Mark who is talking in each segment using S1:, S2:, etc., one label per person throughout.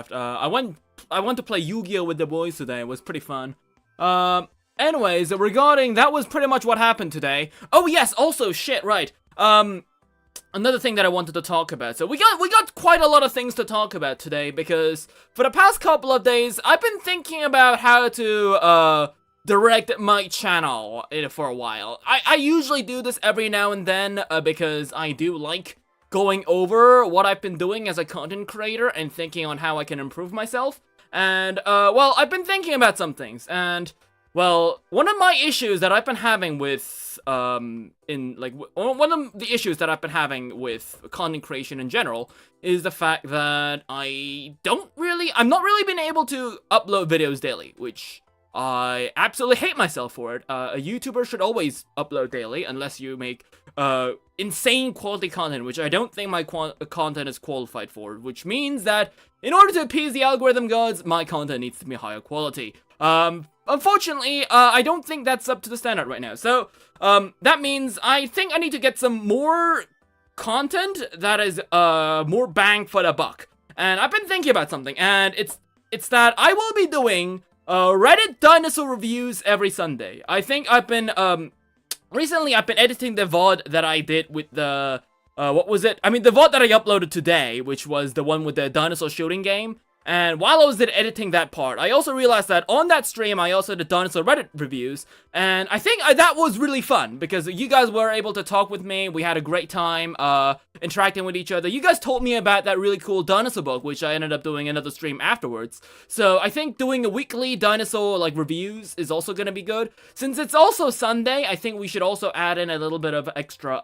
S1: Munecraft. I went to play Yu-Gi-Oh with the boys today. It was pretty fun. Anyways, regarding that was pretty much what happened today. Oh yes, also shit, right. Another thing that I wanted to talk about. So we got quite a lot of things to talk about today because for the past couple of days I've been thinking about how to direct my channel for a while. I usually do this every now and then because I do like going over what I've been doing as a content creator and thinking on how I can improve myself. And well, I've been thinking about some things, and well, one of my issues that I've been having with one of the issues that I've been having with content creation in general is the fact that I'm not really been able to upload videos daily, which I absolutely hate myself for it. A YouTuber should always upload daily unless you make insane quality content, which I don't think my content is qualified for, which means that in order to appease the algorithm gods, my content needs to be higher quality. Unfortunately, I don't think that's up to the standard right now. So, that means I think I need to get some more content that is, more bang for the buck. And I've been thinking about something, and it's that I will be doing, Reddit dinosaur reviews every Sunday. I think I've been, recently I've been editing the VOD that I did with the, what was it? I mean, the VOD that I uploaded today, which was the one with the dinosaur shooting game. And while I was editing that part, I also realized that on that stream, I also did dinosaur Reddit reviews. And I think that was really fun, because you guys were able to talk with me. We had a great time, interacting with each other. You guys told me about that really cool dinosaur book, which I ended up doing another stream afterwards. So I think doing a weekly dinosaur, reviews is also gonna be good. Since it's also Sunday, I think we should also add in a little bit of extra,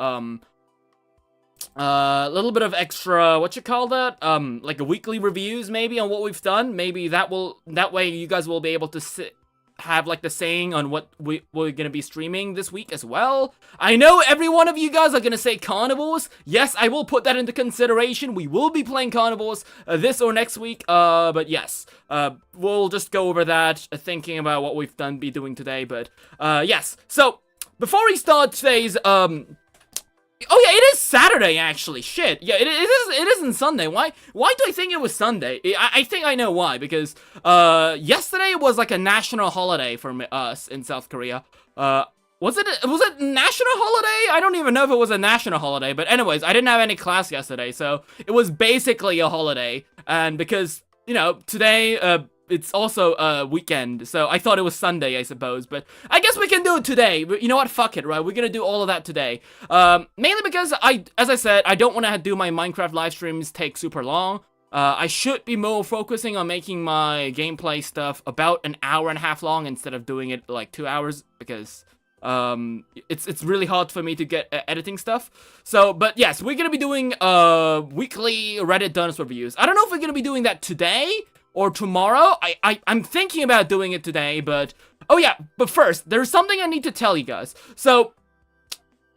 S1: what you call that? Like a weekly reviews maybe on what we've done. Maybe that way you guys will be able to have like the saying on what we're gonna be streaming this week as well. I know every one of you guys are gonna say Carnivores. Yes, I will put that into consideration. We will be playing Carnivores this or next week. But yes, we'll just go over that, thinking about what we've be doing today. But yes, so before we start today's oh yeah, it is Saturday actually. Shit. Yeah, it isn't Sunday. Why do I think it was Sunday? I think I know why, because yesterday was like a national holiday for us in South Korea. Was it national holiday? I don't even know if it was a national holiday, but anyways, I didn't have any class yesterday, so it was basically a holiday. And because, you know, today it's also a weekend, so I thought it was Sunday, I suppose, but I guess we can do it today. But you know what, fuck it, right? We're gonna do all of that today. Mainly because as I said, I don't want to do my Minecraft live streams take super long. I should be more focusing on making my gameplay stuff about an hour and a half long instead of doing it like 2 hours, because it's really hard for me to get editing stuff. So, but yes, we're gonna be doing weekly Reddit dinosaur reviews. I don't know if we're gonna be doing that today or tomorrow. I'm thinking about doing it today, but oh yeah, but first, there's something I need to tell you guys. So,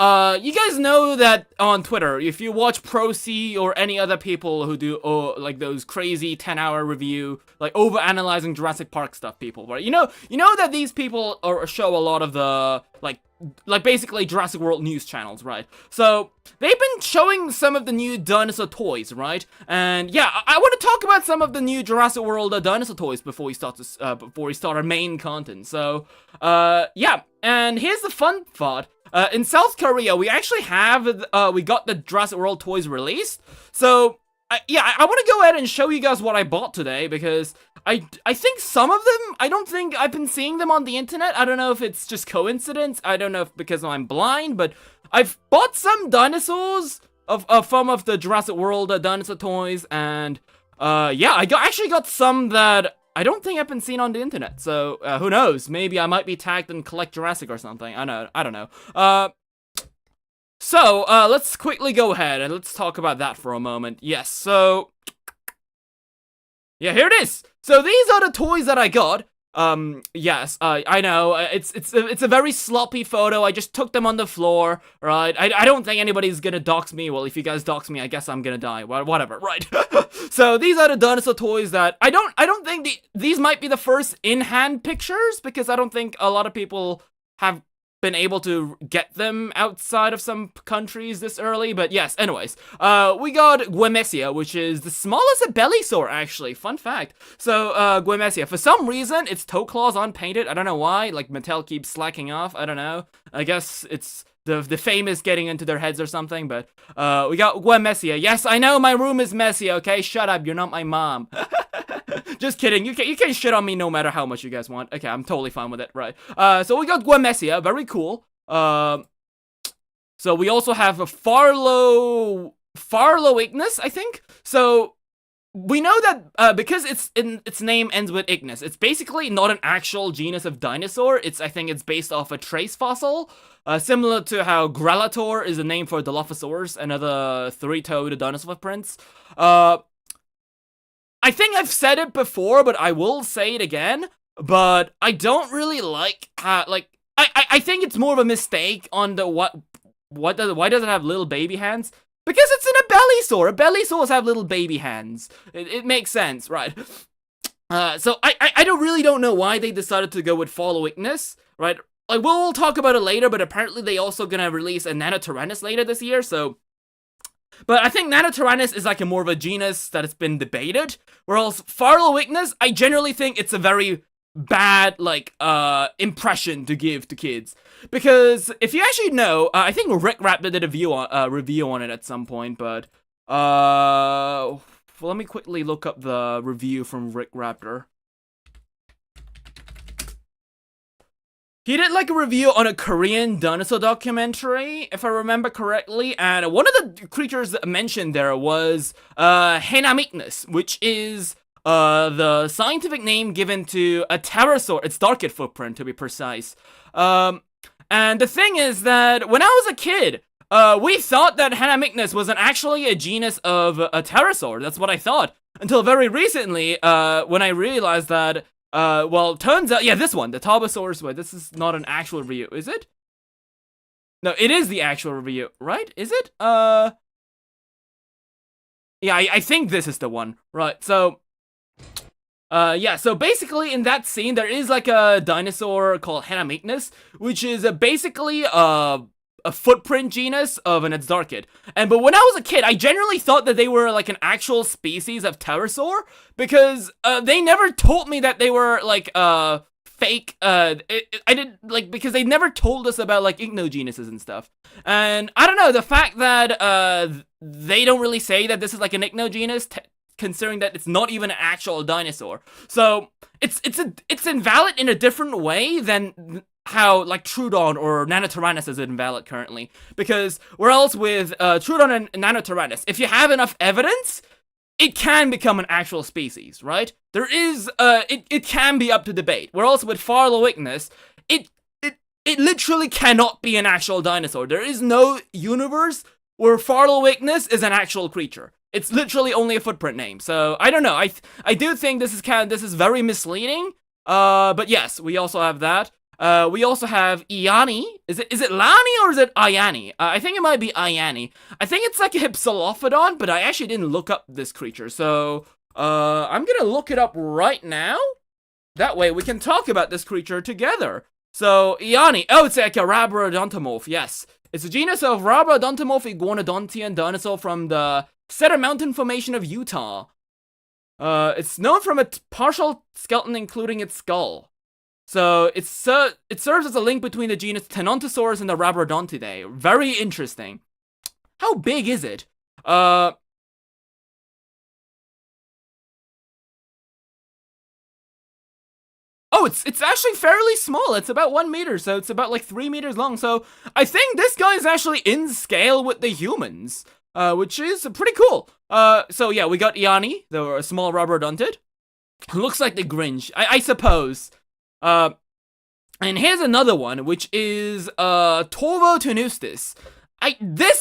S1: you guys know that on Twitter, if you watch ProC or any other people who do, like those crazy 10-hour review, like over-analyzing Jurassic Park stuff people, right? You know that these people show a lot of the, like basically Jurassic World news channels, right? So, they've been showing some of the new dinosaur toys, right? And yeah, I want to talk about some of the new Jurassic World dinosaur toys before we start our main content. So, yeah, and here's the fun thought. In South Korea, we actually have, we got the Jurassic World toys released. So, yeah, I want to go ahead and show you guys what I bought today, because I think some of them, I don't think I've been seeing them on the internet. I don't know if it's just coincidence. I don't know if because I'm blind, but I've bought some dinosaurs of the Jurassic World dinosaur toys, and yeah, I actually got some that I don't think I've been seen on the internet. So who knows? Maybe I might be tagged in Collect Jurassic or something. I don't know. So let's quickly go ahead and let's talk about that for a moment. Yes. So yeah, here it is. So these are the toys that I got. Yes, I know, it's a very sloppy photo. I just took them on the floor, right? I don't think anybody's gonna dox me. Well, if you guys dox me, I guess I'm gonna die. Whatever, right? So these are the dinosaur toys that I don't think these might be the first in-hand pictures, because I don't think a lot of people have been able to get them outside of some countries this early, but yes, anyways. We got Guemesia, which is the smallest Bellisaur, actually. Fun fact. So, Guemesia, for some reason, its toe claws aren't painted. I don't know why, like, Mattel keeps slacking off. I don't know. I guess it's the fame is getting into their heads or something, but, we got Guemesia. Yes, I know my room is messy, okay? Shut up, you're not my mom. Just kidding, you can shit on me no matter how much you guys want. Okay, I'm totally fine with it, right. So we got Guemesia, very cool. So we also have a Farlow Ignis, I think. So we know that because its name ends with Ignis, it's basically not an actual genus of dinosaur. I think it's based off a trace fossil, similar to how Gralator is a name for Dilophosaurus, another three-toed dinosaur footprints. I think I've said it before, but I will say it again. But I don't really like how, like, I think it's more of a mistake on the why does it have little baby hands? Because it's in a Bellisaur. Bellisaurs have little baby hands. It makes sense, right? So I really don't know why they decided to go with Follow Ignis, right? Like, we'll talk about it later, but apparently they also gonna release a Nanotyrannus later this year, so. But I think Nanotyrannus is like a more of a genus that has been debated, whereas Farlow Ignis, I generally think it's a very bad, like, impression to give to kids. Because if you actually know, I think Rick Raptor did a review on it at some point, but, well, let me quickly look up the review from Rick Raptor. He did like a review on a Korean dinosaur documentary, if I remember correctly, and one of the creatures mentioned there was Henamicnus, which is the scientific name given to a pterosaur, its darkid footprint to be precise. And the thing is that when I was a kid, we thought that Henamicnus was actually a genus of a pterosaur. That's what I thought, until very recently, when I realized that well, turns out, yeah, this one, the Tarbosaurus, wait, this is not an actual review, is it? No, it is the actual review, right? Is it? Yeah, I think this is the one, right, so, yeah, so basically in that scene, there is like a dinosaur called Henamicnus, which is basically, a footprint genus of an Edzdarkid. But when I was a kid, I generally thought that they were like an actual species of pterosaur, because they never told me that they were like fake. I didn't like, because they never told us about like ignogenuses and stuff. And I don't know, the fact that they don't really say that this is like an ignogenus, considering that it's not even an actual dinosaur. So it's invalid in a different way than how, like, Troodon or Nanotyrannus is invalid currently. Because, whereas with Troodon and Nanotyrannus, if you have enough evidence, it can become an actual species, right? There is, it can be up to debate. Whereas with Farlow Ignis, it literally cannot be an actual dinosaur. There is no universe where Farlow Ignis is an actual creature. It's literally only a footprint name. So, I don't know. I do think this is very misleading. But yes, we also have that. We also have Iani. Is it Lani or is it Iani? I think it might be Iani. I think it's like a Hypsilophodon, but I actually didn't look up this creature. So, I'm gonna look it up right now. That way we can talk about this creature together. So, Iani. Oh, it's like a Rabrodontomorph. Yes. It's a genus of Rabrodontomorph iguanodontian dinosaur from the Cedar Mountain Formation of Utah. It's known from a partial skeleton including its skull. So, it serves as a link between the genus Tenontosaurus and the Rabrodontidae. Very interesting. How big is it? Oh, it's actually fairly small. It's about 1 meter, so it's about like 3 meters long. So, I think this guy is actually in scale with the humans, which is pretty cool. So yeah, we got Iani, the small Rabrodontid. Looks like the Grinch, I suppose. And here's another one, which is, Torvo Tenustis.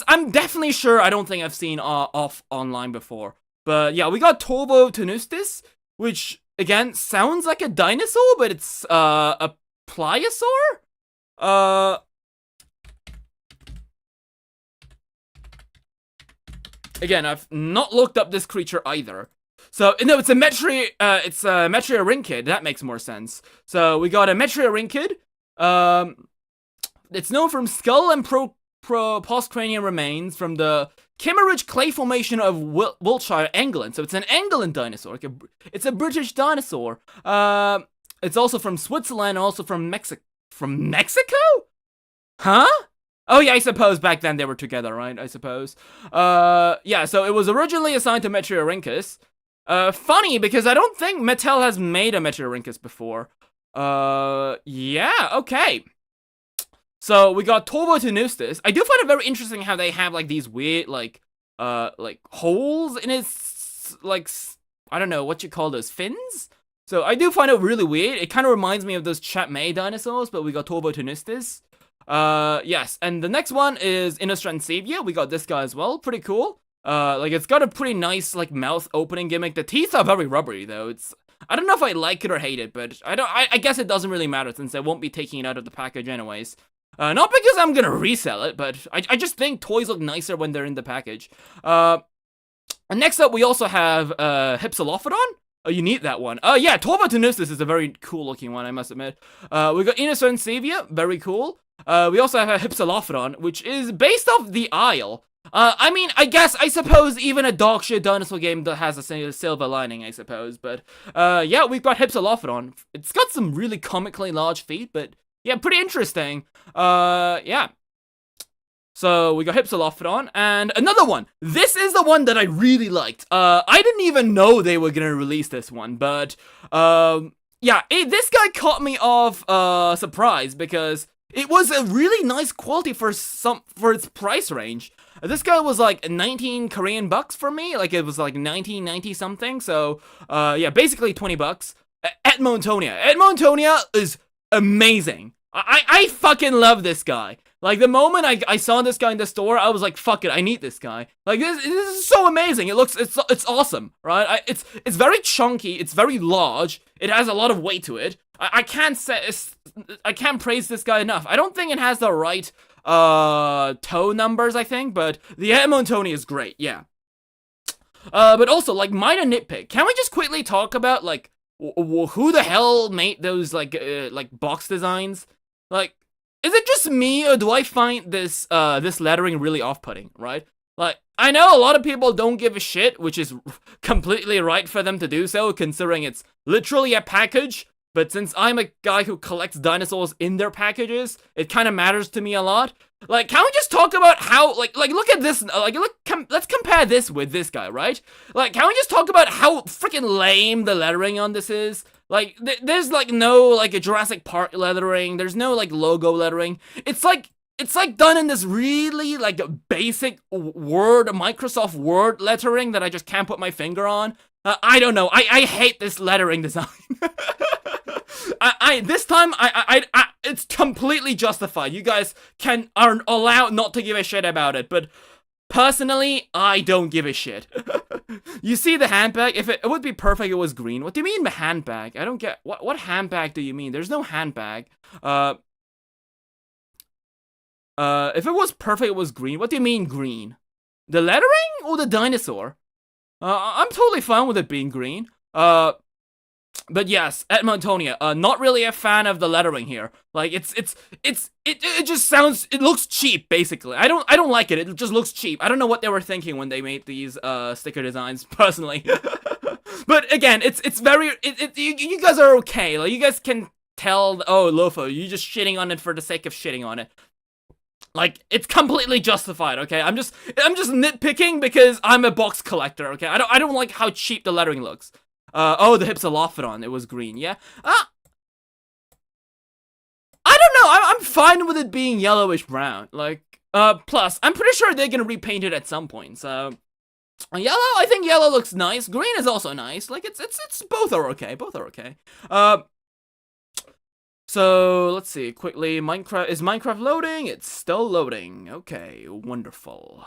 S1: I'm definitely sure I don't think I've seen, off online before. But yeah, we got Torvo Tenustis, which, again, sounds like a dinosaur, but it's, a pliosaur? Again, I've not looked up this creature either. So, no, it's a Metriorhynchid. That makes more sense. So, we got a Metriorhynchid. It's known from skull and postcranial remains from the Kimmeridge Clay Formation of Wiltshire, England. So it's an England dinosaur. It's a British dinosaur. It's also from Switzerland and also from Mexico. From Mexico? Huh? Oh yeah, I suppose back then they were together, right? I suppose. Yeah, so it was originally assigned to Metriorhynchus. Funny, because I don't think Mattel has made a Metriorhynchus before. Yeah, okay. So we got Torvotinustus. I do find it very interesting how they have like these weird like holes in its like I don't know what you call those fins. So I do find it really weird. It kind of reminds me of those Chatmay dinosaurs, but we got Torvotinustus. Yes, and the next one is Inostransevia. We got this guy as well. Pretty cool. Like it's got a pretty nice like mouth opening gimmick. The teeth are very rubbery though. I don't know if I like it or hate it, but I guess it doesn't really matter since I won't be taking it out of the package anyways. Not because I'm gonna resell it, but I just think toys look nicer when they're in the package. And next up, we also have Hypsilophodon. Oh, you need that one. Yeah, Torvotinustus is a very cool looking one, I must admit. We got Inostransevia, very cool. We also have a Hypsilophodon, which is based off the Isle. I mean, I suppose even a dog shit dinosaur game that has a silver lining, I suppose. But, yeah, we've got Hypsilophodon. It's got some really comically large feet, but yeah, pretty interesting. Yeah. So we got Hypsilophodon, and another one. This is the one that I really liked. I didn't even know they were gonna release this one, but, yeah, this guy caught me off, surprise, because it was a really nice quality for its price range. This guy was like 19 Korean bucks for me, like it was like 1990 something, so, yeah, basically 20 bucks. Edmontonia. Edmontonia is amazing. I fucking love this guy. Like, the moment I saw this guy in the store, I was like, fuck it, I need this guy. Like, this is so amazing. It's awesome, right? It's very chunky, it's very large, it has a lot of weight to it. I can't praise this guy enough. I don't think it has the right, toe numbers, I think, but the Edmontonia is great, yeah. But also, like, minor nitpick. Can we just quickly talk about, like, who the hell made those, like box designs? Like, is it just me, or do I find this lettering really off-putting, right? Like, I know a lot of people don't give a shit, which is completely right for them to do so, considering it's literally a package, but since I'm a guy who collects dinosaurs in their packages, it kind of matters to me a lot. Like, can we just talk about how, like, look at this, like, let's compare this with this guy, right? Like, can we just talk about how freaking lame the lettering on this is? Like, there's, like, no, like, a Jurassic Park lettering, there's no, like, logo lettering. It's like done in this really, like, basic Microsoft Word lettering that I just can't put my finger on. I don't know, I hate this lettering design. This time, it's completely justified. You guys are allowed not to give a shit about it, but personally, I don't give a shit. You see the handbag? If it would be perfect, it was green. What do you mean handbag? I don't get, what handbag do you mean? There's no handbag. If it was perfect, it was green. What do you mean green? The lettering or the dinosaur? I'm totally fine with it being green. But yes, Edmontonia, not really a fan of the lettering here. Like, it just sounds, it looks cheap, basically. I don't like it, it just looks cheap. I don't know what they were thinking when they made these, sticker designs, personally. But again, it's very, you guys are okay. Like, you guys can tell, oh, Lopho, you're just shitting on it for the sake of shitting on it. Like, it's completely justified, okay? I'm just nitpicking because I'm a box collector, okay? I don't like how cheap the lettering looks. Oh, the Hypsilophodon, it was green, yeah? I don't know, I'm fine with it being yellowish brown, like, plus, I'm pretty sure they're gonna repaint it at some point, so, yellow, I think yellow looks nice, green is also nice, like, it's, both are okay, so, let's see, quickly, is Minecraft loading? It's still loading, okay, wonderful.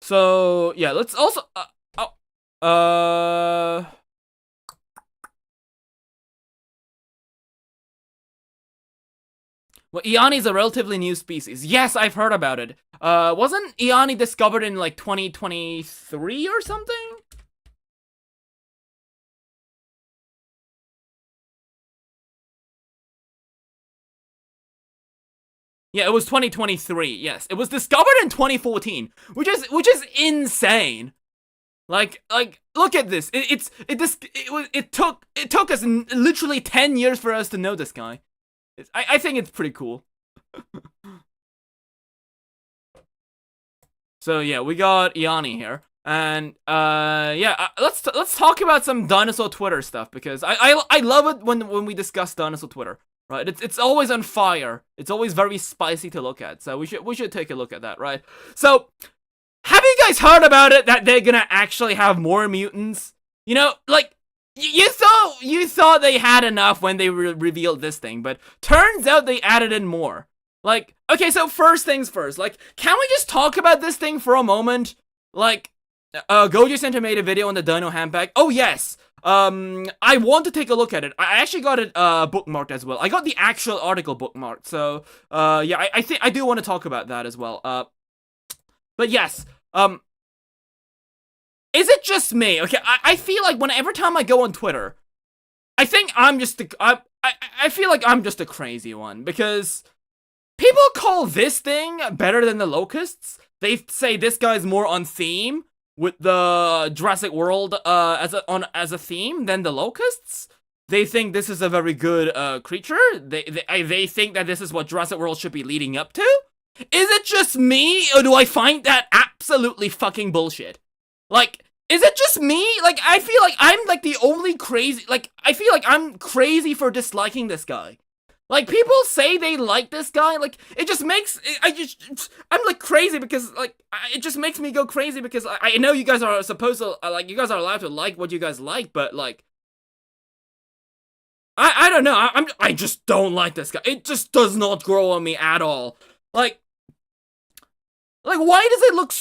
S1: So, yeah, let's also, well, Eoni's a relatively new species. Yes, I've heard about it. Wasn't Eoni discovered in, like, 2023 or something? Yeah, it was 2023. Yes, it was discovered in 2014, which is insane. Like, look at this. It took us literally 10 years for us to know this guy. I think it's pretty cool. So yeah, we got Yanni here, and yeah, let's talk about some dinosaur Twitter stuff, because I love it when we discuss dinosaur Twitter. Right, it's always on fire. It's always very spicy to look at. So we should take a look at that, right? So, have you guys heard about it, that they're gonna actually have more mutants? You know, like, you thought they had enough when they revealed this thing, but turns out they added in more. Like, okay, so first things first. Like, can we just talk about this thing for a moment? Like, Gojo Center made a video on the Dino handbag. Oh yes. I want to take a look at it. I actually got it bookmarked as well. I got the actual article bookmarked. So, yeah, I think I do want to talk about that as well. But yes, is it just me? Okay, I feel like every time I go on Twitter, I think I'm just I feel like I'm just a crazy one, because people call this thing better than the locusts. They say this guy's more on theme with the Jurassic World as a theme than the locusts. They think this is a very good creature. They think that this is what Jurassic World should be leading up to. Is it just me, or do I find that absolutely fucking bullshit? Like, is it just me? Like, I feel like I'm like the only crazy. Like, I feel like I'm crazy for disliking this guy. Like, people say they like this guy, like, it just makes, I'm, like, crazy, because, like, it just makes me go crazy, because I know you guys are supposed to, like, you guys are allowed to like what you guys like, but, like, I don't know, I just don't like this guy. It just does not grow on me at all. Like, why does it look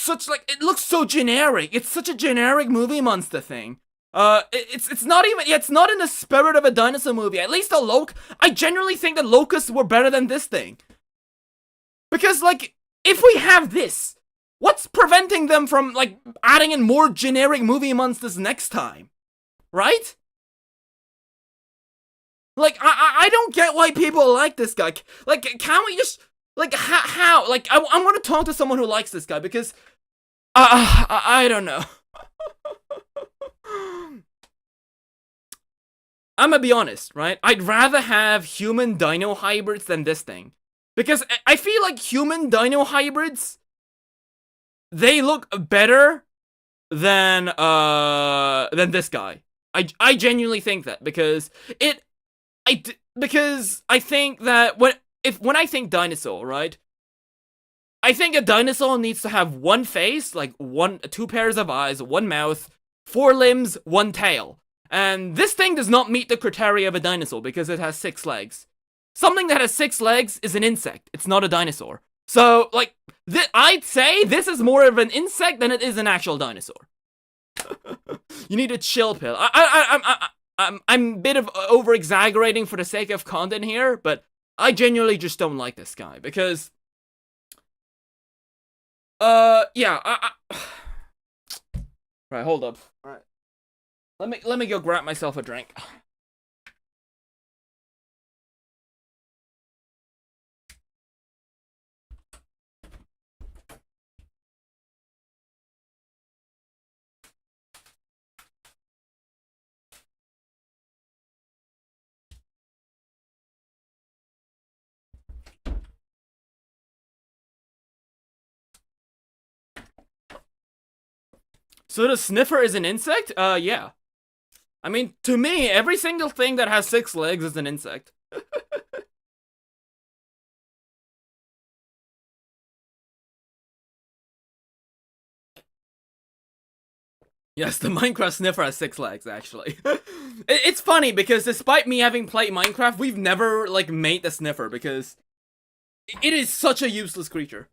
S1: it looks so generic? It's such a generic movie monster thing. It's not even, it's not in the spirit of a dinosaur movie. At least I genuinely think the locusts were better than this thing. Because, like, if we have this, what's preventing them from, like, adding in more generic movie monsters next time? Right? Like, I don't get why people like this guy. Like, can we just, like, how? Like, I want to talk to someone who likes this guy, because, I don't know. I'm gonna be honest, right? I'd rather have human dino hybrids than this thing. Because I feel like human dino hybrids, they look better than this guy. I genuinely think that, because because I think that when I think dinosaur, right? I think a dinosaur needs to have one face, like two pairs of eyes, one mouth, 4 limbs, 1 tail. And this thing does not meet the criteria of a dinosaur, because it has 6 legs. Something that has 6 legs is an insect. It's not a dinosaur. So, like, I'd say this is more of an insect than it is an actual dinosaur. You need a chill pill. I'm a bit of over-exaggerating for the sake of content here, but I genuinely just don't like this guy, because, yeah, right, hold up. All right. Let me go grab myself a drink. So the sniffer is an insect? Yeah. I mean, to me, every single thing that has 6 legs is an insect. Yes, the Minecraft sniffer has 6 legs, actually. It's funny, because despite me having played Minecraft, we've never, like, made the sniffer, because it is such a useless creature.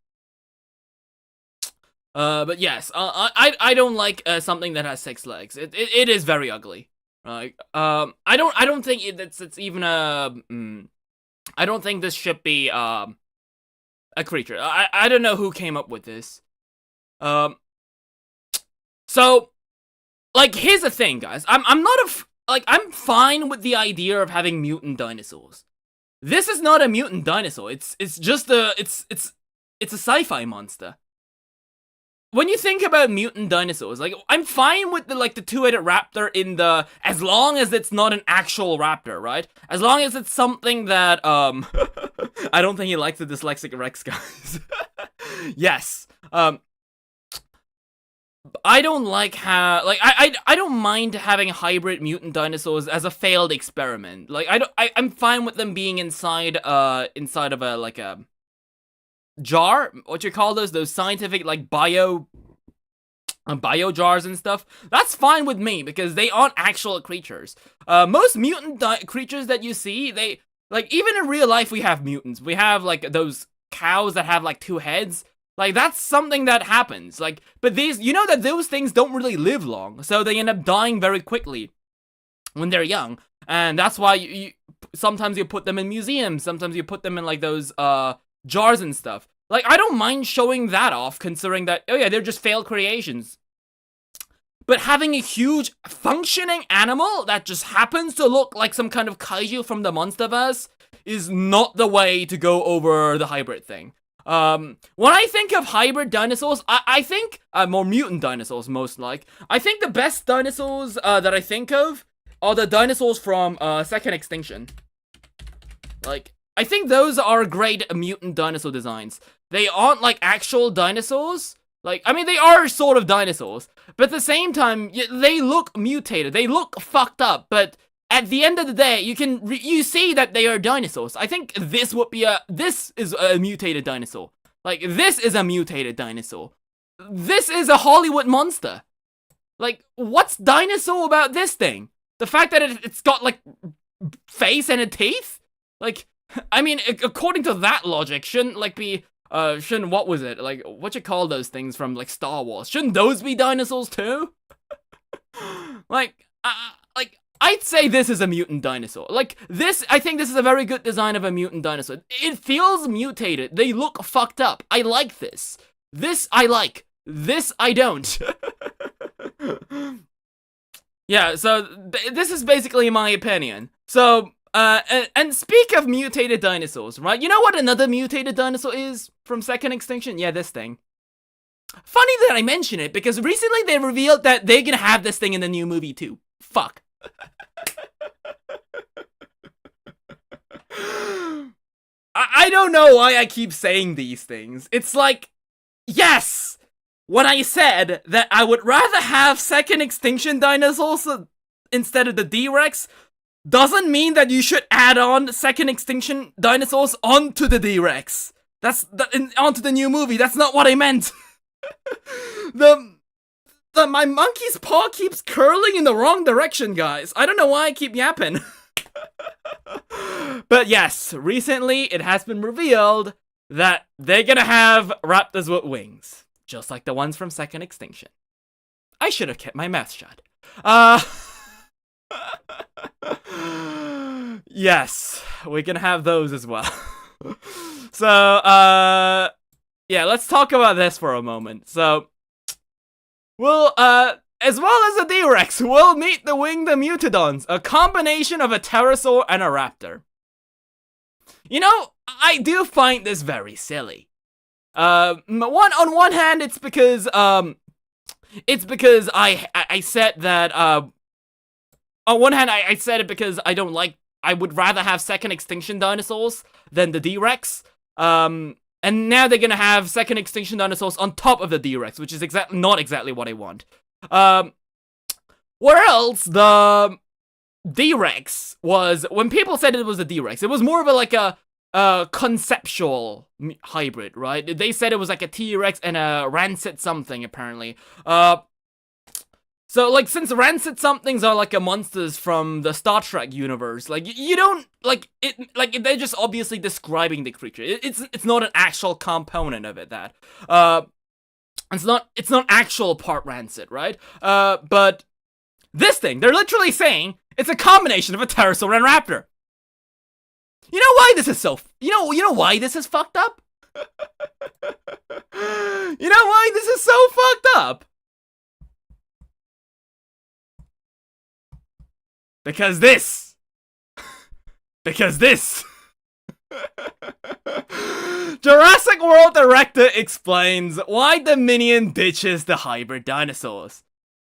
S1: But yes, I don't like something that has 6 legs. It is very ugly. Like, I don't think it's even a. I don't think this should be a creature. I don't know who came up with this. So, like, here's the thing, guys. I'm not I'm fine with the idea of having mutant dinosaurs. This is not a mutant dinosaur. It's just a it's a sci-fi monster. When you think about mutant dinosaurs, like, I'm fine with the two-headed raptor in the, as long as it's not an actual raptor, right? As long as it's something that, I don't think he likes the dyslexic Rex, guys. Yes. I don't like how, like, I don't mind having hybrid mutant dinosaurs as a failed experiment. Like, I'm fine with them being inside of a, like, a jar, what you call those scientific, like, bio jars and stuff. That's fine with me, because they aren't actual creatures. Most mutant creatures that you see, they, like, even in real life we have mutants. We have, like, those cows that have, like, 2 heads. Like, that's something that happens. Like, but these, you know that those things don't really live long, so they end up dying very quickly when they're young. And that's why you sometimes you put them in museums, sometimes you put them in, like, those jars and stuff. Like, I don't mind showing that off, considering that, oh yeah, they're just failed creations. But having a huge functioning animal that just happens to look like some kind of kaiju from the Monsterverse is not the way to go over the hybrid thing. When I think of hybrid dinosaurs, I think, more mutant dinosaurs, most like. I think the best dinosaurs, that I think of are the dinosaurs from, Second Extinction. Like, I think those are great mutant dinosaur designs. They aren't, like, actual dinosaurs. Like, I mean, they are sort of dinosaurs. But at the same time, they look mutated. They look fucked up. But at the end of the day, you see that they are dinosaurs. I think this is a mutated dinosaur. Like, this is a mutated dinosaur. This is a Hollywood monster. Like, what's dinosaur about this thing? The fact that it's got, like, face and a teeth? Like, I mean, according to that logic, shouldn't, what was it? Like, what you call those things from, like, Star Wars? Shouldn't those be dinosaurs too? I'd say this is a mutant dinosaur. Like, I think this is a very good design of a mutant dinosaur. It feels mutated. They look fucked up. I like this. This I like. This I don't. Yeah, so this is basically my opinion. So, and speak of mutated dinosaurs, right? You know what another mutated dinosaur is from Second Extinction? Yeah, this thing. Funny that I mention it, because recently they revealed that they're gonna have this thing in the new movie too. Fuck. I don't know why I keep saying these things. It's like, yes! When I said that I would rather have Second Extinction dinosaurs instead of the D-Rex, doesn't mean that you should add on Second Extinction dinosaurs onto the D-Rex. Onto the new movie. That's not what I meant. My monkey's paw keeps curling in the wrong direction, guys. I don't know why I keep yapping. But yes, recently it has been revealed that they're gonna have raptors with wings. Just like the ones from Second Extinction. I should have kept my mouth shut. Yes, we can have those as well. So, yeah, let's talk about this for a moment. So, we'll, as well as the D-Rex, we'll meet the winged Mutodons, a combination of a pterosaur and a raptor. You know, I do find this very silly. On one hand, it's because I said that, on one hand, I said it because I would rather have Second Extinction dinosaurs than the D-Rex. And now they're gonna have Second Extinction dinosaurs on top of the D-Rex, which is not exactly what I want. Where else the D-Rex was, when people said it was a D-Rex, it was more of a conceptual hybrid, right? They said it was like a T-Rex and a rancid something, apparently. So, like, since rancid somethings are like monsters from the Star Trek universe, like, you don't, like, they're just obviously describing the creature. It's not an actual component of it, it's not actual part rancid, right? But this thing, they're literally saying it's a combination of a pterosaur and raptor. You know why this is you know why this is fucked up? You know why this is so fucked up? Because this Jurassic World director explains why the minion ditches the hybrid dinosaurs.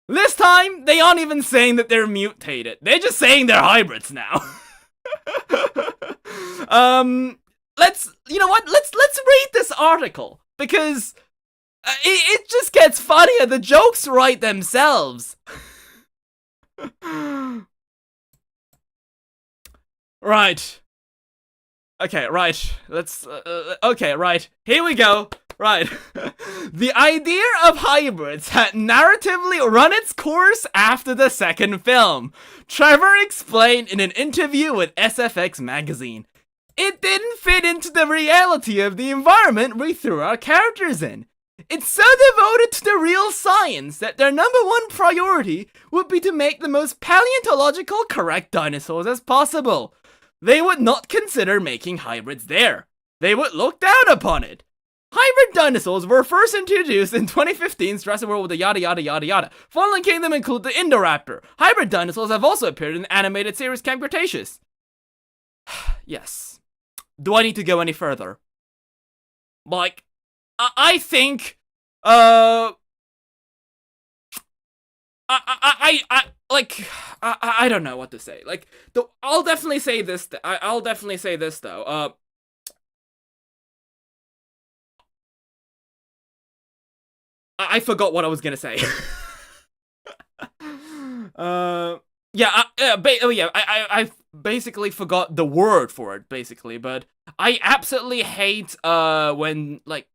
S1: This time, they aren't even saying that they're mutated. They're just saying they're hybrids now. You know what? Let's read this article because it just gets funnier. The jokes write themselves. Right. Okay, right. Let's. Okay, right. Here we go. Right. The idea of hybrids had narratively run its course after the second film. Trevor explained in an interview with SFX magazine. It didn't fit into the reality of the environment we threw our characters in. It's so devoted to the real science that their #1 priority would be to make the most paleontological correct dinosaurs as possible. They would not consider making hybrids there. They would look down upon it. Hybrid dinosaurs were first introduced in 2015's Jurassic World with the yada yada yada yada. Fallen Kingdom include the Indoraptor. Hybrid dinosaurs have also appeared in the animated series Camp Cretaceous. Yes. Do I need to go any further? Like, I think, I don't know what to say. Like, I'll definitely say this. I'll definitely say this though. I forgot what I was gonna say. I basically forgot the word for it, basically, but I absolutely hate, when, like,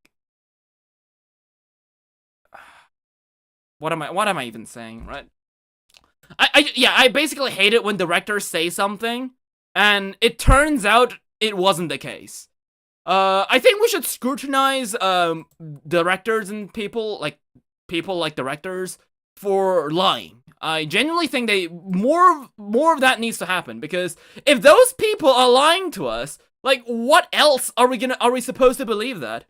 S1: what am I even saying, right? I basically hate it when directors say something, and it turns out it wasn't the case. I think we should scrutinize, directors and people like directors for lying. I genuinely think more of that needs to happen, because if those people are lying to us, like, what else are we supposed to believe that?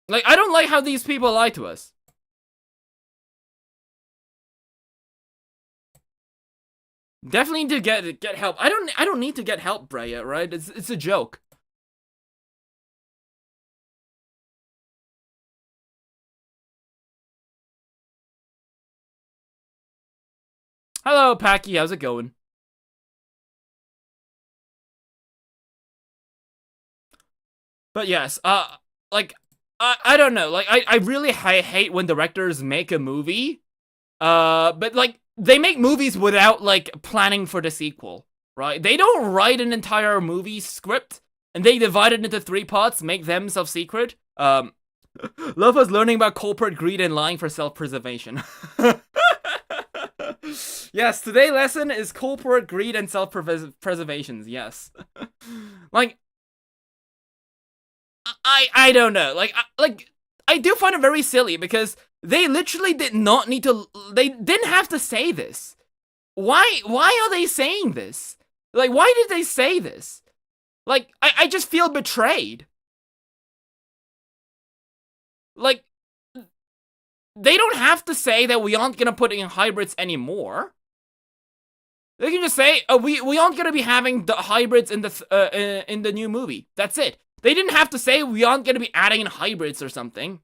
S1: Like, I don't like how these people lie to us. Definitely need to get help. I don't need to get help, Breya, right? It's a joke. Hello, Packy, how's it going? But yes, like, I don't know, like, I really hate when directors make a movie, but, like, they make movies without, like, planning for the sequel, right? They don't write an entire movie script, and they divide it into 3 parts, make them self-secret. Lopho's learning about corporate greed and lying for self-preservation. Yes, today's lesson is corporate greed and self-preservation, yes. Like, I don't know, like, I do find it very silly, because they literally did not need to, they didn't have to say this. Why are they saying this? Like, why did they say this? Like, I just feel betrayed. Like, they don't have to say that we aren't gonna put in hybrids anymore. They can just say, we aren't gonna be having the hybrids in the new movie. That's it. They didn't have to say we aren't gonna be adding in hybrids or something.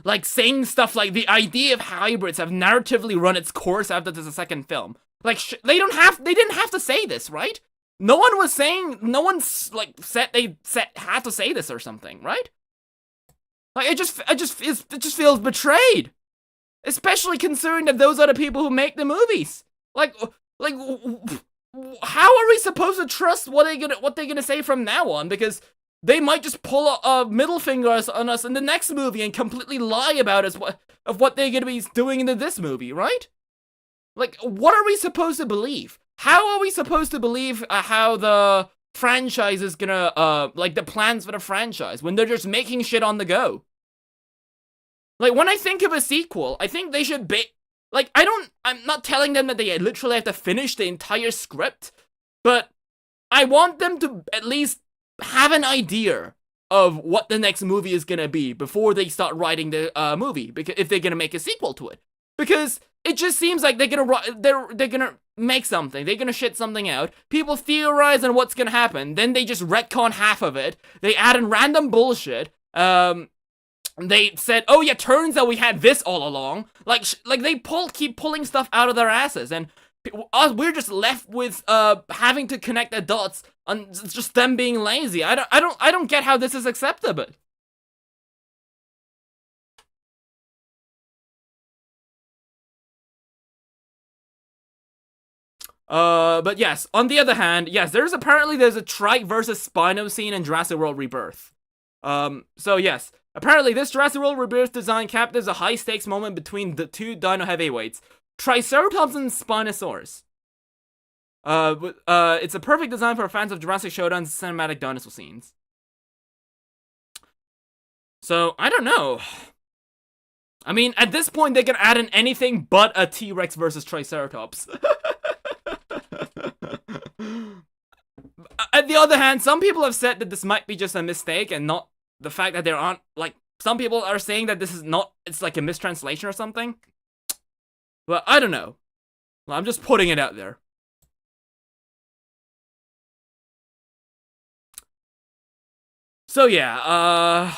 S1: Like, saying stuff like the idea of hybrids have narratively run its course after the second film. Like, they didn't have to say this, right? No one's like had to say this or something, right? Like, it just feels betrayed. Especially considering that those are the people who make the movies. Like, how are we supposed to trust what they're gonna say from now on? Because they might just pull a middle finger on us in the next movie and completely lie about us of what they're gonna be doing in this movie, right? Like, what are we supposed to believe? How are we supposed to believe how the franchise is gonna, like, the plans for the franchise when they're just making shit on the go? Like, when I think of a sequel, I think they should be, like, I'm not telling them that they literally have to finish the entire script, but I want them to at least have an idea of what the next movie is gonna be before they start writing the movie, because if they're gonna make a sequel to it, because it just seems like they're gonna make something. They're gonna shit something out. People theorize on what's gonna happen. Then they just retcon half of it. They add in random bullshit. They said, oh yeah, turns out we had this all along. Like they keep pulling stuff out of their asses, and we're just left with having to connect the dots on just them being lazy. I don't get how this is acceptable. But yes, on the other hand, yes, there's a Trike versus Spino scene in Jurassic World Rebirth. So yes, apparently this Jurassic World Rebirth design captures a high-stakes moment between the two dino heavyweights, Triceratops and Spinosaurus. It's a perfect design for fans of Jurassic Showdown's cinematic dinosaur scenes. So, I don't know. I mean, at this point, they can add in anything but a T-Rex versus Triceratops. On the other hand, some people have said that this might be just a mistake and not the fact that there aren't, like, some people are saying that this is not, it's like a mistranslation or something. But I don't know. Well, I'm just putting it out there. So yeah,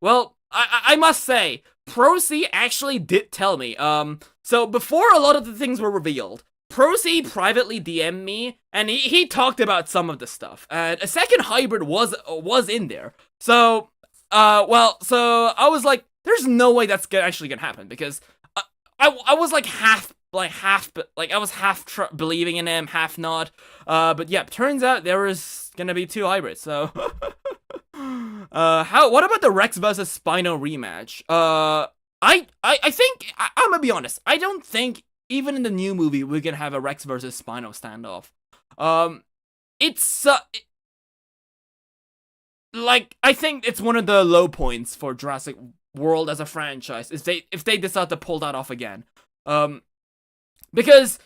S1: well, I must say, Pro-C actually did tell me, so before a lot of the things were revealed, Pro-C privately DM'd me, and he talked about some of the stuff, and a second hybrid was in there. So, well, so I was like, there's no way that's actually gonna happen, because I was like half believing in him, half not, but yeah, turns out there was gonna be two hybrids, so... what about the Rex vs. Spino rematch? I think, I'm gonna be honest, I don't think, even in the new movie, we're gonna have a Rex vs. Spino standoff. Like, I think it's one of the low points for Jurassic World as a franchise, if they decide to pull that off again. Because...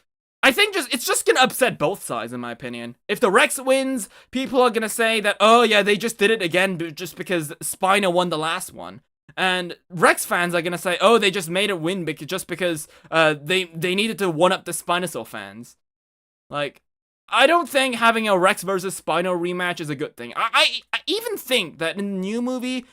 S1: I think it's just gonna upset both sides, in my opinion. If the Rex wins, people are gonna say that, oh yeah, they just did it again just because Spino won the last one. And Rex fans are gonna say, oh, they just made it win just because they needed to one-up the Spinosaur fans. Like, I don't think having a Rex versus Spino rematch is a good thing. I even think that in the new movie,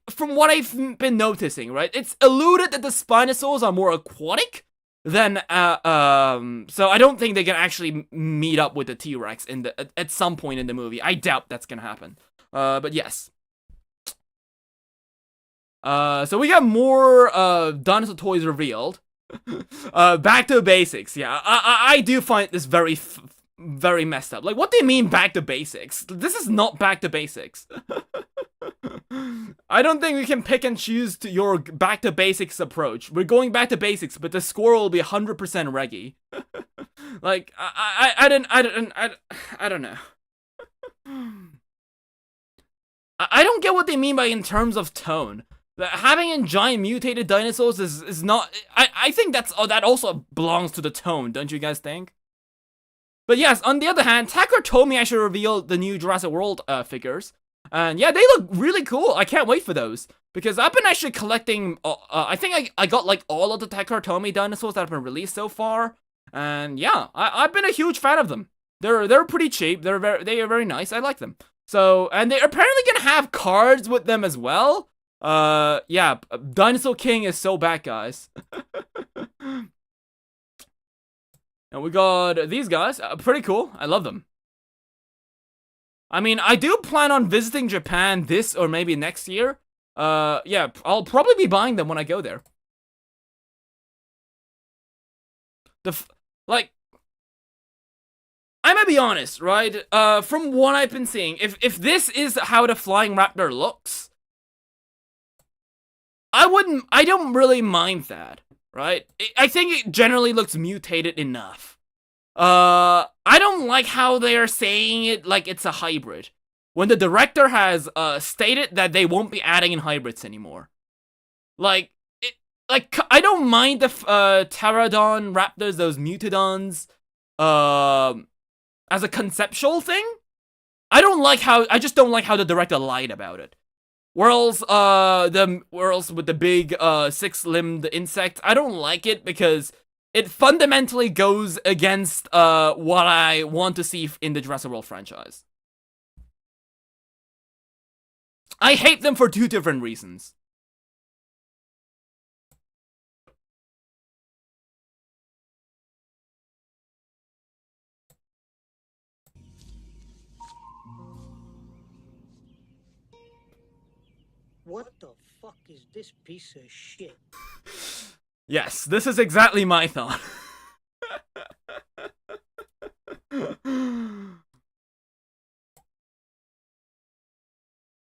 S1: from what I've been noticing, right, it's alluded that the Spinosaurs are more aquatic. Then, so I don't think they can actually meet up with the T-Rex at some point in the movie. I doubt that's gonna happen. But yes. So we got more, dinosaur toys revealed. Back to basics, yeah. I do find this very messed up. Like, what do you mean back to basics? This is not back to basics. I don't think we can pick and choose to your back to basics approach. We're going back to basics, but the score will be 100% reggae. Like, I don't know. I don't get what they mean by in terms of tone. Having in giant mutated dinosaurs is not. I think that also belongs to the tone, don't you guys think? But yes, on the other hand, Tacker told me I should reveal the new Jurassic World figures. And yeah, they look really cool. I can't wait for those. Because I've been actually collecting, I think I got like all of the Takaratomi dinosaurs that have been released so far. And yeah, I've been a huge fan of them. They're pretty cheap. They are very nice. I like them. So, and they're apparently gonna have cards with them as well. Yeah, Dinosaur King is so back, guys. And we got these guys. Pretty cool. I love them. I mean, I do plan on visiting Japan this or maybe next year. Yeah, I'll probably be buying them when I go there. Like, I'm gonna be honest, right? From what I've been seeing, if this is how the flying raptor looks, I don't really mind that, right? I think it generally looks mutated enough. I don't like how they are saying it like it's a hybrid, when the director has, stated that they won't be adding in hybrids anymore. Like, I don't mind the, pterodon raptors, those mutodons, as a conceptual thing. I just don't like how the director lied about it. Whereas with the big, six-limbed insect, I don't like it because it fundamentally goes against what I want to see in the Jurassic World franchise. I hate them for two different reasons.
S2: What the fuck is this piece of shit?
S1: Yes, this is exactly my thought.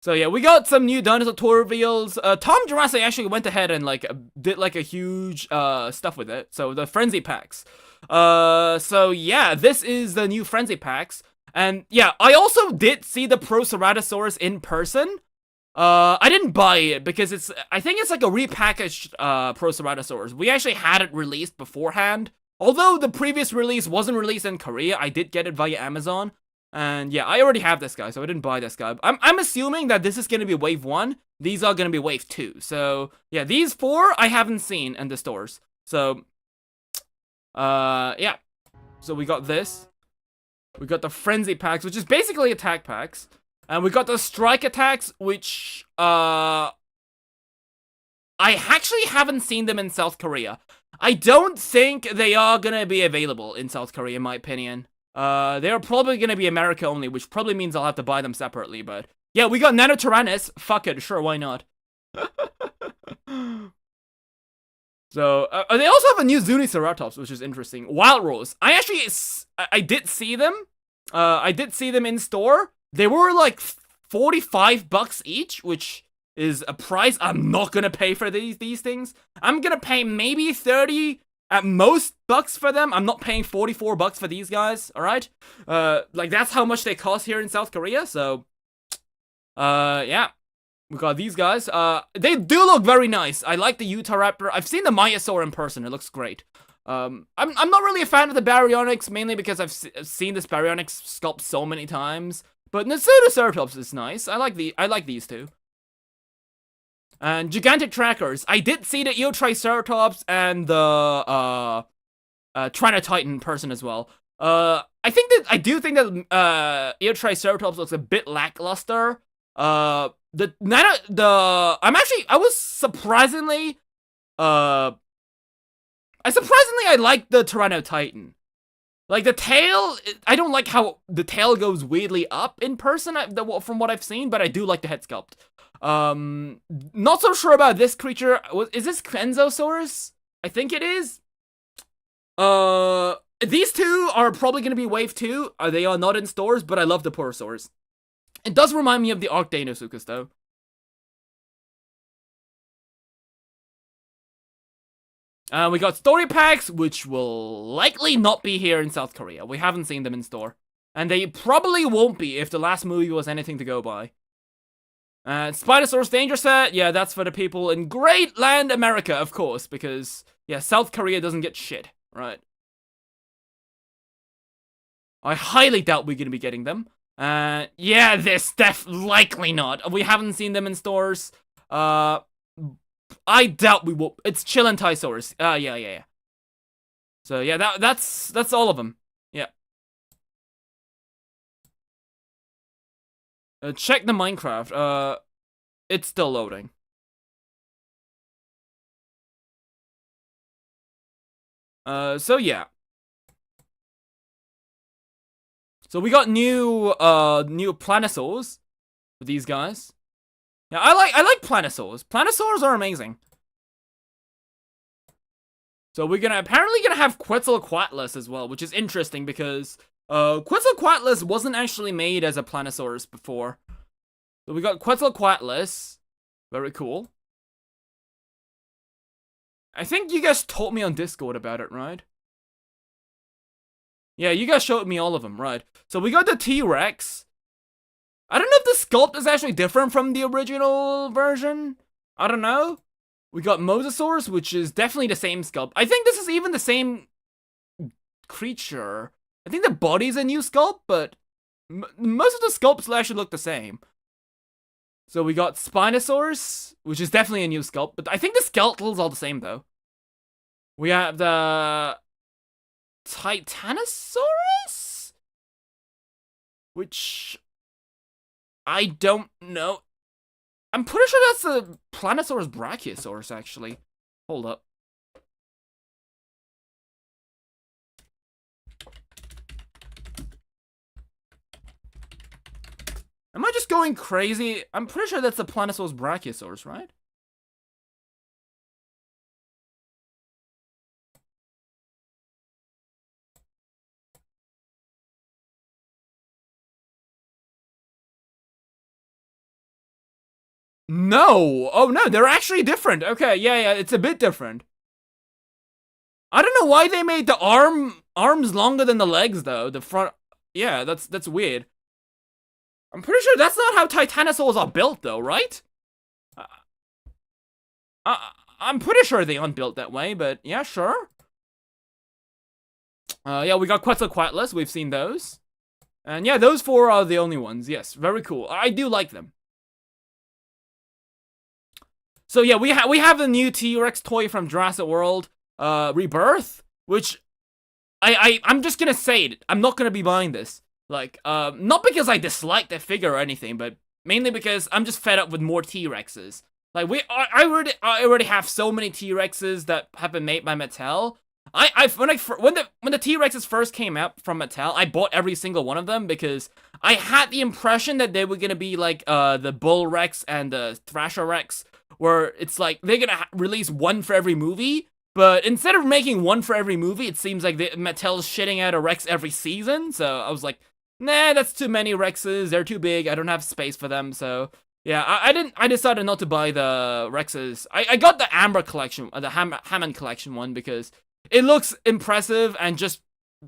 S1: So yeah, we got some new dinosaur tour reveals. Tom Jurassic actually went ahead and like did like a huge stuff with it. So the frenzy packs. So yeah, this is the new frenzy packs. And yeah, I also did see the Proceratosaurus in person. I didn't buy it because I think it's like a repackaged Proceratosaurus. We actually had it released beforehand. Although the previous release wasn't released in Korea, I did get it via Amazon. And yeah, I already have this guy, so I didn't buy this guy. I'm assuming that this is going to be wave 1. These are going to be wave 2. So yeah, these 4 I haven't seen in the stores. So, yeah. So we got this. We got the frenzy packs, which is basically attack packs. And we got the strike attacks, which, I actually haven't seen them in South Korea. I don't think they are gonna be available in South Korea, in my opinion. They're probably gonna be America only, which probably means I'll have to buy them separately, but... Yeah, we got Nanotyrannus. Fuck it, sure, why not? So, they also have a new Zuniceratops, which is interesting. Wild Rose. I did see them. I did see them in store. They were like $45 each, which is a price I'm not gonna pay for these things. I'm gonna pay maybe 30 at most bucks for them. I'm not paying $44 for these guys, alright? Like that's how much they cost here in South Korea, so yeah. We got these guys. They do look very nice. I like the Utahraptor. I've seen the Maiasaur in person. It looks great. I'm not really a fan of the Baryonyx, mainly because I've seen this Baryonyx sculpt so many times. But Nasutoceratops is nice. I like these two. And Gigantic Trackers. I did see the Eotriceratops and the Tyrannotitan in person as well. I do think that Eotriceratops looks a bit lackluster. I like the Tyrannotitan. Like, the tail, I don't like how the tail goes weirdly up in person from what I've seen, but I do like the head sculpt. Not so sure about this creature. Is this Kenzosaurus? I think it is. These two are probably going to be wave 2. They are not in stores, but I love the Porosaurs. It does remind me of the Arc Deinosuchus, though. We got story packs, which will likely not be here in South Korea. We haven't seen them in store. And they probably won't be if the last movie was anything to go by. Spinosaurus Danger Set, yeah, that's for the people in Great Land America, of course, because, yeah, South Korea doesn't get shit, right? I highly doubt we're gonna be getting them. Yeah, this likely not. We haven't seen them in stores. I doubt we will. It's Chilantysaurus. Yeah. So yeah, that's all of them. Yeah. Check the Minecraft. It's still loading. So yeah. So we got new Planosaurs with these guys. Yeah, I like Planosaurs. Planosaurs are amazing. So we're apparently gonna have Quetzalcoatlus as well, which is interesting because Quetzalcoatlus wasn't actually made as a Planosaurus before. So we got Quetzalcoatlus. Very cool. I think you guys told me on Discord about it, right? Yeah, you guys showed me all of them, right? So we got the T-Rex. I don't know if the sculpt is actually different from the original version. I don't know. We got Mosasaurus, which is definitely the same sculpt. I think this is even the same creature. I think the body's a new sculpt, but most of the sculpts actually look the same. So we got Spinosaurus, which is definitely a new sculpt, but I think the skeletals are the same, though. We have the Titanosaurus, which I don't know. I'm pretty sure that's the Planosaurus Brachiosaurus, actually. Hold up. Am I just going crazy? I'm pretty sure that's the Planosaurus Brachiosaurus, right? No! Oh no, they're actually different. Okay, yeah, it's a bit different. I don't know why they made the arms longer than the legs, though. The front... Yeah, that's weird. I'm pretty sure that's not how Titanosaurs are built, though, right? I'm pretty sure they aren't built that way, but yeah, sure. Yeah, we got Quetzalcoatlus. We've seen those. And yeah, those four are the only ones. Yes, very cool. I do like them. So yeah, we have the new T-Rex toy from Jurassic World, Rebirth, which I'm just gonna say it. I'm not gonna be buying this. Like, not because I dislike the figure or anything, but mainly because I'm just fed up with more T-Rexes. Like, I already have so many T-Rexes that have been made by Mattel. When the T-Rexes first came out from Mattel, I bought every single one of them because I had the impression that they were gonna be like the Bull Rex and the Thrasher Rex, where it's like they're gonna release one for every movie. But instead of making one for every movie, it seems like Mattel's shitting out a Rex every season. So I was like, nah, that's too many Rexes. They're too big. I don't have space for them. So yeah, I decided not to buy the Rexes. I got the Amber collection, the Hammond collection one, because it looks impressive and just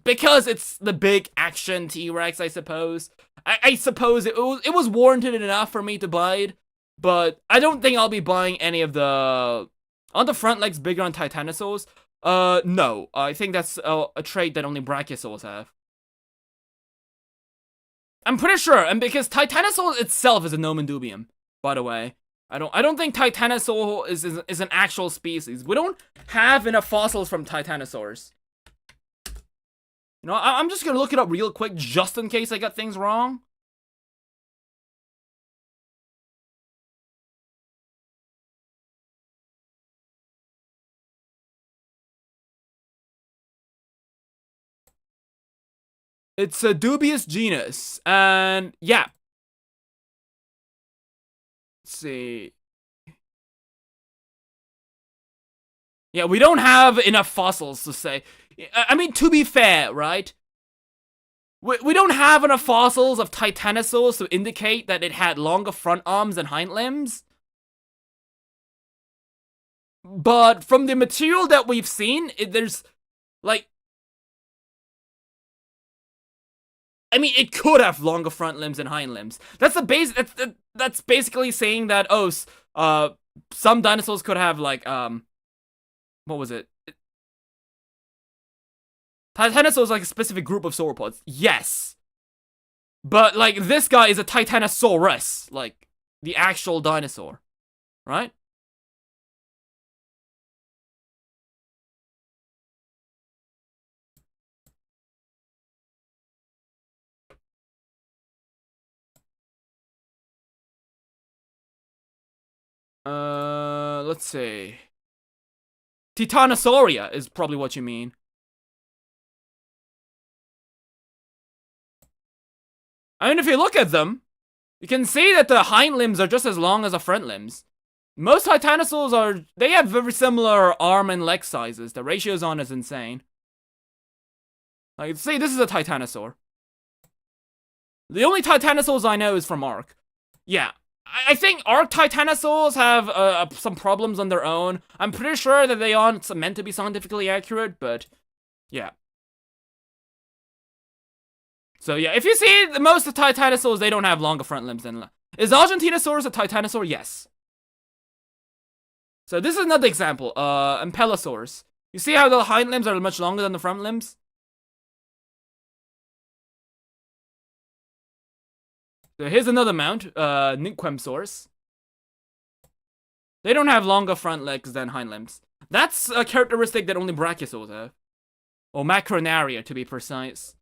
S1: because it's the big action T-Rex, I suppose. I suppose it was warranted enough for me to buy it, but I don't think I'll be buying any of the... Aren't the front legs bigger on Titanosaurs? No. I think that's a trait that only Brachiosaurs have. I'm pretty sure, and because Titanosaur itself is a nomen dubium, by the way. I don't think Titanosaur is an actual species. We don't have enough fossils from Titanosaurs. You know, I'm just gonna look it up real quick, just in case I got things wrong. It's a dubious genus, and yeah. Let's see. Yeah, we don't have enough fossils to say. I mean, to be fair, right? We don't have enough fossils of Titanosaurs to indicate that it had longer front arms and hind limbs. But from the material that we've seen, there's, like... I mean, it could have longer front limbs and hind limbs. That's the base. That's basically saying that some dinosaurs could have like what was it? Titanosaurs like a specific group of sauropods. Yes, but like this guy is a Titanosaurus, like the actual dinosaur, right? Let's see. Titanosauria is probably what you mean. I mean, if you look at them, you can see that the hind limbs are just as long as the front limbs. Most Titanosaurs they have very similar arm and leg sizes. The ratios on is insane. Like, see, this is a Titanosaur. The only Titanosaurs I know is from Ark. Yeah. I think Ark Titanosaurs have some problems on their own. I'm pretty sure that they aren't meant to be scientifically accurate, but yeah. So yeah, if you see most of the Titanosaurs, they don't have longer front limbs than... Is Argentinosaurus a Titanosaur? Yes. So this is another example. Ampelosaurus. You see how the hind limbs are much longer than the front limbs? So here's another mount, Ninquemsaurus. They don't have longer front legs than hind limbs. That's a characteristic that only brachiosaurs have. Or macronaria, to be precise.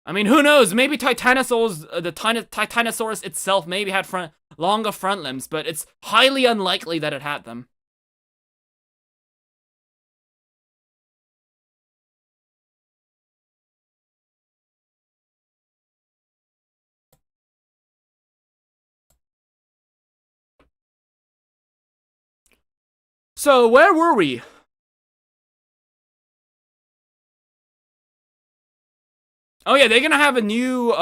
S1: I mean, who knows? Maybe Titanosaurs, Titanosaurus itself maybe had longer front limbs, but it's highly unlikely that it had them. So, where were we? Oh yeah, they're gonna have a new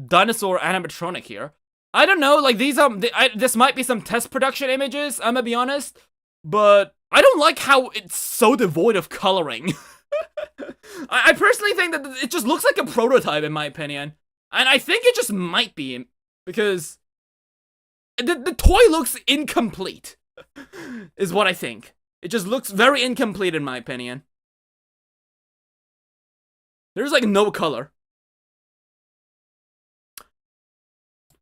S1: dinosaur animatronic here. I don't know, like these this might be some test production images, I'm gonna be honest, but I don't like how it's so devoid of coloring. I personally think that it just looks like a prototype in my opinion. And I think it just might be, because the toy looks incomplete, is what I think. It just looks very incomplete in my opinion. There's like no color.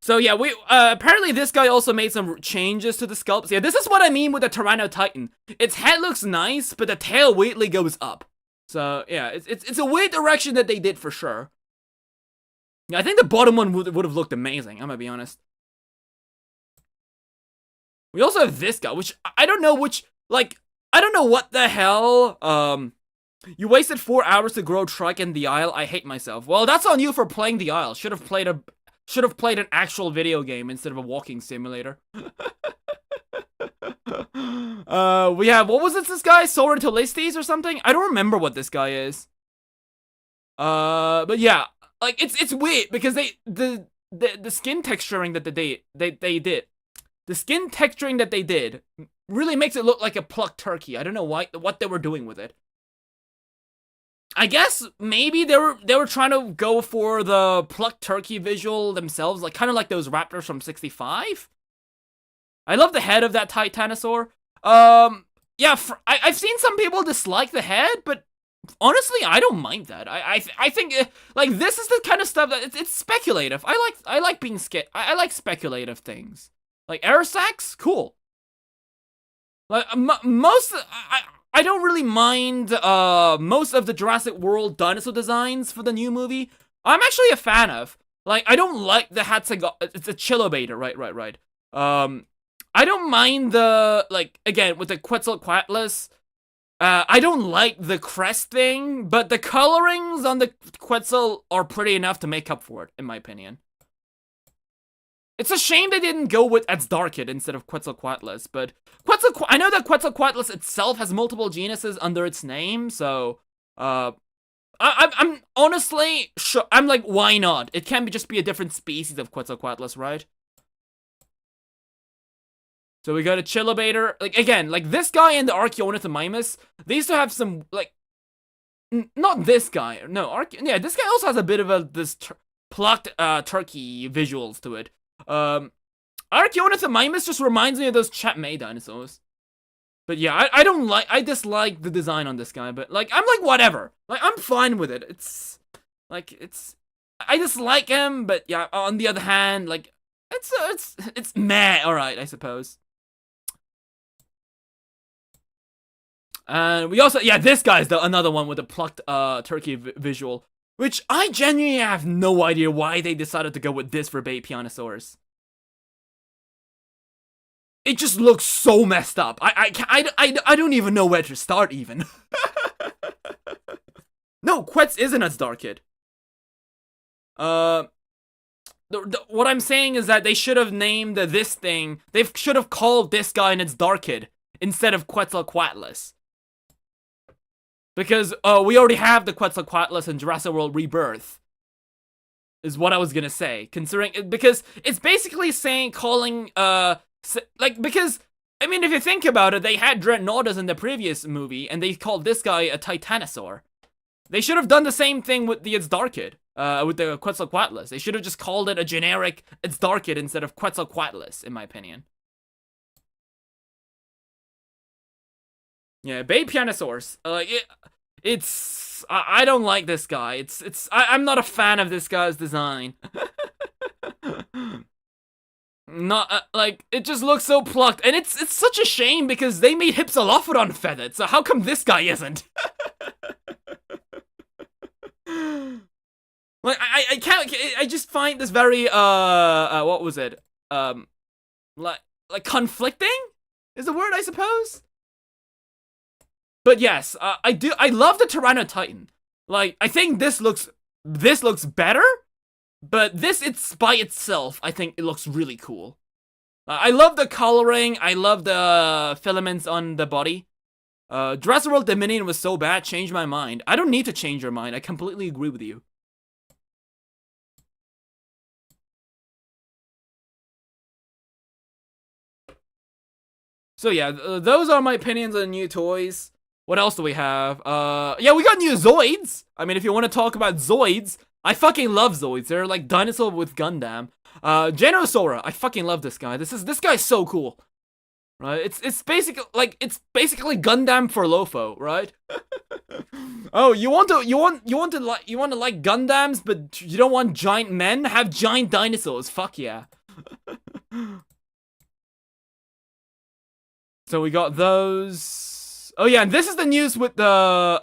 S1: So yeah, we apparently this guy also made some changes to the sculpts. Yeah, this is what I mean with the Tyrannotitan. Its head looks nice, but the tail weirdly goes up. So yeah, it's a weird direction that they did for sure. Yeah, I think the bottom one would have looked amazing, I'm gonna be honest. We also have this guy, which I don't know I don't know what the hell, you wasted 4 hours to grow Trike in the Isle. I hate myself. Well, that's on you for playing the Isle. Should have played an actual video game instead of a walking simulator. We have, what was this guy? Saurian or something? I don't remember what this guy is. But yeah, like it's weird because the skin texturing that they did. The skin texturing that they did really makes it look like a plucked turkey. I don't know what they were doing with it. I guess maybe they were trying to go for the plucked turkey visual themselves, like kind of like those raptors from 65. I love the head of that Titanosaur. Yeah, I've seen some people dislike the head, but honestly, I don't mind that. I think like this is the kind of stuff that it's speculative. I like being scared. I like speculative things. Like air sacs, cool. Like I don't really mind most of the Jurassic World dinosaur designs for the new movie. I'm actually a fan of. Like, I don't like the it's a Chilobator, right. I don't mind the, like, again, with the Quetzalcoatlus, I don't like the crest thing, but the colorings on the Quetzal are pretty enough to make up for it, in my opinion. It's a shame they didn't go with Azhdarchid instead of Quetzalcoatlus, but I know that Quetzalcoatlus itself has multiple genuses under its name, so I'm honestly sure. I'm like, why not? It can just be a different species of Quetzalcoatlus, right? So we got a Chilobator. Like again, like this guy and the Archaeornithomimus, they used to have some like, not this guy. No, yeah, this guy also has a bit of this plucked turkey visuals to it. Archaeornithomimus just reminds me of those Chat-May dinosaurs. But yeah, I dislike the design on this guy, but like, I'm like, whatever. Like, I'm fine with it. It's, like, I dislike him, but yeah, on the other hand, like, it's meh, alright, I suppose. And we also, yeah, this guy's another one with a plucked, turkey visual. Which I genuinely have no idea why they decided to go with this for Baby Pianosaurus. It just looks so messed up. I don't even know where to start, even. No, Quetz isn't Azhdarchid. What I'm saying is that they should have named this thing. They should have called this guy an Azhdarchid instead of Quetzalcoatlus. Because we already have the Quetzalcoatlus in Jurassic World Rebirth. Is what I was gonna say. Because it's basically calling because I mean, if you think about it, they had Dreadnoughtus in the previous movie, and they called this guy a Titanosaur. They should have done the same thing with the Azhdarchid, with the Quetzalcoatlus. They should have just called it a generic Azhdarchid instead of Quetzalcoatlus, in my opinion. Yeah, Baby Pianosaurs. I don't like this guy. I'm not a fan of this guy's design. Not like it just looks so plucked, and it's such a shame because they made Hypsilophodon feathered. So how come this guy isn't? Like I can't. I just find this very what was it? Like conflicting is the word, I suppose. But yes, I do. I love the Tyrannotitan. Like I think this looks better. But it's by itself, I think it looks really cool. I love the coloring. I love the filaments on the body. Jurassic World Dominion was so bad, changed my mind. I don't need to change your mind. I completely agree with you. So yeah, those are my opinions on new toys. What else do we have? Yeah, we got new Zoids. I mean, if you want to talk about Zoids, I fucking love Zoids. They're like dinosaur with Gundam. Dinosaur. I fucking love this guy. This guy's so cool. Right? It's basically Gundam for Lopho, right? Oh, you want to like Gundams, but you don't want giant men? Have giant dinosaurs. Fuck yeah. So we got those. Oh yeah, and this is the news with the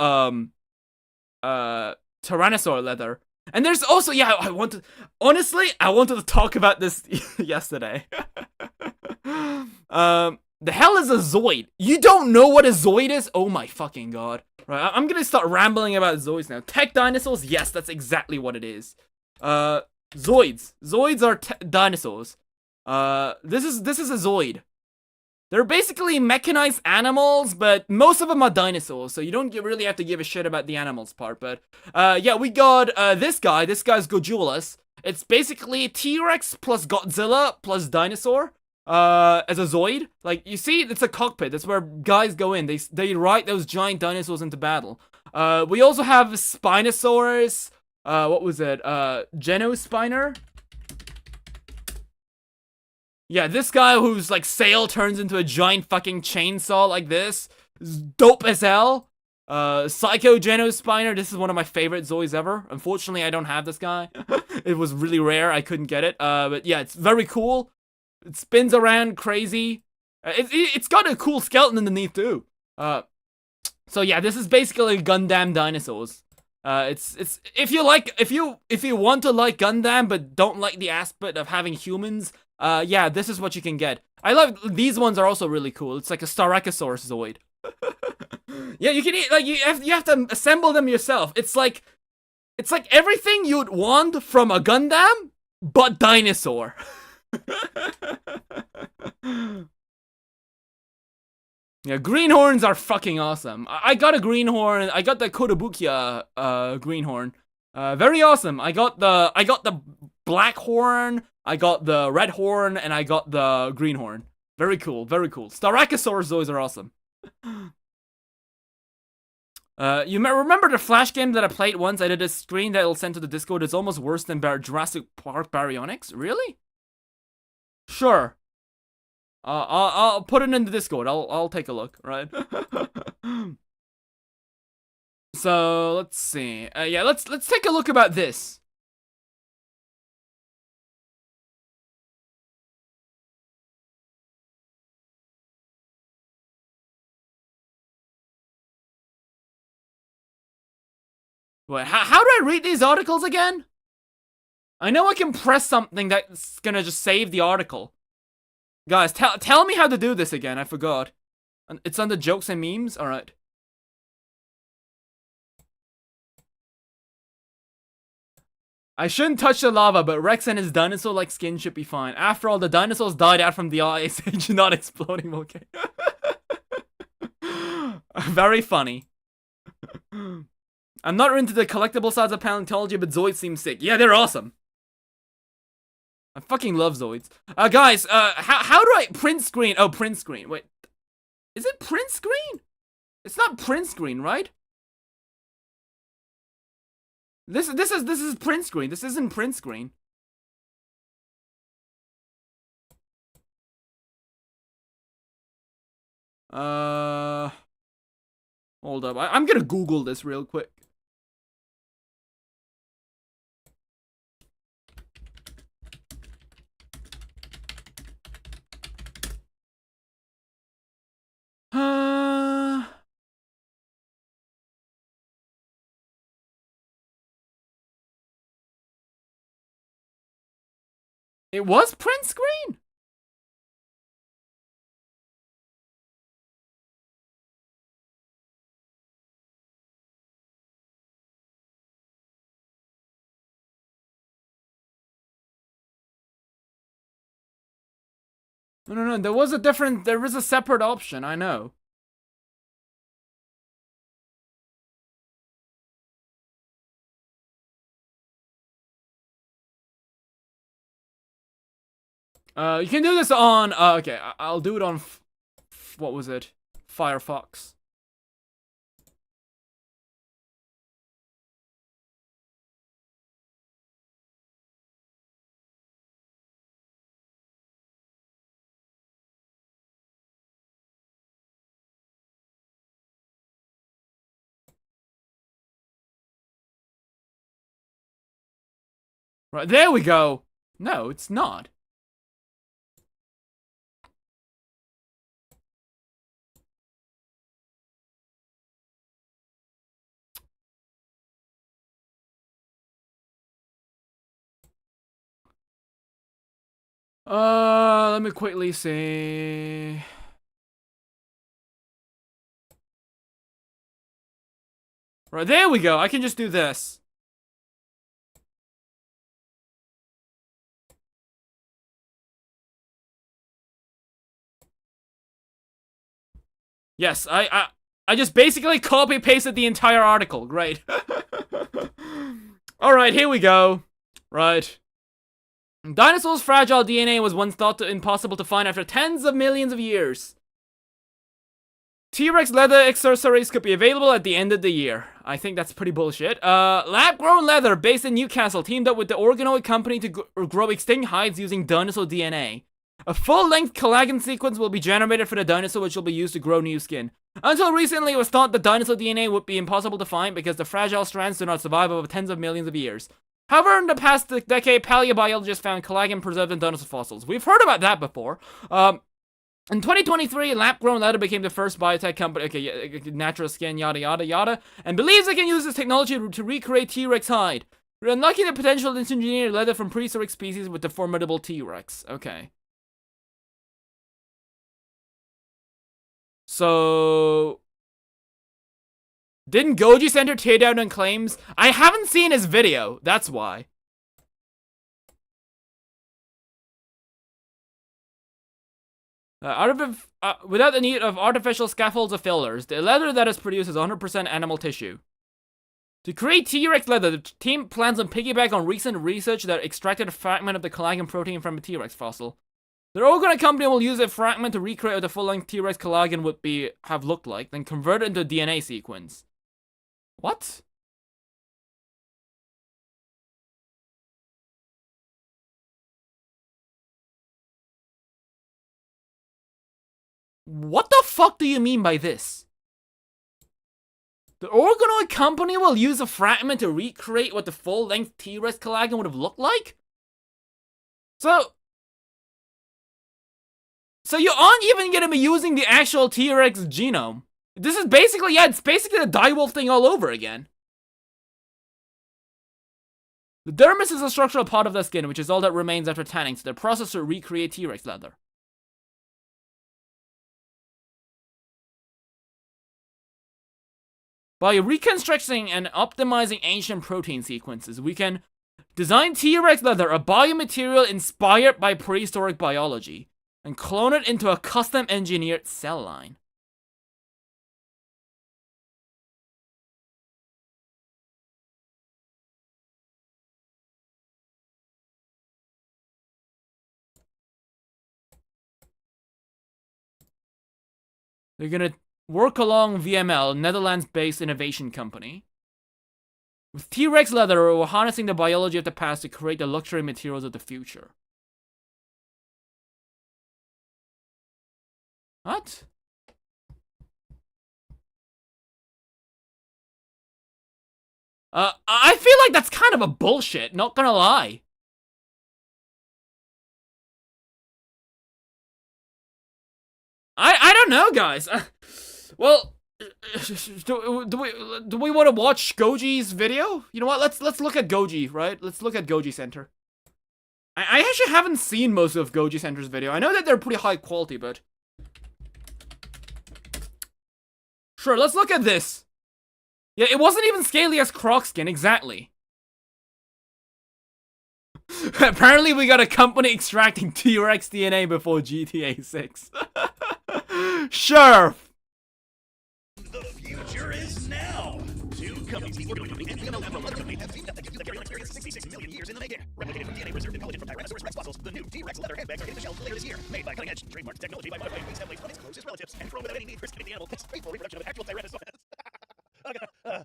S1: Tyrannosaur leather. And there's also, yeah, I wanted to talk about this yesterday. The hell is a Zoid? You don't know what a Zoid is? Oh my fucking god. Right, I'm gonna start rambling about Zoids now. Tech dinosaurs? Yes, that's exactly what it is. Zoids. Zoids are dinosaurs. This is a Zoid. They're basically mechanized animals, but most of them are dinosaurs, so you don't really have to give a shit about the animals part. But, yeah, we got, this guy. This guy's Gojulus. It's basically T-Rex plus Godzilla plus dinosaur, as a Zoid. Like, you see, it's a cockpit. That's where guys go in. They ride those giant dinosaurs into battle. We also have Spinosaurus. What was it? Genospiner. Yeah, this guy whose, like, sail turns into a giant fucking chainsaw like this. Is dope as hell. Psycho Genospiner, this is one of my favorite Zoids ever. Unfortunately, I don't have this guy. It was really rare, I couldn't get it. But yeah, it's very cool. It spins around crazy. It's got a cool skeleton underneath, too. So yeah, this is basically Gundam dinosaurs. It's if you want to like Gundam but don't like the aspect of having humans, yeah, this is what you can get. I love these ones are also really cool. It's like a Styracosaurus Zoid. Yeah, you can eat, like you have to assemble them yourself. It's like everything you'd want from a Gundam, but dinosaur. Yeah, greenhorns are fucking awesome. I got a greenhorn. I got the Kotobukiya greenhorn. Very awesome. I got the black horn. I got the red horn, and I got the greenhorn. Very cool. Very cool. Styracosaurus Zoids are awesome. You remember the Flash game that I played once? I did a screen that I'll send to the Discord. It's almost worse than Jurassic Park Baryonyx. Really? Sure. I'll put it in the Discord. I'll take a look, right? So let's see. Yeah, let's take a look about this. Wait, how do I read these articles again? I know I can press something that's gonna just save the article. Guys, tell me how to do this again. I forgot. It's under jokes and memes? Alright. I shouldn't touch the lava, but Rex and his dinosaur-like skin should be fine. After all, the dinosaurs died out from the Ice Age, not exploding volcano. Very funny. I'm not into the collectible sides of paleontology, but Zoids seem sick. Yeah, they're awesome. I fucking love Zoids. Guys, how do I print screen? Oh, print screen. Wait, is it print screen? It's not print screen, right? This is print screen. This isn't print screen. Hold up. I'm gonna Google this real quick. It was print screen? No, there was a separate option, I know. You can do this on, okay, I'll do it on, what was it? Firefox. Right, there we go. No, it's not. Let me quickly see. Right, there we go. I can just do this. Yes, I just basically copy pasted the entire article. Great. Alright, here we go. Right. Dinosaurs' fragile DNA was once thought impossible to find after tens of millions of years. T-Rex leather accessories could be available at the end of the year. I think that's pretty bullshit. Lab-grown leather based in Newcastle teamed up with the organoid company to grow extinct hides using dinosaur DNA. A full-length collagen sequence will be generated for the dinosaur, which will be used to grow new skin. Until recently, it was thought that dinosaur DNA would be impossible to find because the fragile strands do not survive over tens of millions of years. However, in the past decade, paleobiologists found collagen preserved in dinosaur fossils. We've heard about that before. In 2023, lab-grown leather became the first biotech company, okay, natural skin, yada yada yada, and believes it can use this technology to recreate T-Rex hide, unlocking the potential to engineer leather from prehistoric species with the formidable T-Rex. Okay. So, didn't Goji Center tear down on claims? I haven't seen his video, that's why. Without the need of artificial scaffolds or fillers, the leather that is produced is 100% animal tissue. To create T-Rex leather, the team plans on piggyback on recent research that extracted a fragment of the collagen protein from a T-Rex fossil. The organoid company will use a fragment to recreate what the full-length T-Rex collagen would have looked like, then convert it into a DNA sequence. What? What the fuck do you mean by this? The organoid company will use a fragment to recreate what the full-length T-Rex collagen would have looked like? So you aren't even gonna be using the actual T-Rex genome. This is basically, yeah, it's basically the direwolf thing all over again. The dermis is a structural part of the skin, which is all that remains after tanning, so they're processed to recreate T-Rex leather. By reconstructing and optimizing ancient protein sequences, we can design T-Rex leather, a biomaterial inspired by prehistoric biology, and clone it into a custom-engineered cell line. They're gonna work along VML, Netherlands-based innovation company. With T-Rex leather, we're harnessing the biology of the past to create the luxury materials of the future. What? I feel like that's kind of a bullshit, not gonna lie. I don't know, guys. Well, do we want to watch Goji's video? You know what? Let's look at Goji, right? Let's look at Goji Center. I actually haven't seen most of Goji Center's video. I know that they're pretty high quality, but... Sure, let's look at this. Yeah, it wasn't even scaly as Croc skin, exactly. Apparently we got a company extracting T-Rex DNA before GTA 6. Sure.
S3: The future is now. Two companies, the organ company and PRIMAL Afro Leather Company, have teamed up to give the carrying experience 66 million years in the making. Replicated from DNA preserved in collagen from Tyrannosaurus Rex fossils, the new T-Rex leather handbags are hitting the shelves later this year. Made by cutting-edge, trademarked technology by modifying waste heavily from its closest relatives and grown without any need for skinning the animal. It's faithful reproduction of actual Tyrannosaurus.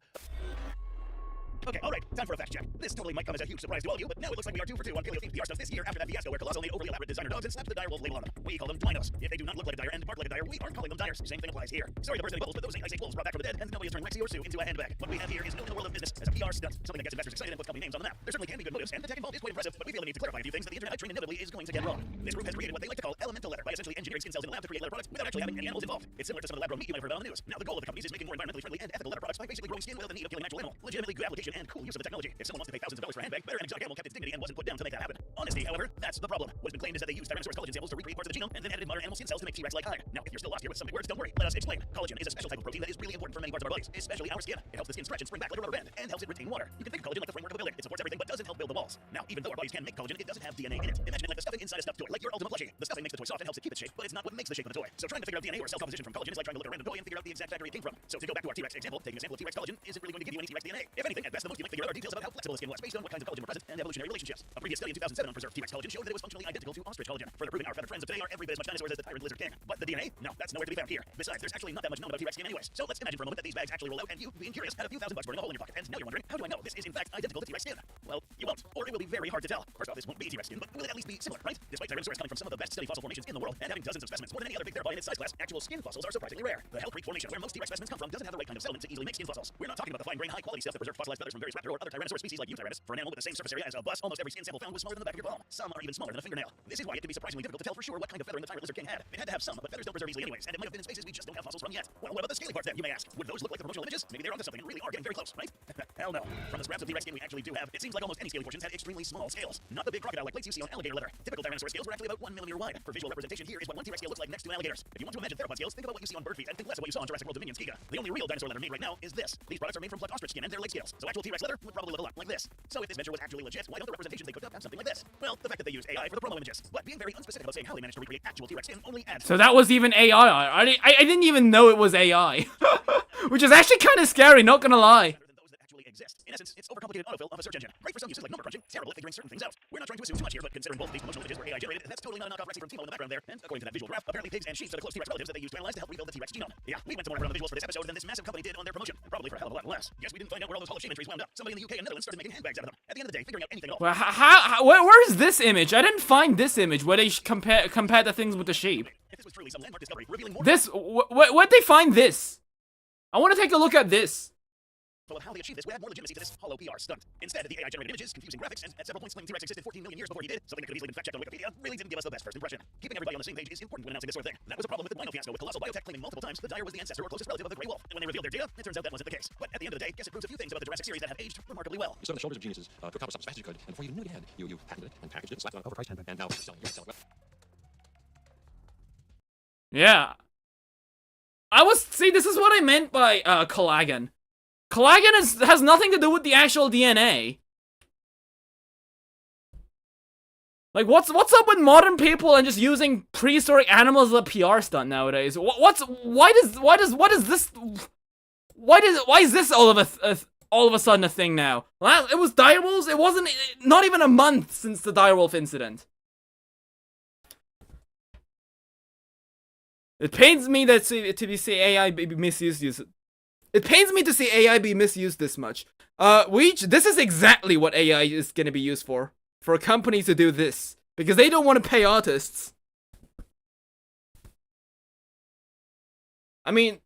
S3: Okay, alright, time for a fact check. This totally might come as a huge surprise to all of you, but now it looks like we are 2 for 2 on paleo-themed PR stuff this year after that fiasco where Colossal made overly elaborate designer dogs and slapped the direwolf label on them. We call them dinos. If they do not look like a dire and bark like a dire, we aren't calling them dire. Same thing applies here. Sorry to burst any bubbles, but those ain't ice wolves brought back from the dead, and nobody has turned Lexi or Sue into a handbag. What we have here is known in the world of business as a PR stunt, something that gets investors excited and puts company names on the map. There certainly can be good motives, and the tech involved is quite impressive, but we feel the need to clarify a few things that the internet train inevitably is going to get wrong. This group has created what they like to call elemental leather by essentially engineering skin cells in a lab to create leather products without actually having any animals involved. It's similar to some of the lab grown meat you might have heard about on the news. Now the goal of the companies is making more environmentally friendly and ethical leather products by basically growing skin without the need of killing an actual animal. Legitimately good application and cool use of the technology. If someone wants to pay thousands of dollars for a handbag, better an exotic animal kept its dignity and wasn't put down to make that happen. Honesty, however, that's the problem. What's been claimed is that they used Tyrannosaurus collagen samples to recreate parts of the genome and then added modern animal skin cells to make T-Rex-like hide. Now, if you're still lost here with some big words, don't worry. Let us explain. Collagen is a special type of protein that is really important for many parts of our bodies, especially our skin. It helps the skin stretch and spring back like a rubber band and helps it retain water. You can think of collagen like the framework of a building. It supports everything but doesn't help build the walls. Now, even though our bodies can make collagen, it doesn't have DNA in it. Imagine it like the stuffing inside a stuffed toy, like your ultimate plushie. The stuffing makes the toy soft and helps it keep its shape, but it's not what makes the shape of the toy. So trying to figure out DNA or cell composition from collagen is like trying to look at a random toy and figure out the exact factory it came from. So to go back to our T-Rex example, taking a sample of T-Rex collagen isn't really going to give you any T-Rex DNA. If anything, at best, the most you might figure out are details about how flexible the skin was based on what kinds of collagen were present and evolutionary relationships. A previous study in 2007 on preserved T-Rex collagen showed that it was functionally identical to ostrich collagen, further proving our feathered friends of today are every bit as much dinosaurs as the tyrant lizard king. But the DNA? No, that's nowhere to be found here. Besides, there's actually not that much known about T-Rex skin anyways. So let's imagine for a moment that these bags actually roll out and you, being curious, had a few $1,000 burning a hole in your pocket. And now you're wondering, how do I know this is in fact identical to T-Rex skin? Well, you won't, or it will be very hard to tell. First off, this won't be T-Rex skin, but will it at least be similar, right? Despite Tyrannosaurus coming from some of the best studied fossil formations in the world and having dozens of specimens more than any other big theropod in its size class, actual skin fossils are surprisingly rare. The Hell Creek formation, where most T-Rex specimens come from, doesn't have the right kind of settlement to easily make skin fossils. We're not talking about the fine-grained, high-quality stuff that preserved fossilized feathers from various raptor or other Tyrannosaurus species like Euthyrannus. For an animal with the same surface area as a bus, almost every skin sample found was smaller than the back of your palm. Some are even smaller than a fingernail. This is why it can be surprisingly difficult to tell for sure what kind of feathering the tyrant lizard king had. It had to have some, but feathers don't preserve easily anyways, and it might have been in spaces we just don't have fossils from yet. Well, what about the scaly parts then, you may ask? Would those look like the promotional images? Maybe they're onto something and really are getting very close, right? Hell no. From the scraps of T-Rex skin we actually do have, it seems like almost any scaly portions had extremely small scales. Not the big crocodile-like plates you see on alligator leather. Typical Tyrannosaurus scales were actually about 1 millimeter wide. For visual representation, here is what one T-Rex scale looks like next to an alligator's. If you want to imagine theropod scales, think about what you see on bird feet and think less of what you saw on Jurassic World Dominion's Giga. The only real dinosaur leather made right now is this. These products are made from plucked ostrich skin and their leg scales, so actual T-Rex leather would probably look a lot like this. So if this venture was actually legit, why don't the representations they cooked up have something like this? Well, the fact that they used AI for the promo images, but being very unspecific about saying how they managed to recreate actual T-Rex skin only adds.
S1: So that was even AI. I didn't even know it was AI. Which is actually kind of scary, not gonna lie.
S3: Exist. In essence, it's overcomplicated autofill of a search engine. Great for some uses like number crunching, terrible at figuring certain things out. We're not trying to assume too much here, but considering both of these promotional images were AI generated, that's totally not a knockoff Rexy from Timo in the background there. And according to that visual graph, apparently pigs and sheep are the close T-Rex relatives that they used to analyze to help rebuild the T-Rex genome. Yeah, we went to more effort on the visuals for this episode than this massive company did on their promotion. Probably for a hell of a lot less. Guess we didn't find out where all those Hall of Shame entries wound up. Somebody in the UK and Netherlands started making handbags out of them. At the end of the day, figuring out anything at all.
S1: Well, where is this image? I didn't find this image where they compare the things with the sheep.
S3: If this was truly some landmark discovery revealing more
S1: where'd they find this? I want to take a look at this.
S3: of how they achieved this would add more legitimacy to this hollow PR stunt. Instead, the AI-generated images, confusing graphics, and at several points claiming T-Rex existed 14 million years before he did, something that could have easily been fact-checked on Wikipedia, really didn't give us the best first impression. Keeping everybody on the same page is important when announcing this sort of thing. That was a problem with the Dino fiasco, with Colossal Biotech claiming multiple times the dire was the ancestor or closest relative of the Grey Wolf. And when they revealed their data, it turns out that wasn't the case. But at the end of the day, guess it proves a few things about the Jurassic series that have aged remarkably well.
S4: You stood on the shoulders of geniuses to accomplish something as fast as you could, and before you knew what you had, you patented it and packaged it, slapped it on an overpriced handbag, and now you're selling it.
S1: Yeah. This is what I meant by collagen. Collagen has nothing to do with the actual DNA. Like, what's up with modern people and just using prehistoric animals as a PR stunt nowadays? Why is this all of a sudden a thing now? It was direwolves. It wasn't not even a month since the direwolf incident. It pains me that to see AI be misused. It pains me to see AI be misused this much. This is exactly what AI is gonna be used for a company to do this, because they don't want to pay artists. I mean,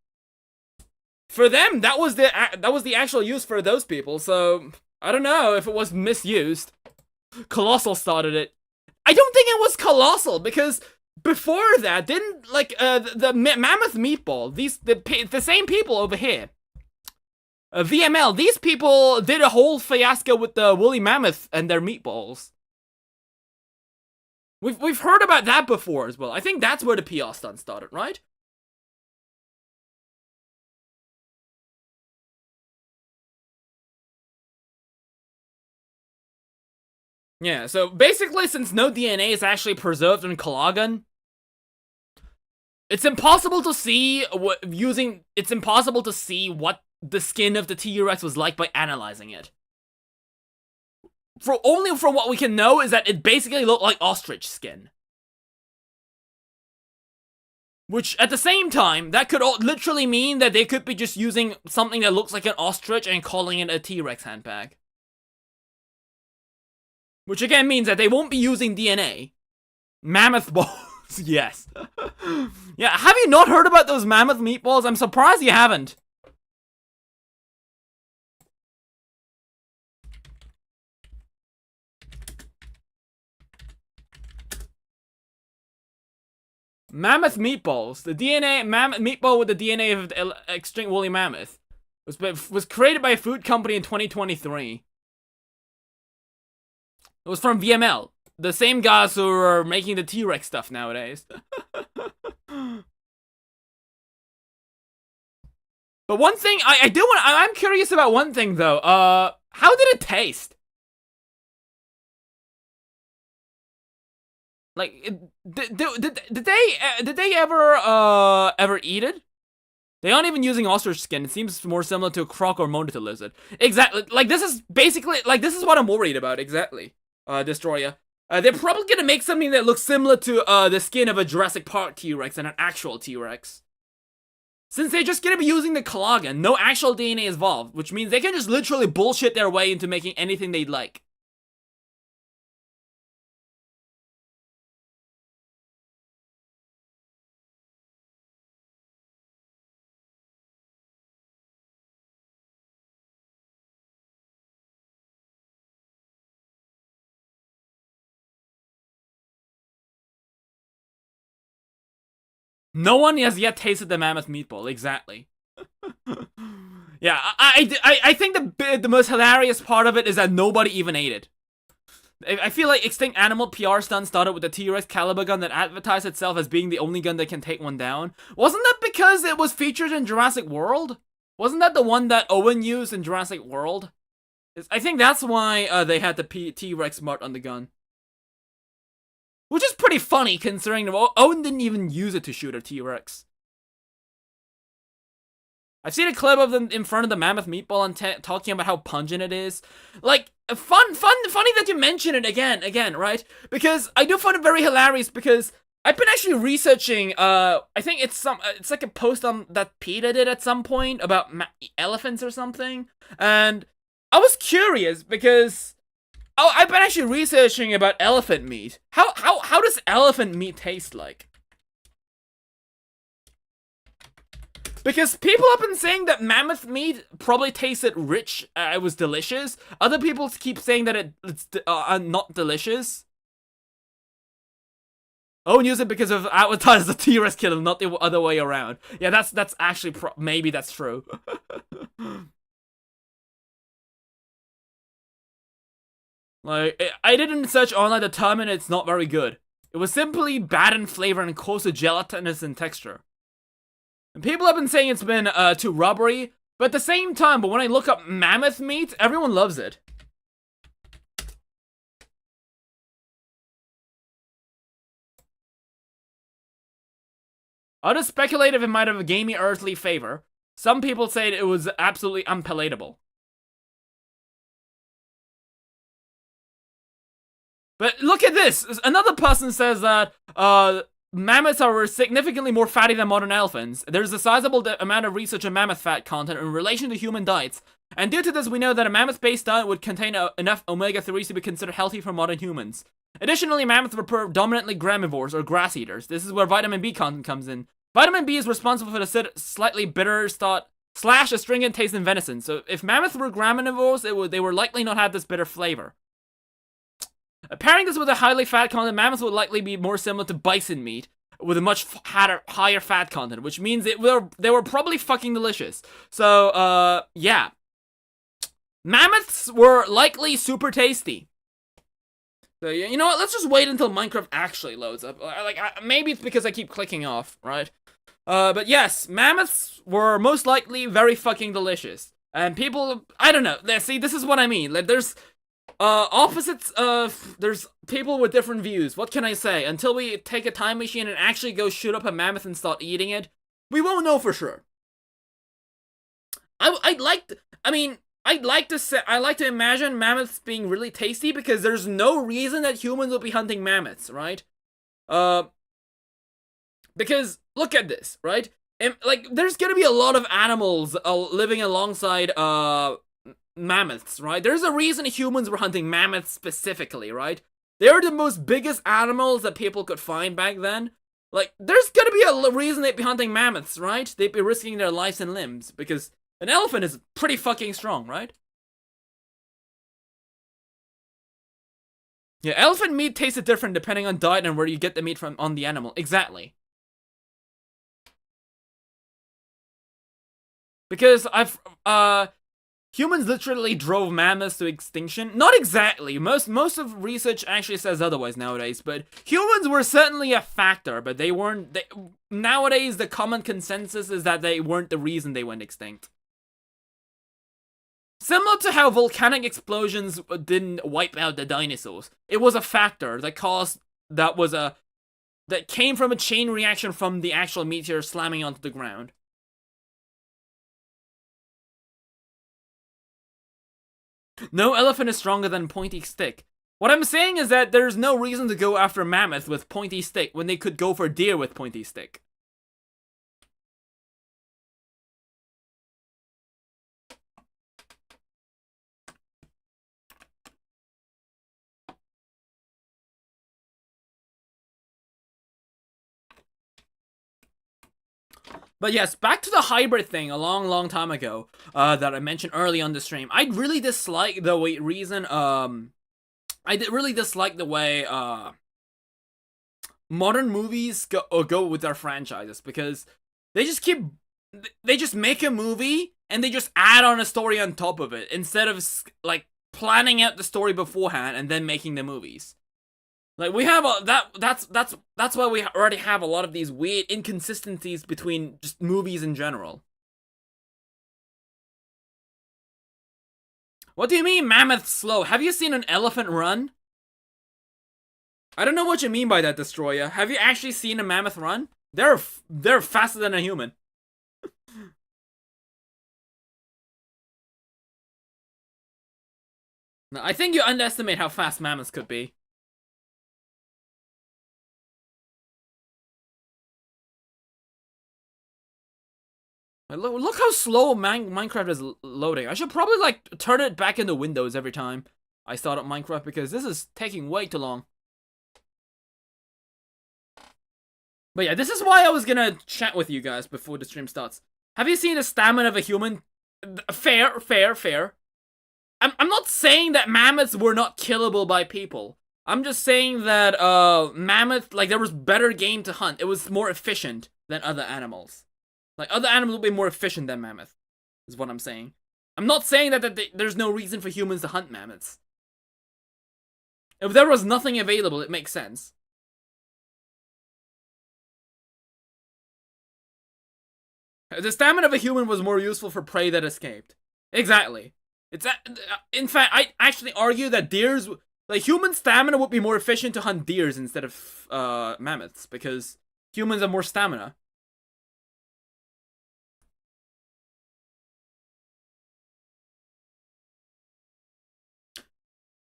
S1: for them, that was the actual use for those people. So I don't know if it was misused. Colossal started it. I don't think it was Colossal, because before that, didn't the mammoth meatball? The same people over here. VML, these people did a whole fiasco with the woolly mammoth and their meatballs. We've heard about that before as well. I think that's where the PR stunt started, right? Yeah, so basically, since no DNA is actually preserved in collagen, it's impossible to see what the skin of the T-Rex was like by analyzing it. Only from what we can know is that it basically looked like ostrich skin. Which, at the same time, that could literally mean that they could be just using something that looks like an ostrich and calling it a T-Rex handbag. Which again means that they won't be using DNA. Mammoth balls, yes. Yeah, have you not heard about those mammoth meatballs? I'm surprised you haven't. Mammoth meatballs. The meatball with the DNA of the extinct woolly mammoth was created by a food company in 2023. It was from VML, the same guys who are making the T-Rex stuff nowadays. But one thing I'm curious about one thing though. How did it taste? Like, did they ever eat it? They aren't even using ostrich skin. It seems more similar to a croc or monitor lizard. Exactly. Like, this is basically, like, this is what I'm worried about. Exactly. Destroyer. They're probably gonna make something that looks similar to the skin of a Jurassic Park T-Rex and an actual T-Rex. Since they're just gonna be using the collagen, no actual DNA is involved, which means they can just literally bullshit their way into making anything they'd like. No one has yet tasted the mammoth meatball, exactly. Yeah, I think the most hilarious part of it is that nobody even ate it. I feel like Extinct Animal PR stunt started with the T-Rex caliber gun that advertised itself as being the only gun that can take one down. Wasn't that because it was featured in Jurassic World? Wasn't that the one that Owen used in Jurassic World? I think that's why they had the T-Rex mark on the gun. Which is pretty funny, considering Owen didn't even use it to shoot a T-Rex. I've seen a clip of them in front of the mammoth meatball and talking about how pungent it is. Like, funny that you mention it again, right? Because I do find it very hilarious because I've been actually researching, I think it's like a post that PETA did at some point about elephants or something. And I was curious because I've been actually researching about elephant meat. How does elephant meat taste like? Because people have been saying that mammoth meat probably tasted rich, it was delicious. Other people keep saying that it's not delicious. Oh, use it because of advertised as a T-Rex killer, not the other way around. Yeah, that's actually maybe that's true. Like, I didn't search online to determine it's not very good. It was simply bad in flavor and close to gelatinous in texture. And people have been saying it's been too rubbery, but at the same time, when I look up mammoth meat, everyone loves it. Others speculate if it might have a gamey earthly flavor. Some people say it was absolutely unpalatable. But look at this! Another person says that mammoths are significantly more fatty than modern elephants. There's a sizable amount of research on mammoth fat content in relation to human diets. And due to this, we know that a mammoth-based diet would contain enough omega-3s to be considered healthy for modern humans. Additionally, mammoths were predominantly gramivores, or grass eaters. This is where vitamin B content comes in. Vitamin B is responsible for the slightly bitter / astringent taste in venison. So if mammoths were gramivores, they would likely not have this bitter flavor. Pairing this with a highly fat content, mammoths would likely be more similar to bison meat, with a much higher fat content, which means they were probably fucking delicious. So, yeah. Mammoths were likely super tasty. So, you know what? Let's just wait until Minecraft actually loads up. Maybe it's because I keep clicking off, right? But yes, mammoths were most likely very fucking delicious. And people, I don't know. See, this is what I mean. Like, there's opposites there's people with different views. What can I say? Until we take a time machine and actually go shoot up a mammoth and start eating it, we won't know for sure. I'd like to imagine mammoths being really tasty because there's no reason that humans will be hunting mammoths, right? Because look at this, right? And, like, there's gonna be a lot of animals living alongside mammoths, right? There's a reason humans were hunting mammoths specifically, right? They're the most biggest animals that people could find back then. Like, there's gonna be a reason they'd be hunting mammoths, right? They'd be risking their lives and limbs because an elephant is pretty fucking strong, right? Yeah, elephant meat tastes different depending on diet and where you get the meat from on the animal. Exactly. Because humans literally drove mammoths to extinction. Not exactly. Most of research actually says otherwise nowadays, but humans were certainly a factor, but they weren't. Nowadays, the common consensus is that they weren't the reason they went extinct. Similar to how volcanic explosions didn't wipe out the dinosaurs. It was a factor that came from a chain reaction from the actual meteor slamming onto the ground. No elephant is stronger than pointy stick. What I'm saying is that there's no reason to go after mammoth with pointy stick when they could go for deer with pointy stick. But yes, back to the hybrid thing a long time ago that I mentioned early on the stream. I really dislike the way really dislike the way modern movies go with their franchises because they just make a movie and they just add on a story on top of it instead of like planning out the story beforehand and then making the movies. Like, we have that's why we already have a lot of these weird inconsistencies between just movies in general. What do you mean mammoth's slow? Have you seen an elephant run? I don't know what you mean by that, Destroyer. Have you actually seen a mammoth run? They're faster than a human. No, I think you underestimate how fast mammoths could be. Look how slow Minecraft is loading. I should probably, like, turn it back into Windows every time I start up Minecraft because this is taking way too long. But yeah, this is why I was gonna chat with you guys before the stream starts. Have you seen the stamina of a human? Fair. I'm not saying that mammoths were not killable by people. I'm just saying that, mammoth, like, there was better game to hunt. It was more efficient than other animals. Like, other animals will be more efficient than mammoth, is what I'm saying. I'm not saying that there's no reason for humans to hunt mammoths. If there was nothing available, it makes sense. The stamina of a human was more useful for prey that escaped. Exactly. In fact, I actually argue that deers, like, human stamina would be more efficient to hunt deers instead of mammoths, because humans have more stamina.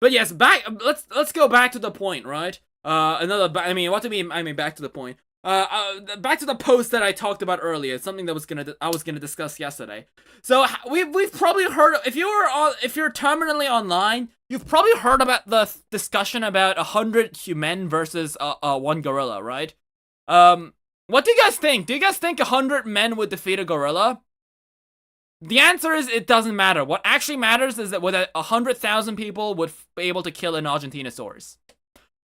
S1: But yes, let's go back to the point, right? What do you mean? I mean, back to the point. Back to the post that I talked about earlier. It's something that I was gonna discuss yesterday. So we've probably heard, if you're terminally online, you've probably heard about the discussion about 100 human versus one gorilla, right? What do you guys think? Do you guys think 100 men would defeat a gorilla? The answer is it doesn't matter. What actually matters is that whether 100,000 people would be able to kill an Argentinosaurus.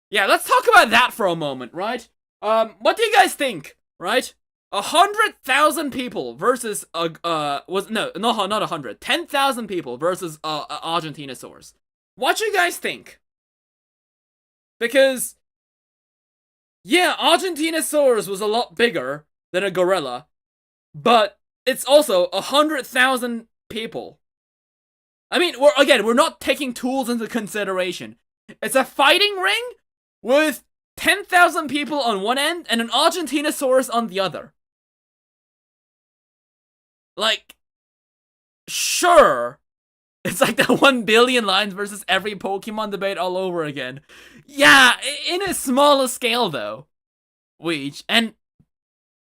S1: Yeah, let's talk about that for a moment, right? What do you guys think, right? 100,000 people versus not 100. 10,000 people versus Argentinosaurus. What do you guys think? Because, yeah, Argentinosaurus was a lot bigger than a gorilla, but it's also 100,000 people. I mean, we're not taking tools into consideration. It's a fighting ring with 10,000 people on one end and an Argentinosaurus on the other. Like, sure, it's like the 1 billion lines versus every Pokemon debate all over again. Yeah, in a smaller scale though, Weech, and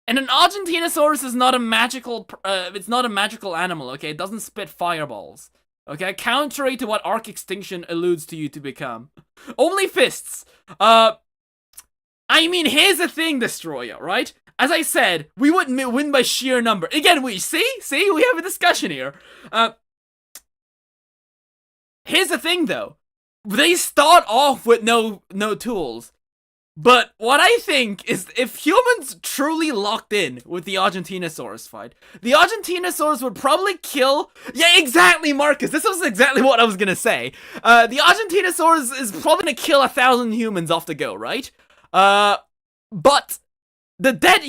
S1: an Argentinosaurus is not a magical. It's not a magical animal. Okay, it doesn't spit fireballs. Okay, contrary to what Arc Extinction alludes to you to become. Only fists. I mean, here's the thing, Destroyer, right? As I said, we wouldn't win by sheer number. Again, we see, we have a discussion here. Here's the thing, though. They start off with no tools. But what I think is if humans truly locked in with the Argentinosaurus fight, the Argentinosaurus would probably kill... Yeah, exactly, Marcus. This was exactly what I was gonna say. The Argentinosaurus is probably gonna kill 1,000 humans off the go, right? But the dead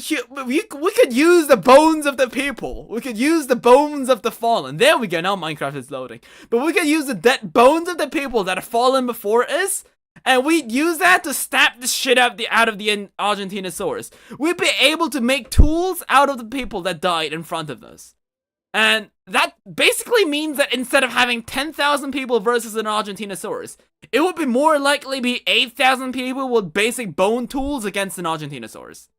S1: we could use the bones of the people. We could use the bones of the fallen. There we go. Now Minecraft is loading. But we could use the dead bones of the people that have fallen before us, and we'd use that to stab the shit out of the Argentinosaurus. We'd be able to make tools out of the people that died in front of us. And that basically means that instead of having 10,000 people versus an Argentinosaurus, it would be more likely be 8,000 people with basic bone tools against an Argentinosaurus.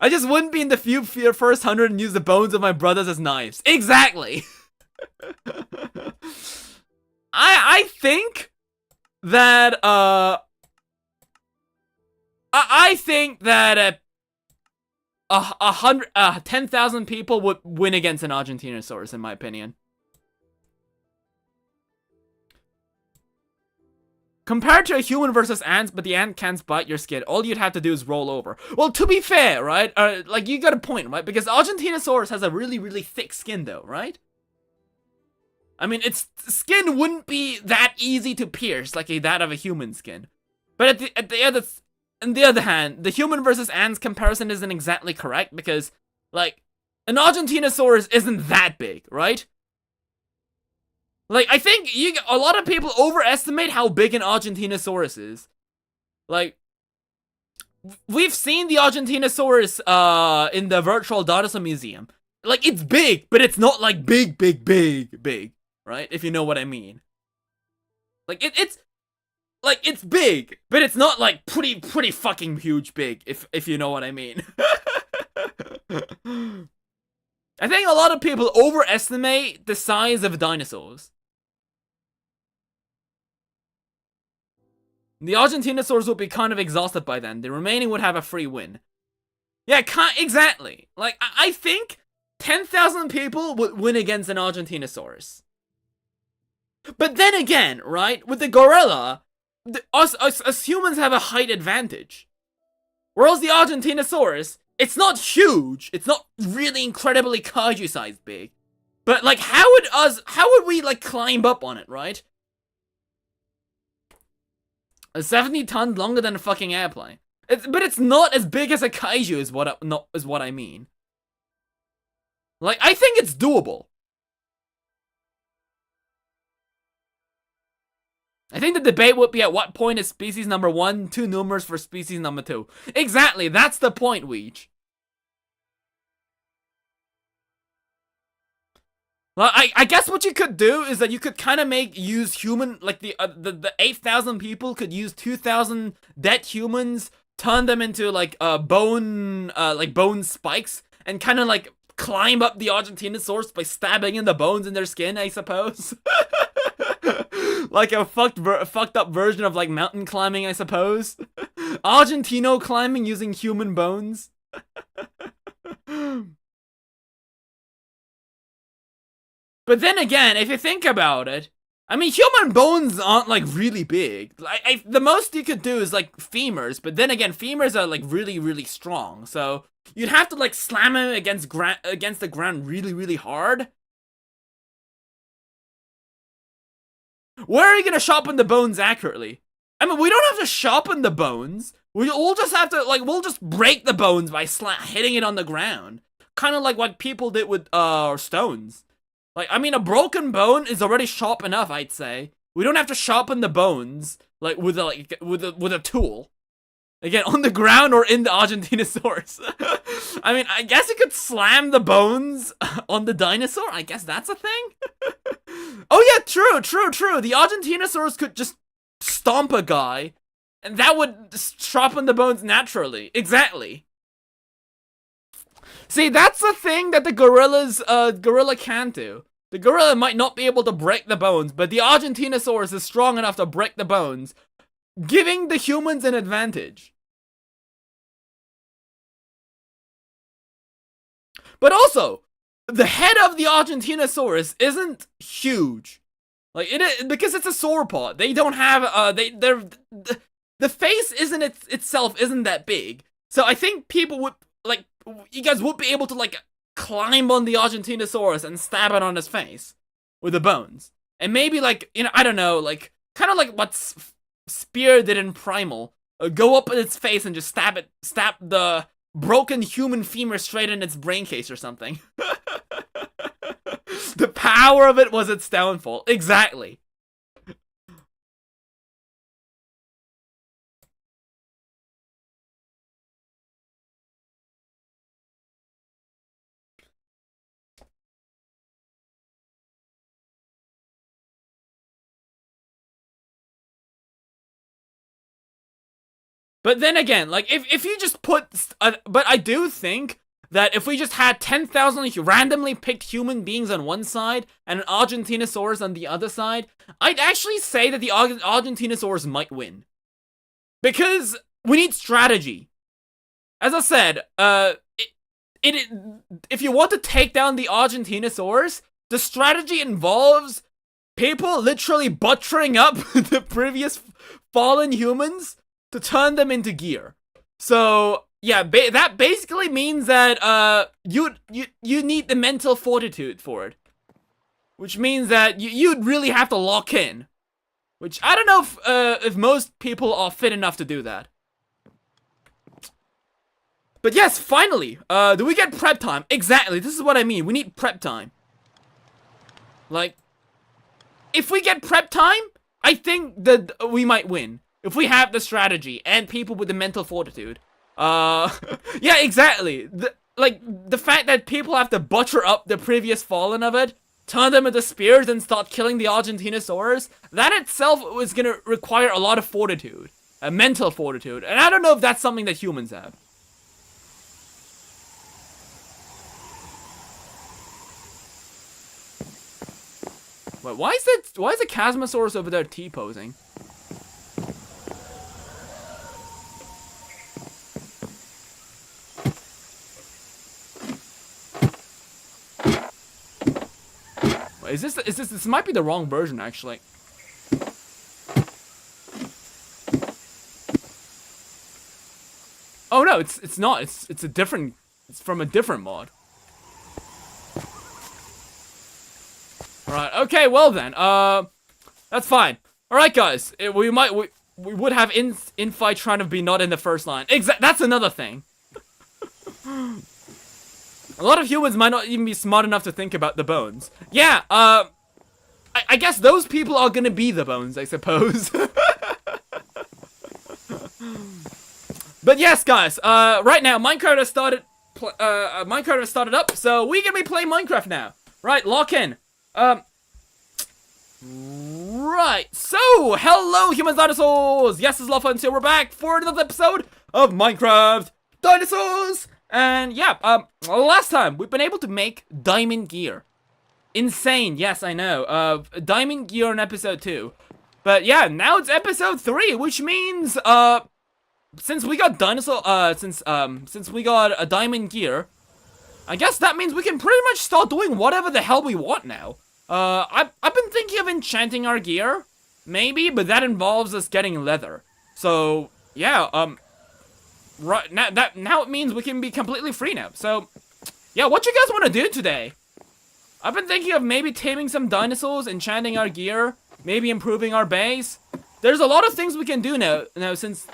S1: I just wouldn't be in the first 100 and use the bones of my brothers as knives. Exactly! I think that, I think that, 10,000 people would win against an Argentinosaurus, in my opinion. Compared to a human versus ants, but the ant can't bite your skin, all you'd have to do is roll over. Well, to be fair, right, like, you got a point, right, because Argentinosaurus has a really, really thick skin, though, right? I mean, its skin wouldn't be that easy to pierce like that of a human skin. But on the other hand, the human versus ants comparison isn't exactly correct because, like, an Argentinosaurus isn't that big, right? Like, I think a lot of people overestimate how big an Argentinosaurus is. Like, we've seen the Argentinosaurus in the virtual dinosaur museum. Like, it's big, but it's not like big. Right? If you know what I mean. Like, it's big, but it's not like pretty fucking huge big, if you know what I mean. I think a lot of people overestimate the size of dinosaurs. The Argentinosaurs would be kind of exhausted by then. The remaining would have a free win. Yeah, exactly. Like, I think 10,000 people would win against an Argentinosaurus. But then again, right, with the gorilla, us humans have a height advantage. Whereas the Argentinosaurus, it's not huge, it's not really incredibly kaiju-sized big. But, like, how would we, like, climb up on it, right? A 70 tons longer than a fucking airplane. But it's not as big as a kaiju is what I mean. Like, I think it's doable. I think the debate would be at what point is species number 1 too numerous for species number 2. Exactly, that's the point, Weech. Well, I guess what you could do is that you could kind of use human, like the 8,000 people could use 2,000 dead humans, turn them into like bone spikes, and kind of like climb up the Argentinosaurus by stabbing in the bones in their skin, I suppose. Like a fucked up version of like mountain climbing, I suppose. Argentino climbing using human bones. But then again, if you think about it, I mean, human bones aren't like really big. The most you could do is like femurs, but then again, femurs are like really, really strong. So you'd have to like slam them against the ground really, really hard. Where are you gonna sharpen the bones accurately? I mean, we don't have to sharpen the bones. We'll just have to, like, we'll just break the bones by hitting it on the ground. Kind of like what people did with, stones. Like, I mean, a broken bone is already sharp enough, I'd say. We don't have to sharpen the bones, like, with a tool. Again, on the ground or in the Argentinosaurus. I mean, I guess you could slam the bones on the dinosaur. I guess that's a thing. Oh yeah, true. The Argentinosaurus could just stomp a guy, and that would sharpen the bones naturally. Exactly. See, that's the thing that the gorilla can't do. The gorilla might not be able to break the bones, but the Argentinosaurus is strong enough to break the bones, giving the humans an advantage. But also, the head of the Argentinosaurus isn't huge. Like, because it's a sauropod. They don't have, the face itself isn't that big. So I think people would, like, you guys would be able to, like, climb on the Argentinosaurus and stab it on his face with the bones. And maybe, like, you know, I don't know, like, kind of like what Spear did in Primal. Go up in its face and just stab the broken human femur straight in its brain case or something. The power of it was its downfall. Exactly. But then again, like, if you just put... but I do think that if we just had 10,000 randomly picked human beings on one side and an Argentinosaurus on the other side, I'd actually say that the Argentinosaurus might win. Because we need strategy. As I said, if you want to take down the Argentinosaurus, the strategy involves people literally butchering up the previous fallen humans to turn them into gear. So yeah, that basically means that you need the mental fortitude for it, which means that you'd really have to lock in, which I don't know if most people are fit enough to do that. But yes, finally, do we get prep time? Exactly, this is what I mean. We need prep time. Like, if we get prep time, I think that we might win. If we have the strategy and people with the mental fortitude. Yeah, exactly. The fact that people have to butcher up the previous fallen of it, turn them into spears and start killing the Argentinosaurus, that itself is gonna require a lot of fortitude. Mental fortitude. And I don't know if that's something that humans have. Wait, why is the Chasmosaurus over there T-posing? This might be the wrong version, actually. Oh no, it's not. It's a different. It's from a different mod. All right. Okay. Well then. That's fine. All right, guys. We would have in-fight trying to be not in the first line. That's another thing. A lot of humans might not even be smart enough to think about the bones. Yeah, I guess those people are gonna be the bones, I suppose. But yes, guys, right now, Minecraft has started up, so we're gonna be playing Minecraft now. Right, lock in. Right, so, hello, humans, dinosaurs! Yes, it's Lopho, and so we're back for another episode of Minecraft Dinosaurs! And yeah, last time, we've been able to make diamond gear. Insane, yes, I know. Diamond gear in episode 2. But yeah, now it's episode 3, which means, since we got since we got a diamond gear, I guess that means we can pretty much start doing whatever the hell we want now. I've been thinking of enchanting our gear, maybe, but that involves us getting leather. So, yeah, right, now it means we can be completely free now. So, yeah, what you guys want to do today? I've been thinking of maybe taming some dinosaurs, enchanting our gear, Maybe improving our base. There's a lot of things we can do now since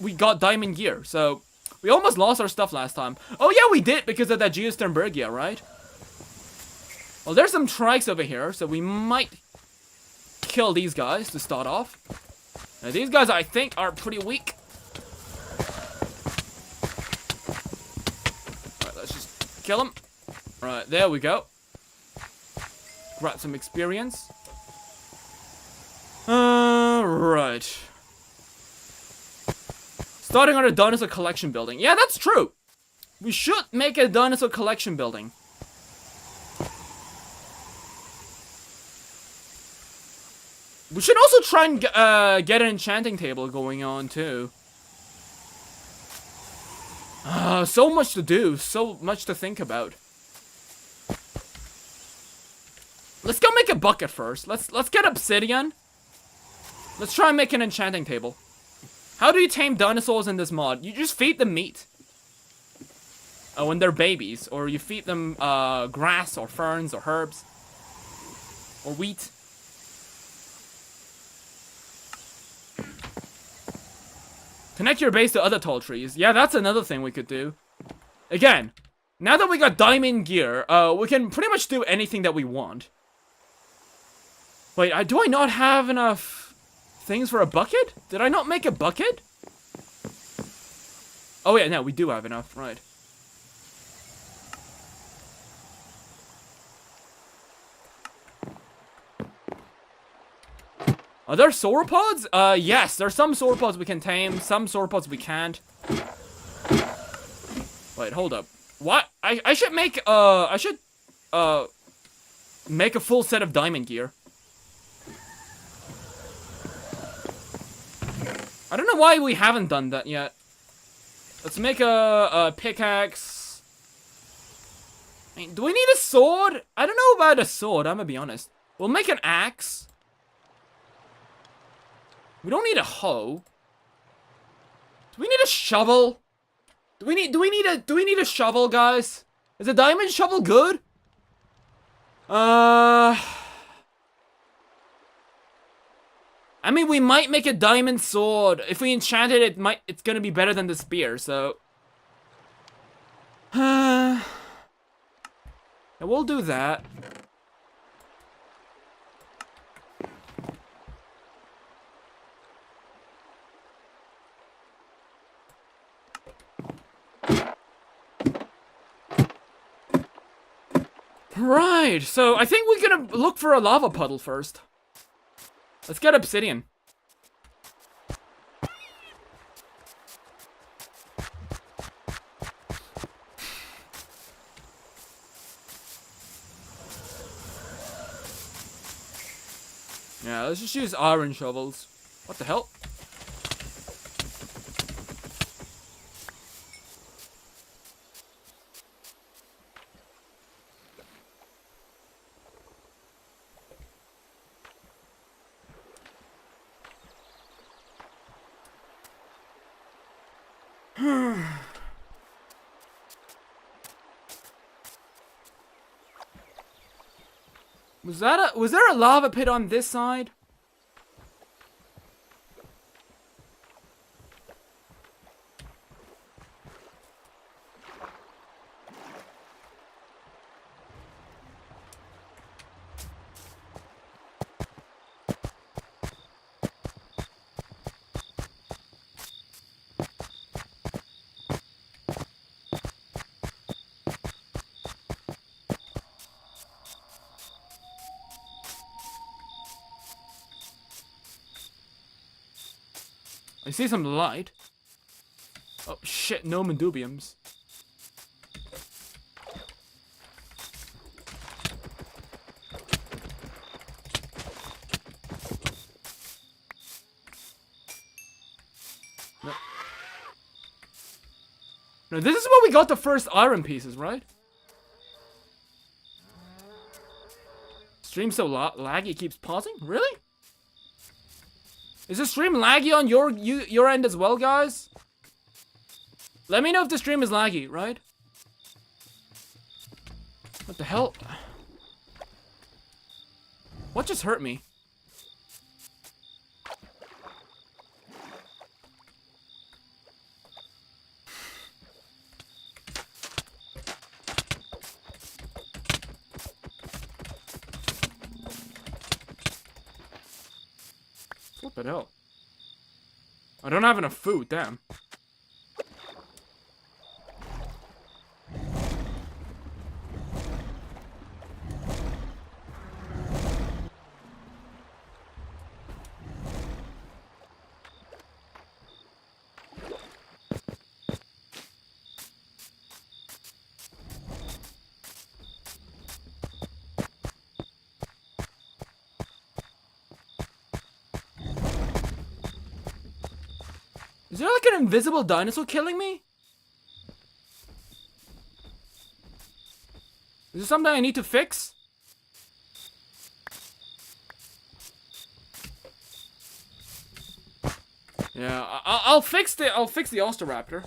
S1: we got diamond gear. So we almost lost our stuff last time. Oh yeah, we did because of that Geosternbergia, right? Well, there's some trikes over here, so we might kill these guys to start off. Now, these guys, I think, are pretty weak. Alright, let's just kill them. Right, there we go. Grab some experience. Right. Starting on a dinosaur collection building. Yeah, that's true. We should make a dinosaur collection building. We should also try and get an enchanting table going on, too. So much to do. So much to think about. Let's go make a bucket first. Let's get obsidian. Let's try and make an enchanting table. How do you tame dinosaurs in this mod? You just feed them meat. Oh, when they're babies. Or you feed them grass or ferns or herbs. Or wheat. Connect your base to other tall trees. Yeah, that's another thing we could do. Again, now that we got diamond gear, we can pretty much do anything that we want. Wait, do I not have enough things for a bucket? Did I not make a bucket? Oh yeah, no, we do have enough, right. Are there sauropods? Yes, there's some sauropods we can tame, some sauropods we can't. Wait, hold up. What? I should make, make a full set of diamond gear. I don't know why we haven't done that yet. Let's make a pickaxe. I mean, do we need a sword? I don't know about a sword, I'm gonna be honest. We'll make an axe. We don't need a hoe. Do we need a shovel? Do we need a shovel, guys? Is a diamond shovel good? I mean, we might make a diamond sword. If we enchant it, it's gonna be better than the spear, so. Yeah, we'll do that. Right, so I think we're gonna look for a lava puddle first. Let's get obsidian. Yeah, let's just use iron shovels. What the hell? Was there a lava pit on this side? I see some light. Oh shit, no Mendubiums. No. No, this is where we got the first iron pieces, right? Stream so laggy, keeps pausing? Really? Is the stream laggy on your end as well, guys? Let me know if the stream is laggy, right? What the hell? What just hurt me? What the hell? I don't have enough food, damn. Is there like an invisible dinosaur killing me? Is this something I need to fix? Yeah, I'll fix the Osteraptor.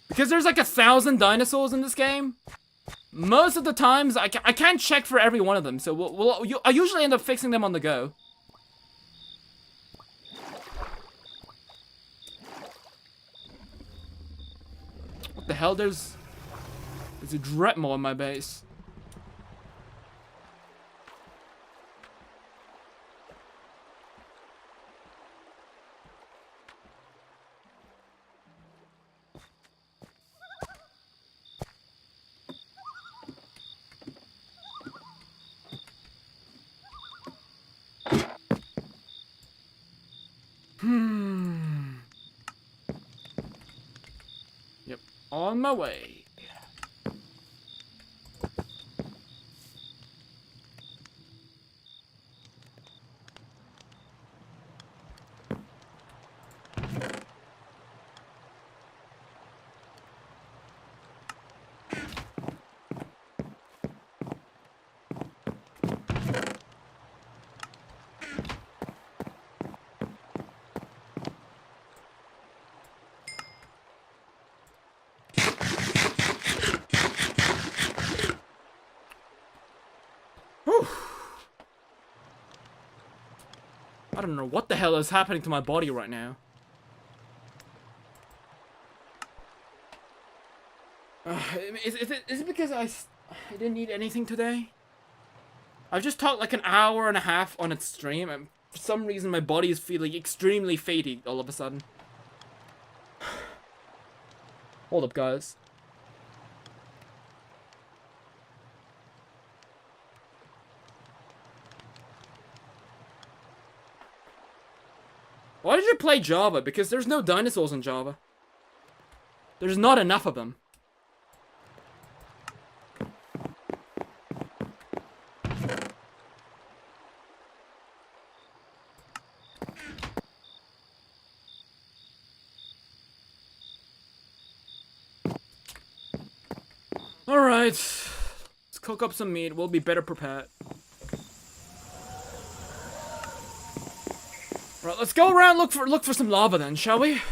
S1: Because there's like 1,000 dinosaurs in this game. Most of the times, I can't check for every one of them, so I usually end up fixing them on the go. What the hell? There's a Dreadmore in my base. Yep, on my way. I don't know what the hell is happening to my body right now. Is it because I didn't eat anything today? I've just talked like an hour and a half on its stream, and for some reason my body is feeling extremely fatigued all of a sudden. Hold up, guys. Why did you play Java? Because there's no dinosaurs in Java. There's not enough of them. Alright. Let's cook up some meat. We'll be better prepared. Right, let's go around look for some lava then, shall we?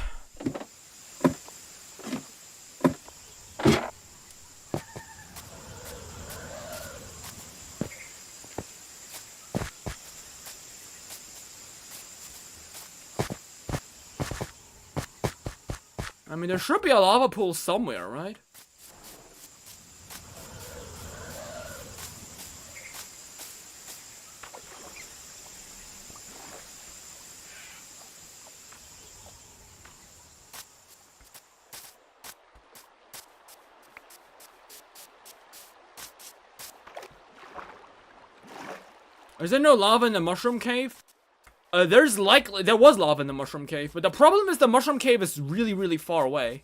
S1: I mean, there should be a lava pool somewhere, right? Is there no lava in the mushroom cave? There was lava in the mushroom cave, but the problem is the mushroom cave is really, really far away.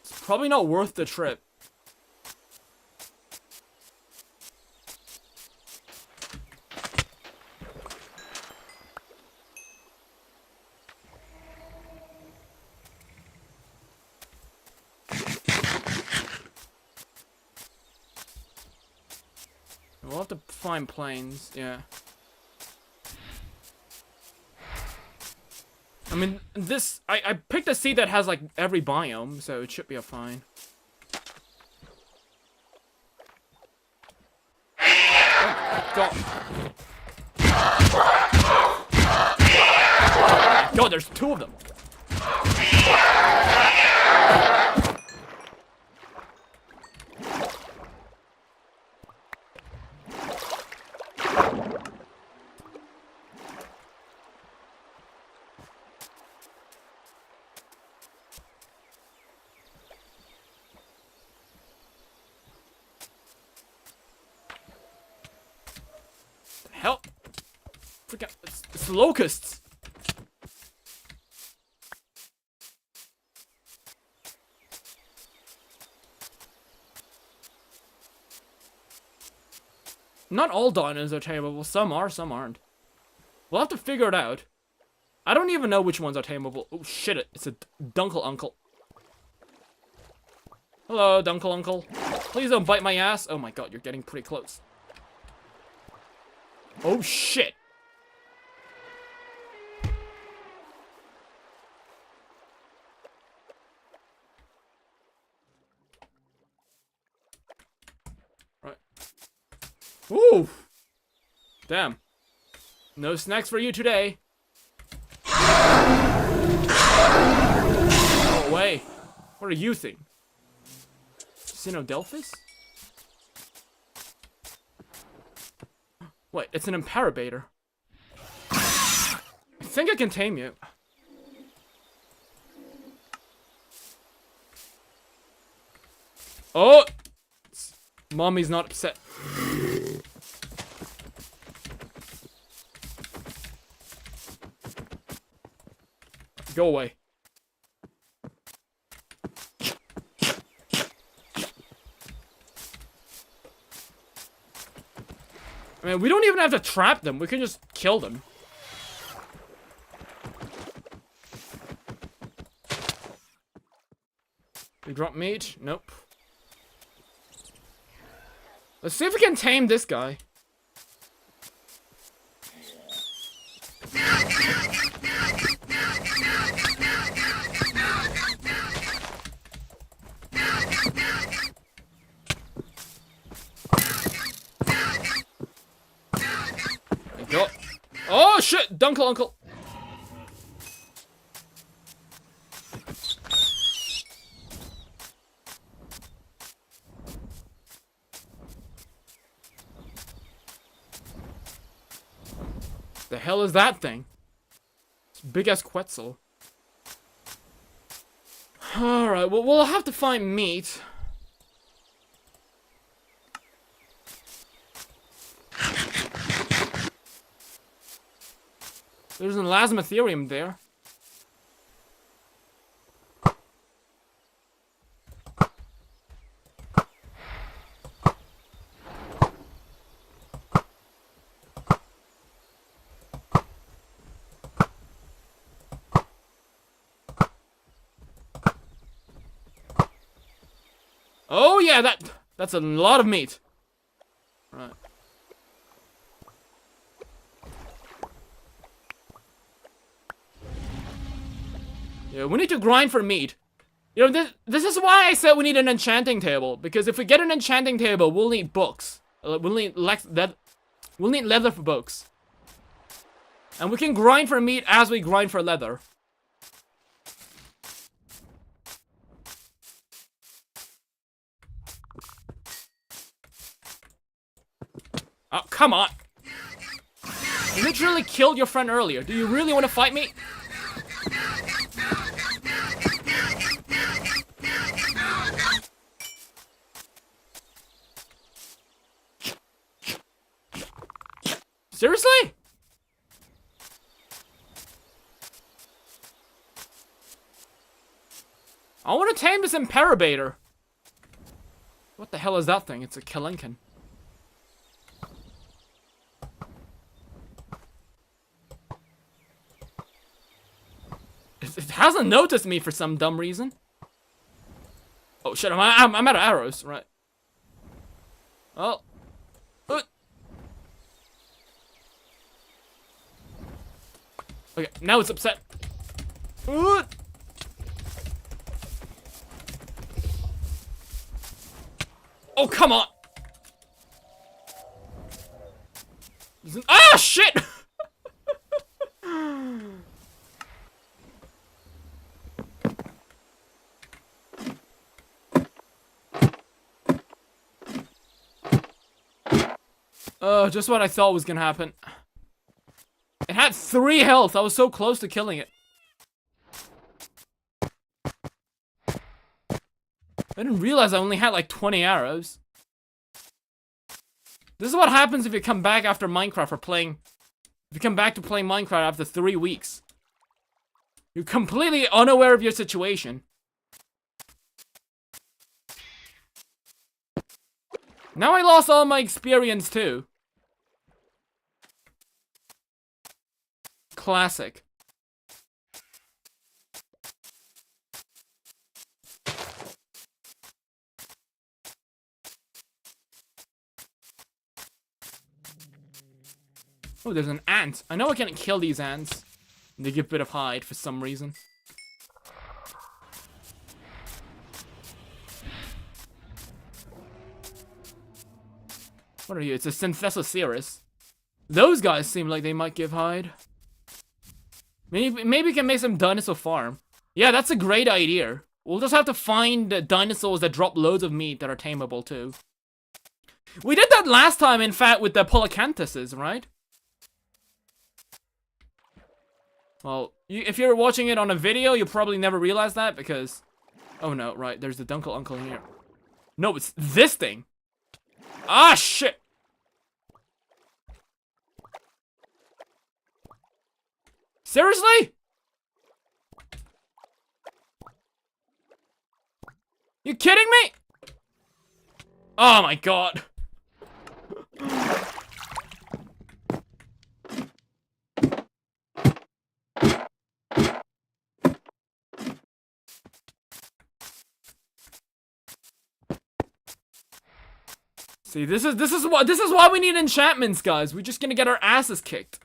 S1: It's probably not worth the trip. We'll have to find planes, yeah. I mean, I picked a seed that has, like, every biome, so it should be a fine. Oh, God. God, there's two of them. freaking... It's locusts. Not all dinos are tameable. Some are, some aren't. We'll have to figure it out. I don't even know which ones are tameable. Oh, shit. It's a Dunkle Uncle. Hello, Dunkle Uncle. Please don't bite my ass. Oh my god, you're getting pretty close. Oh, shit. Right. Ooh. Damn. No snacks for you today. Go away. What are you think? Sinodelphus? Wait, it's an imperabator. I think I can tame you. Oh! Mommy's not upset. Go away. I mean, we don't even have to trap them. We can just kill them. We drop meat? Nope. Let's see if we can tame this guy. Go. Oh shit! Dunkle Uncle! The hell is that thing? It's big as Quetzal. Alright, well, we'll have to find meat. There's an elasmotherium there. Oh yeah, that's a lot of meat. Right. Yeah, we need to grind for meat. You know, this is why I said we need an enchanting table. Because if we get an enchanting table, we'll need books. We'll need leather for books. And we can grind for meat as we grind for leather. Oh, come on. You literally killed your friend earlier. Do you really want to fight me? Seriously? I want to tame this imperabator. What the hell is that thing? It's a Kalenkin. It hasn't noticed me for some dumb reason. Oh shit, I'm out of arrows, right. Oh. Okay, now it's upset. Oh, come on. Ah, shit! Just what I thought was gonna happen. It had 3 health. I was so close to killing it. I didn't realize I only had like 20 arrows. This is what happens if you come back after Minecraft for playing If you come back to playing Minecraft after 3 weeks, you're completely unaware of your situation. Now I lost all my experience too. Classic. Oh, there's an ant. I know I can't kill these ants. They give a bit of hide for some reason. What are you? It's a Synthesoceras. Those guys seem like they might give hide. Maybe we can make some dinosaur farm. Yeah, that's a great idea. We'll just have to find dinosaurs that drop loads of meat that are tameable too. We did that last time, in fact, with the Polacanthuses, right? Well, if you're watching it on a video, you'll probably never realize that because... Oh no, right, there's the Dunkle Uncle in here. No, it's this thing. Ah, shit! Seriously? You kidding me? Oh my god. See, this is why we need enchantments, guys. We're just gonna get our asses kicked.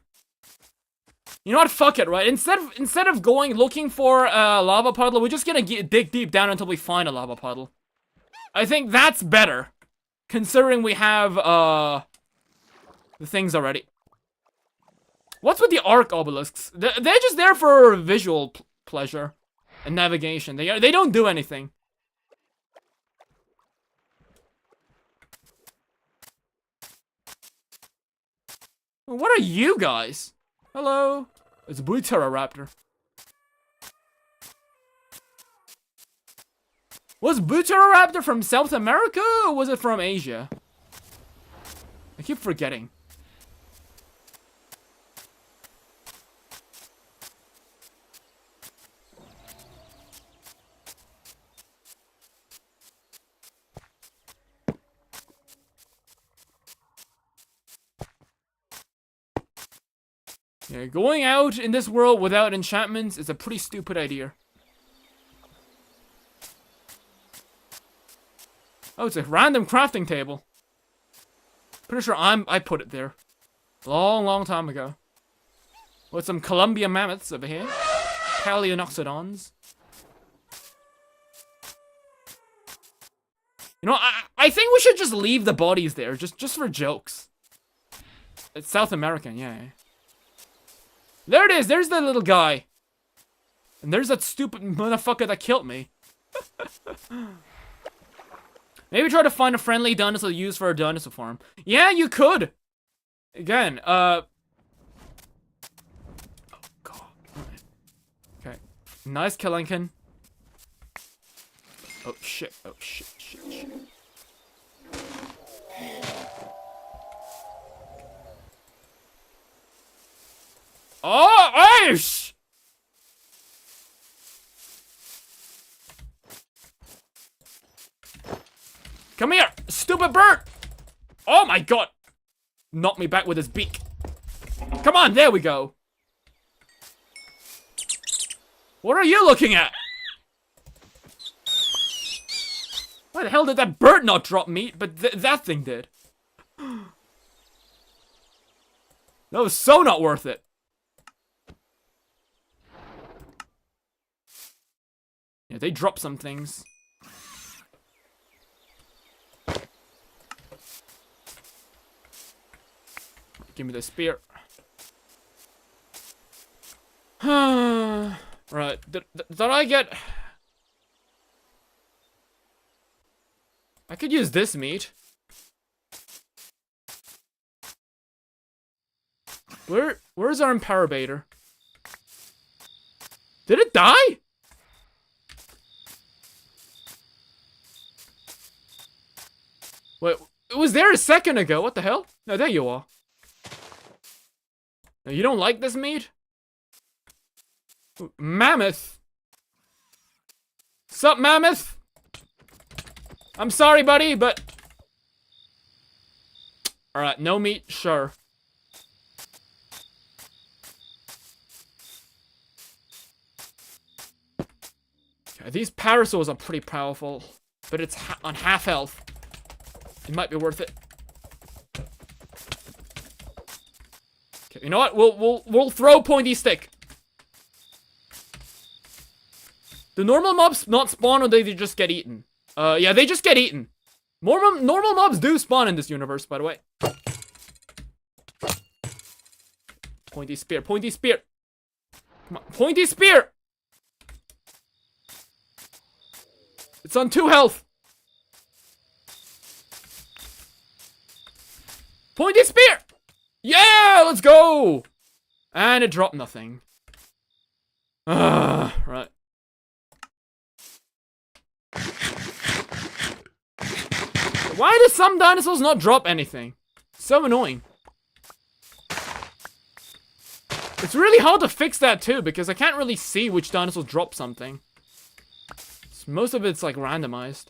S1: You know what? Fuck it, right? Instead of going looking for a lava puddle, we're just gonna dig deep down until we find a lava puddle. I think that's better, considering we have the things already. What's with the arc obelisks? They're just there for visual pleasure and navigation. They don't do anything. What are you guys? Hello? It's a Buteroraptor. Was Buteroraptor from South America or was it from Asia? I keep forgetting. Yeah, going out in this world without enchantments is a pretty stupid idea. Oh, it's a random crafting table. Pretty sure I put it there. Long time ago. With some Columbian mammoths over here. Paleonoxodons. You know, I think we should just leave the bodies there, just for jokes. It's South American, yeah. There it is, there's that little guy. And there's that stupid motherfucker that killed me. Maybe try to find a friendly dinosaur to use for a dinosaur farm. Yeah, you could. Again, Oh, God. Okay. Nice Killinkin. Oh, shit. Oh, shit. Oh, ice! Come here, stupid bird! Oh my god! Knock me back with his beak. Come on, there we go. What are you looking at? Why the hell did that bird not drop meat, but that thing did? That was so not worth it. Yeah, they drop some things. Give me the spear. Right, did I get... I could use this meat. Where's our Imperabator? Did it die? Wait, it was there a second ago. What the hell? No, there you are. Now, you don't like this meat? Ooh, mammoth. Sup, mammoth? I'm sorry, buddy, but... Alright, no meat, sure. Okay, these parasaurs are pretty powerful, but it's on half health. It might be worth it. Okay, you know what? We'll throw pointy stick. Do normal mobs not spawn, or do they just get eaten? Yeah, they just get eaten. Normal mobs do spawn in this universe, by the way. Pointy spear, pointy spear. Come on, pointy spear! It's on 2 health. Pointy spear! Yeah, let's go! And it dropped nothing. Right. Why do some dinosaurs not drop anything? So annoying. It's really hard to fix that too, because I can't really see which dinosaurs drop something. Most of it's like randomized.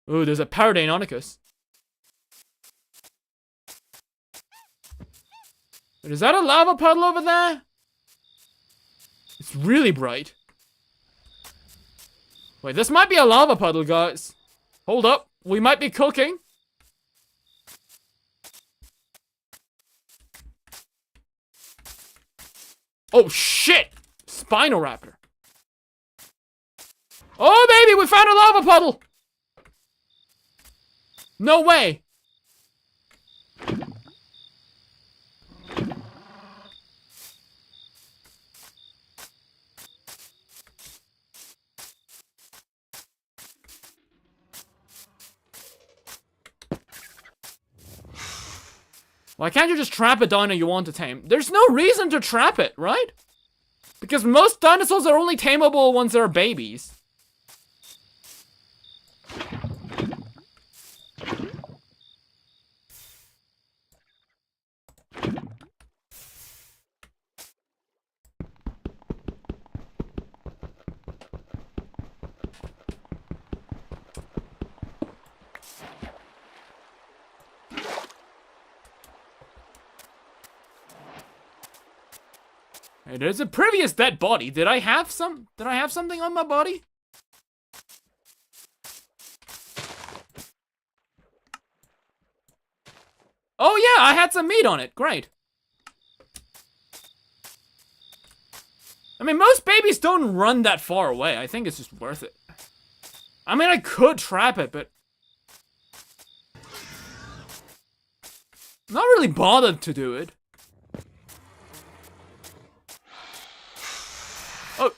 S1: Ooh, there's a Paradeinonychus. Is that a lava puddle over there? It's really bright. Wait, this might be a lava puddle, guys. Hold up. We might be cooking. Oh, shit! Spinoraptor. Oh, baby, we found a lava puddle! No way! Why can't you just trap a dino you want to tame? There's no reason to trap it, right? Because most dinosaurs are only tameable once they're babies. Hey, there's a previous dead body. Did I have something on my body? Oh yeah, I had some meat on it. Great. I mean, most babies don't run that far away. I think it's just worth it. I mean, I could trap it, but... I'm not really bothered to do it. Oh.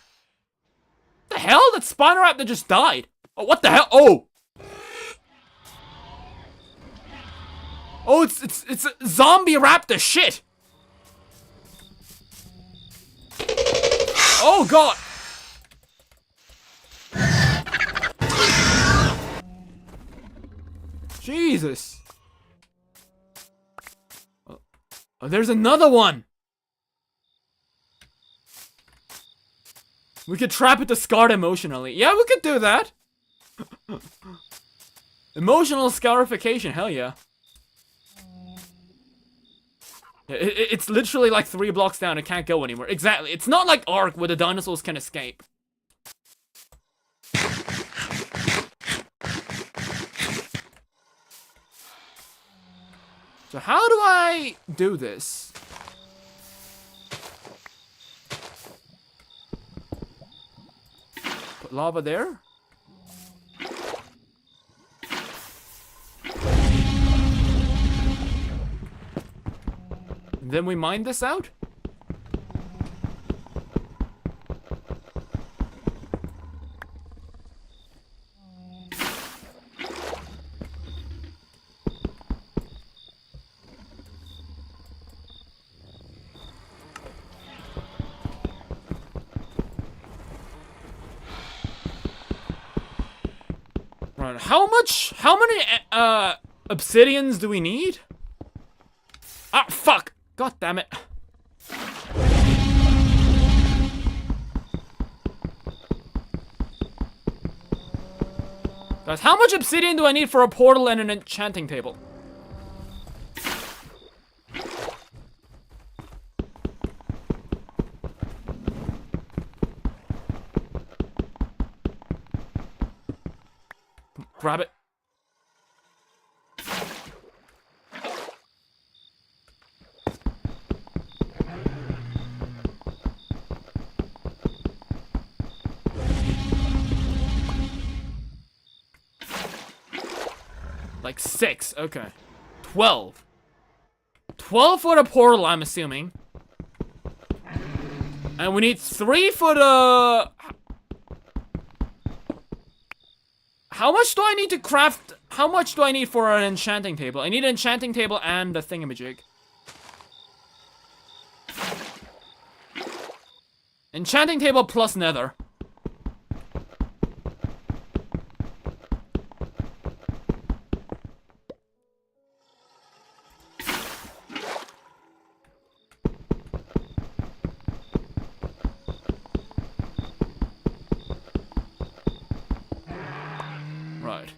S1: The hell? That Spinoraptor just died. Oh, what the hell? Oh! Oh, it's a zombie raptor shit! Oh god! Jesus! Oh, there's another one! We could trap it to scar it emotionally. Yeah, we could do that! Emotional scarification, hell yeah. It's literally like 3 blocks down, it can't go anywhere. Exactly, it's not like Ark where the dinosaurs can escape. So how do I do this? Put lava there? Then we mine this out? Right, how many obsidians do we need? Ah, fuck! God damn it. Guys, how much obsidian do I need for a portal and an enchanting table? Grab it. Like 6, okay. 12. 12 for the portal, I'm assuming. And we need 3 for the... How much do I need to craft? How much do I need for an enchanting table? I need an enchanting table and a thingamajig. Enchanting table plus nether. Right.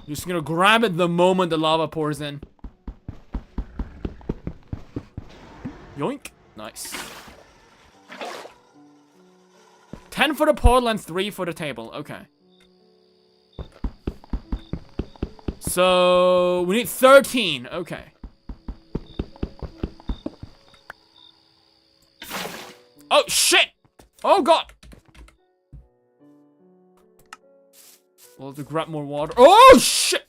S1: Just gonna grab it the moment the lava pours in. Yoink. Nice. 10 for the portal and 3 for the table. Okay. So we need 13. Okay. Oh shit! Oh god! We'll have to grab more water. Oh shit!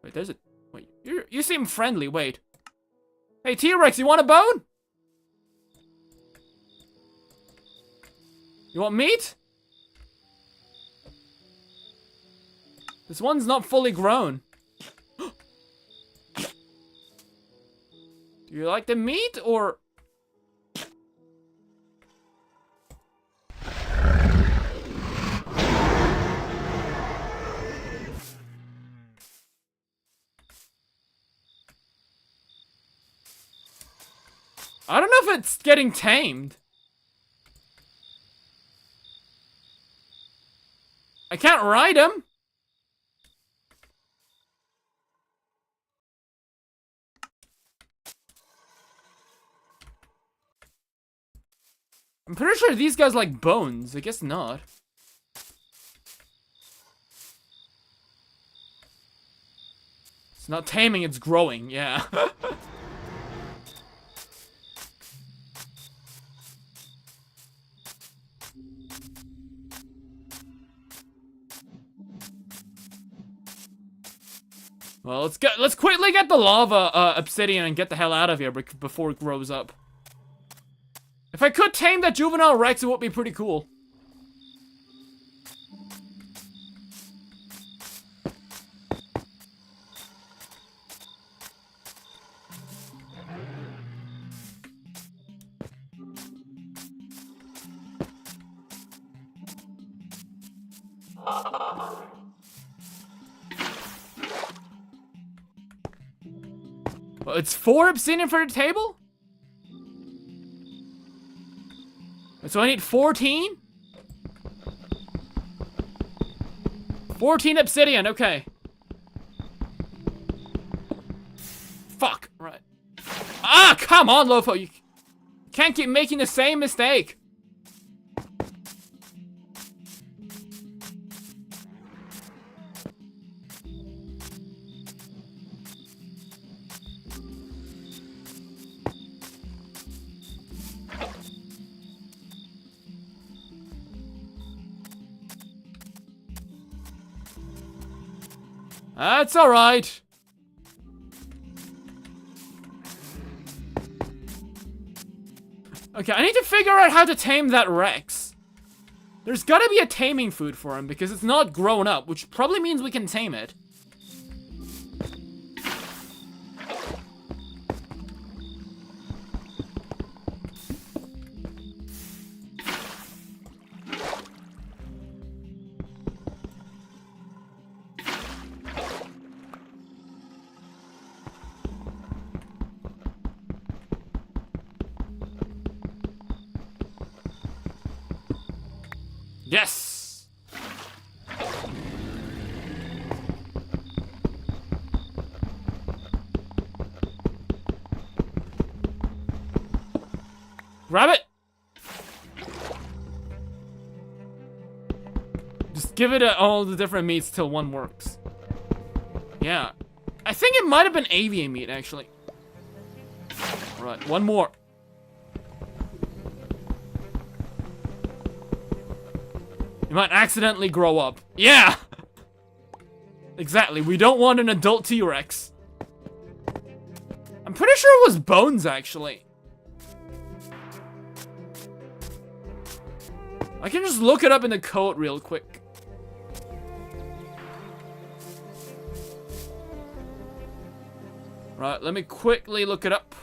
S1: Wait, there's a... Wait, you seem friendly. Wait. Hey T-Rex, you want a bone? You want meat? This one's not fully grown. Do you like the meat or... I don't know if it's getting tamed. I can't ride him. I'm pretty sure these guys like bones. I guess not. It's not taming, it's growing. Yeah. Well, let's quickly get the lava obsidian and get the hell out of here before it grows up. If I could tame that juvenile Rex, it would be pretty cool. Well, it's 4 obsidian for the table? So I need 14? 14 obsidian, okay. Fuck, right. Ah, come on, Lopho, you can't keep making the same mistake. That's alright. Okay, I need to figure out how to tame that Rex. There's gotta be a taming food for him because it's not grown up, which probably means we can tame it. Yes! Grab it! Just give it all the different meats till one works. Yeah. I think it might have been avian meat, actually. Right, one more. You might accidentally grow up. Yeah! Exactly, we don't want an adult T-Rex. I'm pretty sure it was bones, actually. I can just look it up in the code real quick. Right, let me quickly look it up.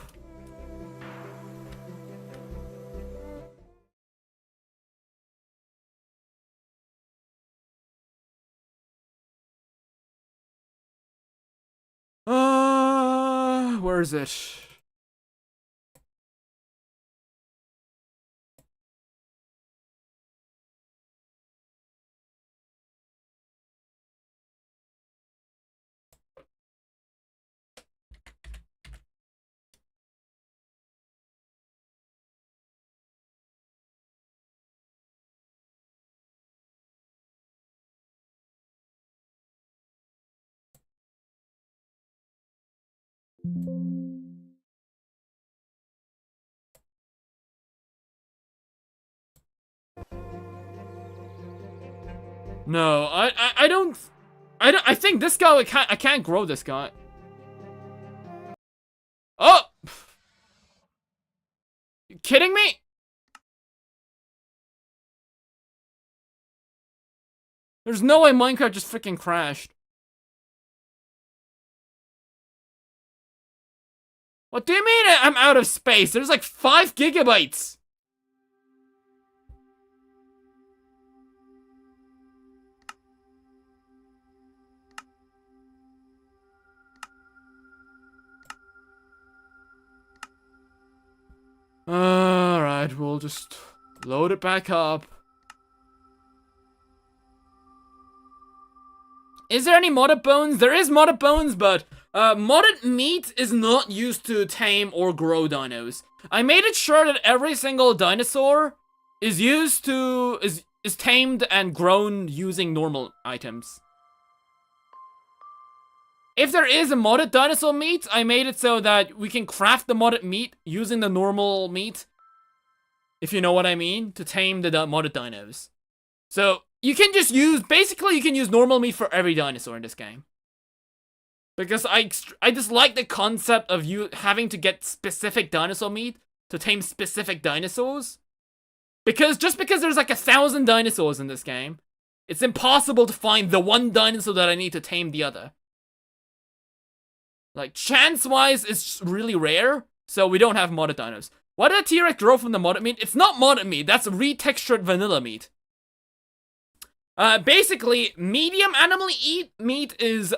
S1: Where is it? No, I don't, I think this guy, I can't grow this guy. Oh! You kidding me? There's no way Minecraft just freaking crashed. What do you mean I'm out of space? There's like 5 gigabytes. Alright, we'll just load it back up. Is there any modded bones? There is modded bones, but modded meat is not used to tame or grow dinos. I made it sure that every single dinosaur is used to is tamed and grown using normal items. If there is a modded dinosaur meat, I made it so that we can craft the modded meat using the normal meat, if you know what I mean, to tame the modded dinos. So you can just use, basically you can use normal meat for every dinosaur in this game. Because I just like the concept of you having to get specific dinosaur meat to tame specific dinosaurs. Because just because there's like 1,000 dinosaurs in this game, it's impossible to find the one dinosaur that I need to tame the other. Like, chance-wise, it's really rare, so we don't have modded dinos. Why did a T-Rex grow from the modded meat? It's not modded meat, that's retextured vanilla meat. Basically, medium animal meat is,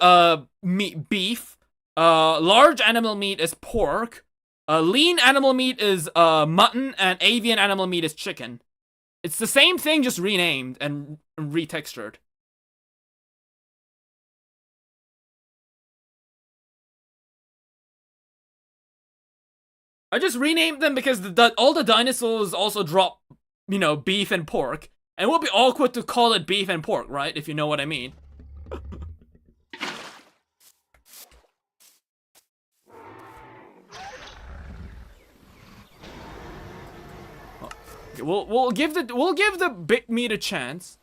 S1: beef. Large animal meat is pork. Lean animal meat is, mutton, and avian animal meat is chicken. It's the same thing, just renamed and retextured. I just renamed them because all the dinosaurs also drop, you know, beef and pork. And it would be awkward to call it beef and pork, right? If you know what I mean. Okay, we'll give the big meat a chance.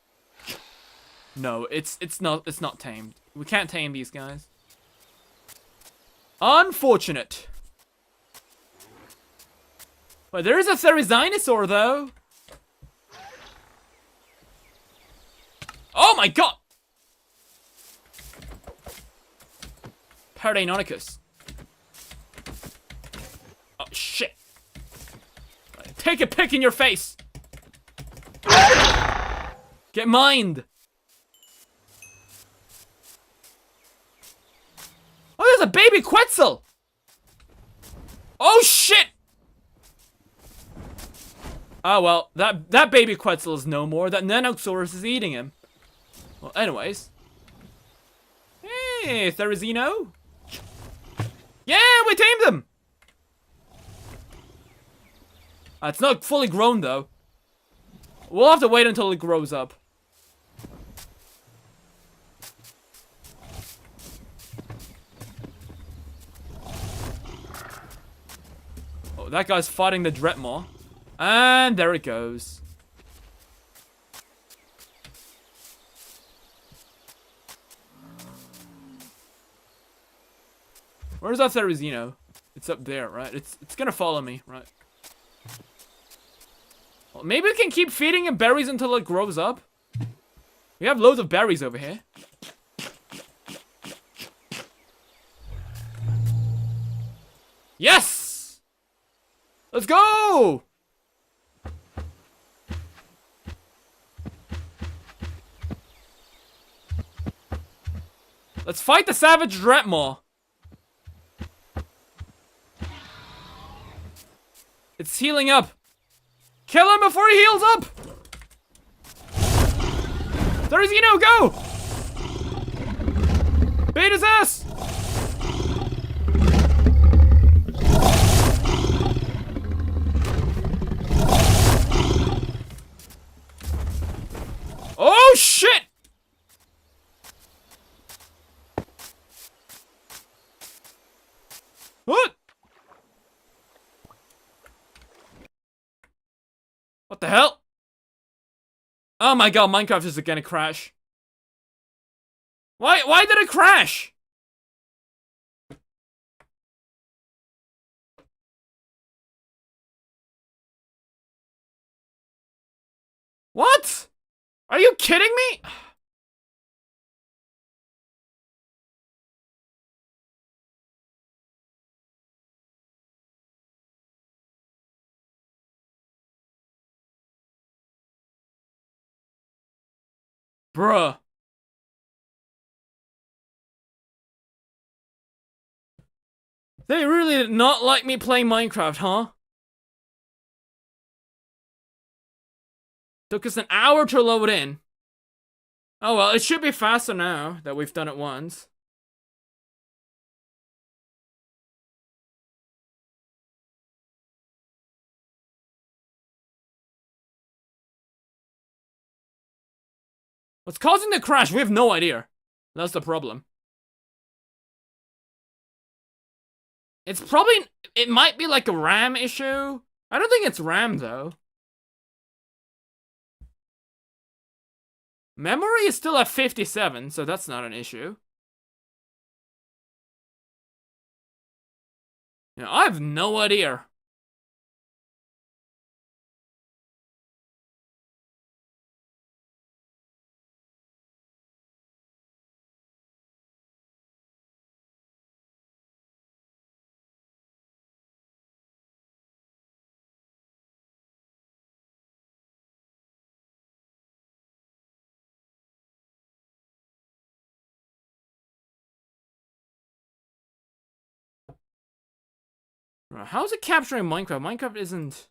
S1: No, it's not tamed. We can't tame these guys. Unfortunate. But there is a Therizinosaur, though. Oh my god! Paradinonicus. Oh, shit. Take a pick in your face! Get mined! Oh, there's a baby Quetzal! Oh, shit! Oh well, that baby Quetzal is no more. That Nanosaurus is eating him. Well, anyways. Hey, Therizino. Yeah, we tamed him! It's not fully grown, though. We'll have to wait until it grows up. Oh, that guy's fighting the Dretmaw. And there it goes. Where's that Therizino? It's up there, right? It's gonna follow me, right? Well, maybe we can keep feeding him berries until it grows up. We have loads of berries over here. Yes! Let's go! Let's fight the savage Dretmaw. It's healing up. Kill him before he heals up! Therizino, go! Beat his ass! Oh, shit! What? What the hell? Oh my god, Minecraft is gonna crash. Why did it crash? What? Are you kidding me? Bruh. They really did not like me playing Minecraft, huh? Took us an hour to load in. Oh well, it should be faster now that we've done it once. What's causing the crash? We have no idea. That's the problem. It's probably... It might be like a RAM issue. I don't think it's RAM, though. Memory is still at 57, so that's not an issue. Yeah, I have no idea. How is it capturing Minecraft? Minecraft isn't...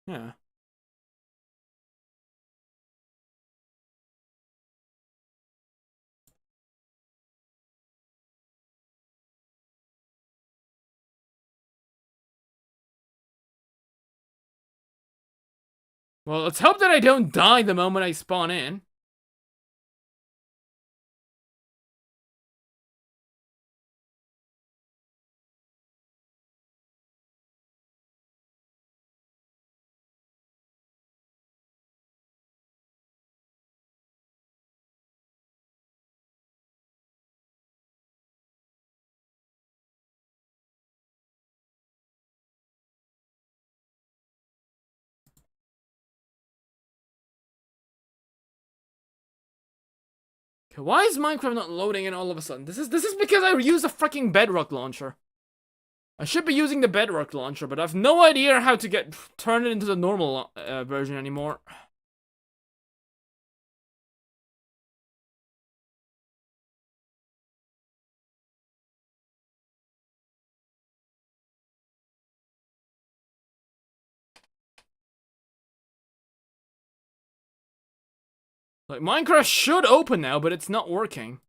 S1: Yeah. Well, let's hope that I don't die the moment I spawn in. Okay, why is Minecraft not loading in all of a sudden? This is because I use a freaking Bedrock launcher. I should be using the Bedrock launcher, but I have no idea how to turn it into the normal version anymore. Like, Minecraft should open now, but it's not working.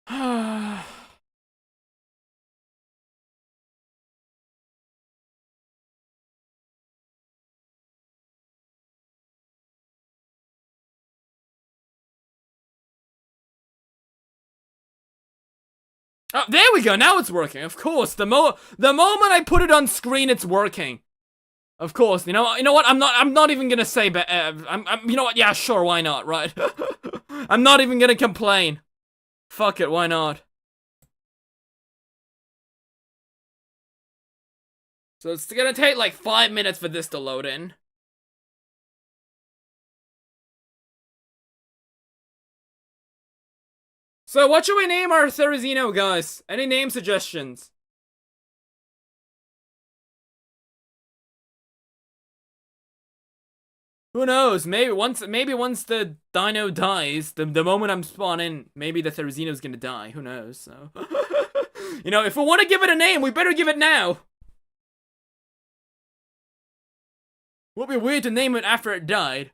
S1: Oh, there we go. Now it's working. Of course. The moment I put it on screen, it's working. Of course. You know what? I'm not even gonna say, but you know what? Yeah, sure. Why not? Right. I'm not even gonna complain. Fuck it. Why not? So it's gonna take like 5 minutes for this to load in. So what should we name our Therizino, guys? Any name suggestions? Who knows? Maybe once the dino dies, the moment I'm spawning, maybe the Therizino's gonna die. Who knows? So, you know, if we want to give it a name, we better give it now. Would be weird to name it after it died.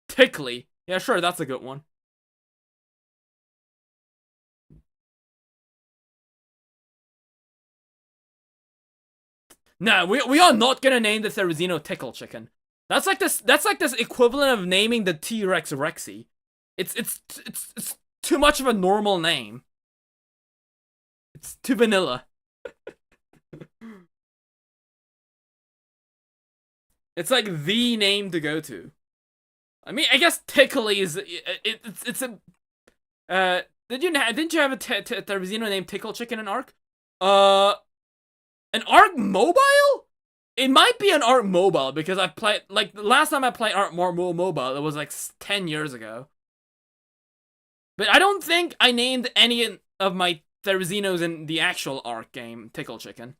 S1: Tickly. Yeah, sure, that's a good one. Nah, we are not gonna name the Therizino Tickle Chicken. That's like this equivalent of naming the T-Rex Rexy. It's too much of a normal name. It's too vanilla. It's like the name to go to. I mean, I guess Tickly is it's a didn't you have a Therizino named Tickle Chicken in Ark? An Ark Mobile? It might be an Ark Mobile because I played, like, the last time I played Ark Mobile, it was like 10 years ago. But I don't think I named any of my Therizinos in the actual Ark game Tickle Chicken.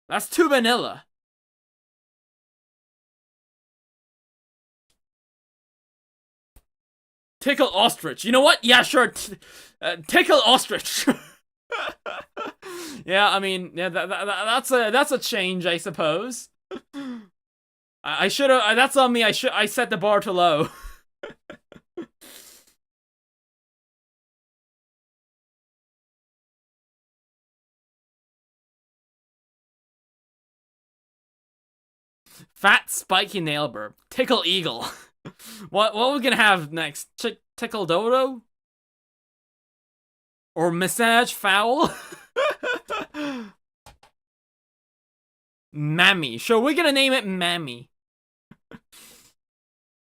S1: That's too vanilla. Tickle Ostrich. You know what? Yeah, sure. Tickle Ostrich. Yeah, I mean, yeah, that's a change, I suppose. I should have. That's on me. I set the bar too low. Fat spiky nail burp. Tickle Eagle. What are we gonna have next? Tickle Dodo? Or Massage Fowl? Mammy. Sure, we're gonna name it Mammy.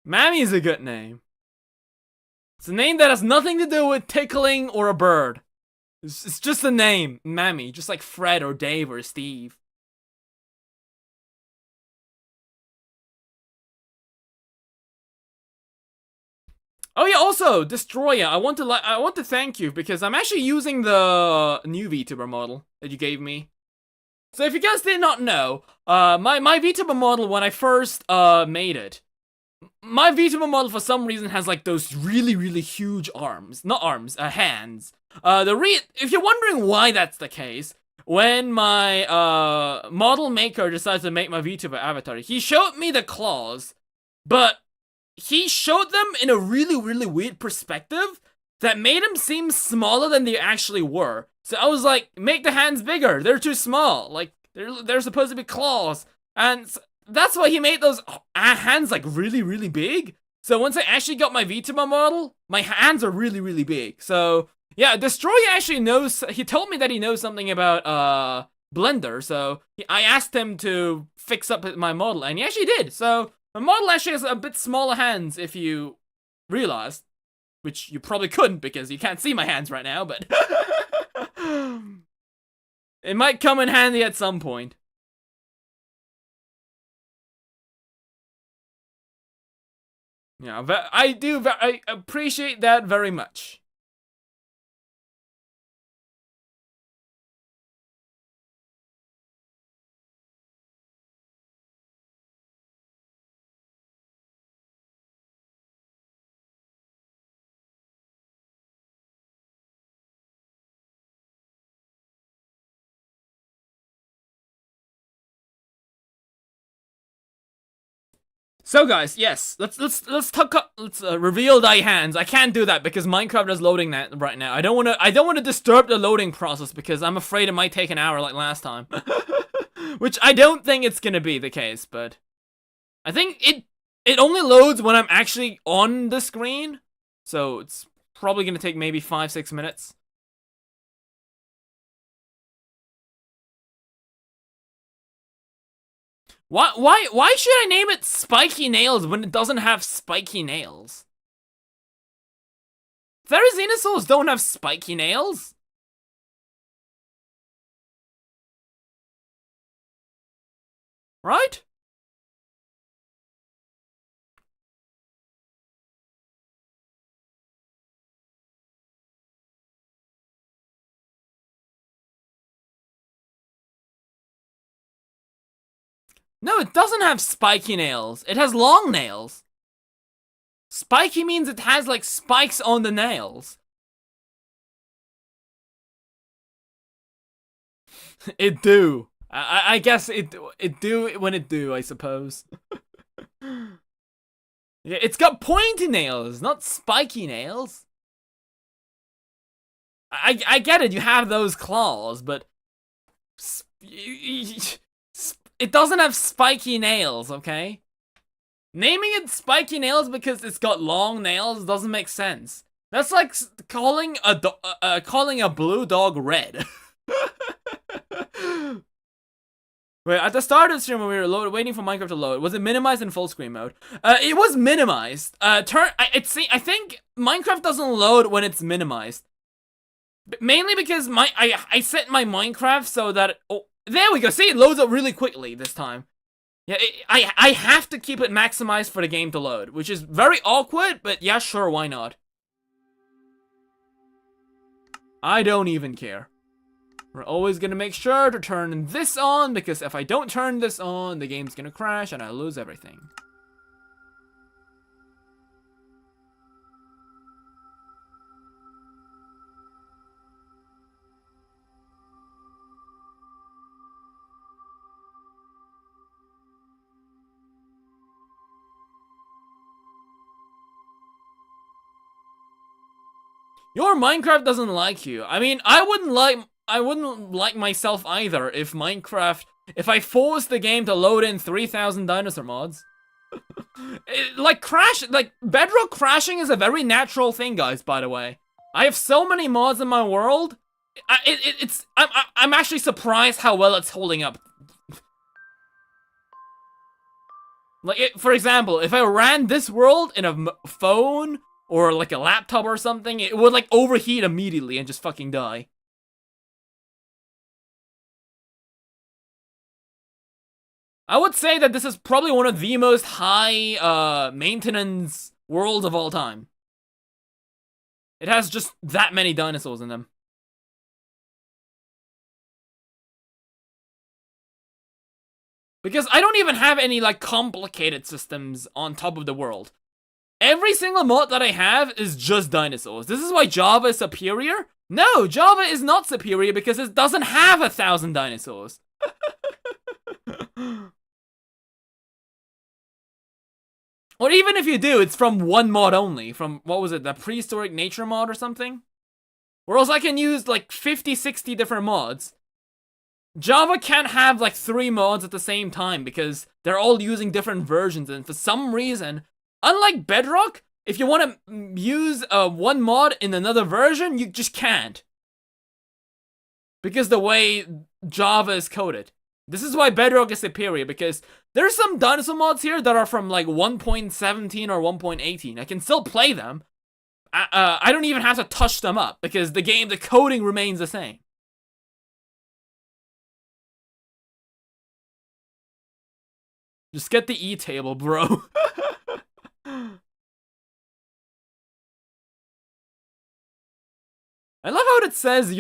S1: Mammy is a good name. It's a name that has nothing to do with tickling or a bird. It's just a name, Mammy. Just like Fred or Dave or Steve. Oh yeah, also, Destroyer, I want to thank you because I'm actually using the new VTuber model that you gave me. So if you guys did not know, my VTuber model when I first made it, my VTuber model for some reason has like those really huge arms, not arms, hands. If you're wondering why that's the case, when my model maker decides to make my VTuber avatar, he showed me the claws, but he showed them in a really weird perspective that made them seem smaller than they actually were. So I was like, make the hands bigger. They're too small. Like, they're supposed to be claws. And that's why he made those hands like really big. So once I actually got my VTuber model, my hands are really big. So yeah, Destroyer actually knows, he told me that he knows something about Blender. So I asked him to fix up my model and he actually did. So my model actually has a bit smaller hands, if you realized. Which you probably couldn't, because you can't see my hands right now, but... it might come in handy at some point. Yeah, I appreciate that very much. So guys, yes, let's reveal thy hands. I can't do that because Minecraft is loading that right now. I don't want to disturb the loading process because I'm afraid it might take an hour like last time. Which I don't think it's gonna be the case, but I think it only loads when I'm actually on the screen, so it's probably gonna take maybe 5-6 minutes. Why should I name it Spiky Nails when it doesn't have spiky nails? Therizinosaurs don't have spiky nails. Right? No, it doesn't have spiky nails. It has long nails. Spiky means it has, like, spikes on the nails. It do. I guess it do when it do, I suppose. Yeah, it's got pointy nails, not spiky nails. I get it, you have those claws, but it doesn't have spiky nails, okay? Naming it spiky nails because it's got long nails doesn't make sense. That's like calling a blue dog red. Wait, at the start of the stream when we were waiting for Minecraft to load, was it minimized in full screen mode? It was minimized. I think Minecraft doesn't load when it's minimized. Mainly because I set my Minecraft so that there we go. See, it loads up really quickly this time. Yeah, I have to keep it maximized for the game to load, which is very awkward, but yeah, sure, why not? I don't even care. We're always gonna make sure to turn this on, because if I don't turn this on, the game's gonna crash and I lose everything. Your Minecraft doesn't like you. I mean, I wouldn't like myself either if I forced the game to load in 3,000 dinosaur mods. Like Bedrock crashing is a very natural thing, guys, by the way. I have so many mods in my world. I'm actually surprised how well it's holding up. Like, for example, if I ran this world in a phone or like a laptop or something, it would like overheat immediately and just fucking die. I would say that this is probably one of the most high maintenance worlds of all time. It has just that many dinosaurs in them. Because I don't even have any like complicated systems on top of the world. Every single mod that I have is just dinosaurs. This is why Java is superior? No, Java is not superior because it doesn't have 1,000 dinosaurs. Or even if you do, it's from one mod only. From, what was it, the prehistoric nature mod or something? Whereas I can use like 50, 60 different mods. Java can't have like 3 mods at the same time because they're all using different versions, and for some reason, unlike Bedrock, if you want to use one mod in another version, you just can't. Because the way Java is coded. This is why Bedrock is superior, because there's some dinosaur mods here that are from like 1.17 or 1.18. I can still play them. I don't even have to touch them up because the coding remains the same. Just get the E-table, bro. I love how it says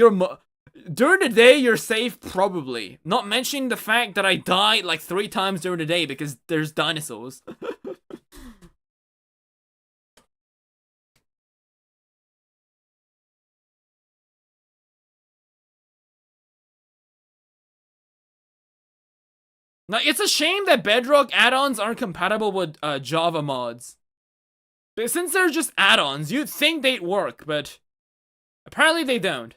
S1: during the day you're safe, probably. Not mentioning the fact that I died like 3 times during the day because there's dinosaurs. Now, it's a shame that Bedrock add-ons aren't compatible with Java mods. But since they're just add-ons, you'd think they'd work, but apparently they don't.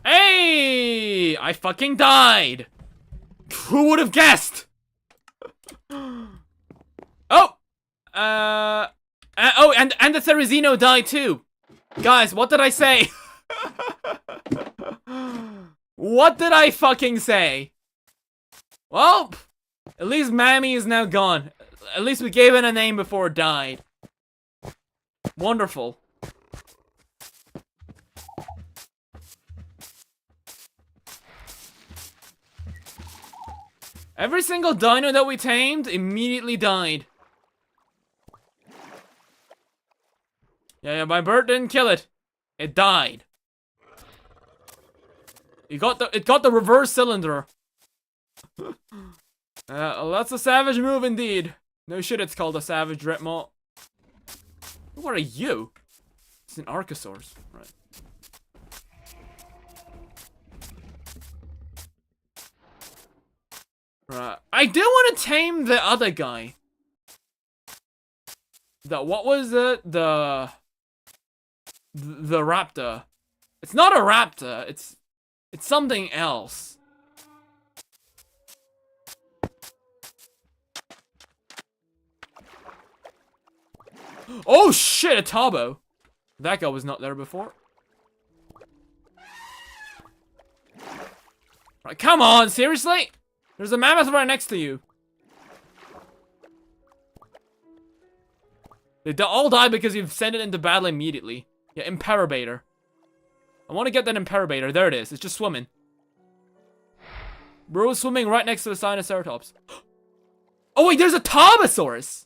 S1: Hey! I fucking died! Who would have guessed? Oh! Oh, and the Therizino died too. Guys, what did I say? What did I fucking say? Well, at least Mammy is now gone. At least we gave it a name before it died. Wonderful. Every single dino that we tamed immediately died. Yeah, my bird didn't kill it. It died. It got the reverse cylinder. Well, that's a savage move indeed. No shit, it's called a savage Retmo. What are you? It's an Archosaurus, right? Right. I do want to tame the other guy. What was it? The raptor. It's not a raptor. It's something else. Oh shit, a Tabo. That guy was not there before. Right, come on, seriously? There's a mammoth right next to you. They all die because you've sent it into battle immediately. Yeah, Imperabator. I want to get that Imperabator. There it is. It's just swimming. Bro is swimming right next to the Sinoceratops. Oh wait, there's a Tarbosaurus!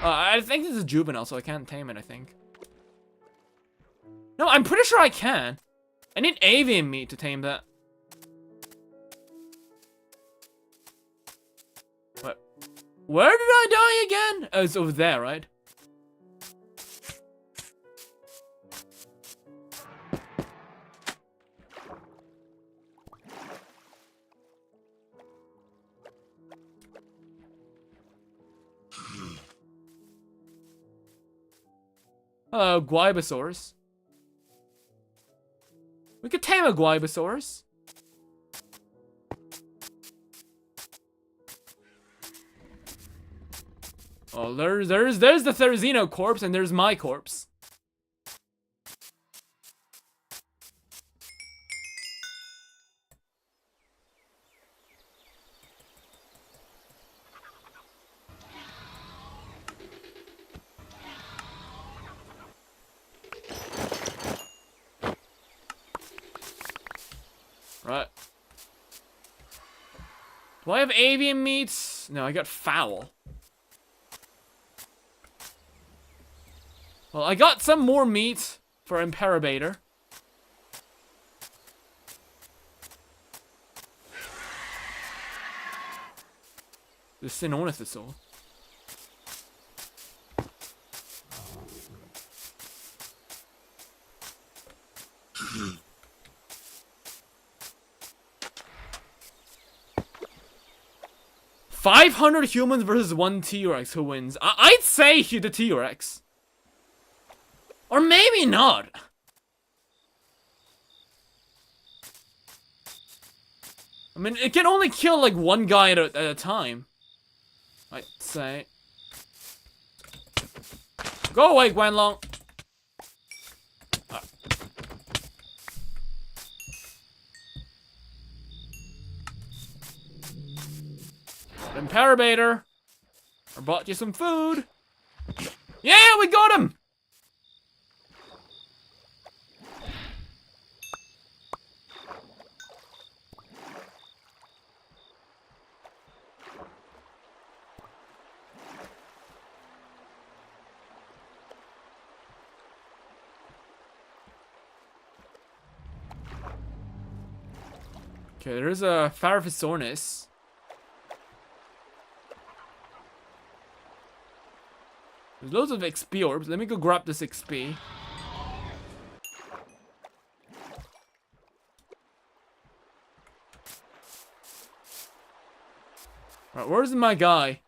S1: I think this is juvenile, so I can't tame it, I think. No, I'm pretty sure I can. I need avian meat to tame that. What? Where did I die again? Oh, it's over there, right? Hello, Guibosaurus. We could tame a Guibosaurus. Oh, there's the Therizino corpse, and there's my corpse. Right. Do I have avian meats? No, I got fowl. Well, I got some more meat for Imperabator. The Sinornithosaur. $500 humans versus 1 T-Rex. Who wins? I'd say the T-Rex. Or maybe not. I mean, it can only kill like one guy at a time. I'd say. Go away, Guanlong. Imperabator. I bought you some food. Yeah, we got him. Okay, there's a Pharaosaurus. There's loads of XP orbs. Let me go grab this XP. Alright, where's my guy?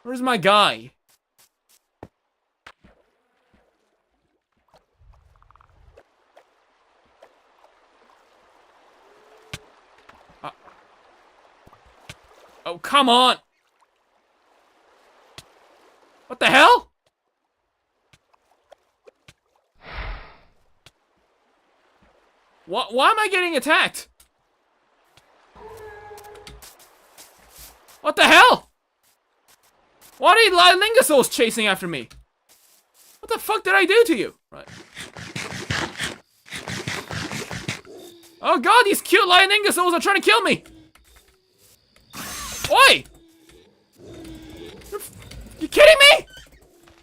S1: Where's my guy? Oh, come on! What the hell? Why am I getting attacked? What the hell? Why are these Lingosaurs chasing after me? What the fuck did I do to you? Right. Oh god, these cute lion Lingosaurs are trying to kill me! Oi! You kidding me?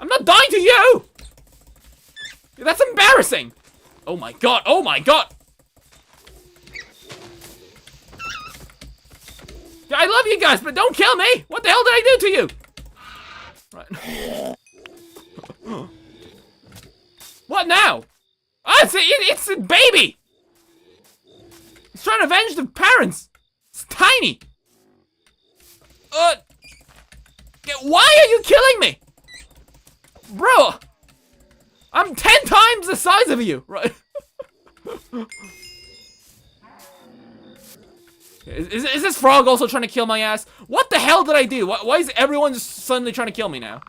S1: I'm not dying to you! That's embarrassing! Oh my god, oh my god! I love you guys, but don't kill me! What the hell did I do to you? Right. What now? Oh, it's a baby! He's trying to avenge the parents! It's tiny! Why are you killing me? Bro! I'm 10 times the size of you! Right. Is this frog also trying to kill my ass? What the hell did I do? Why is everyone just suddenly trying to kill me now?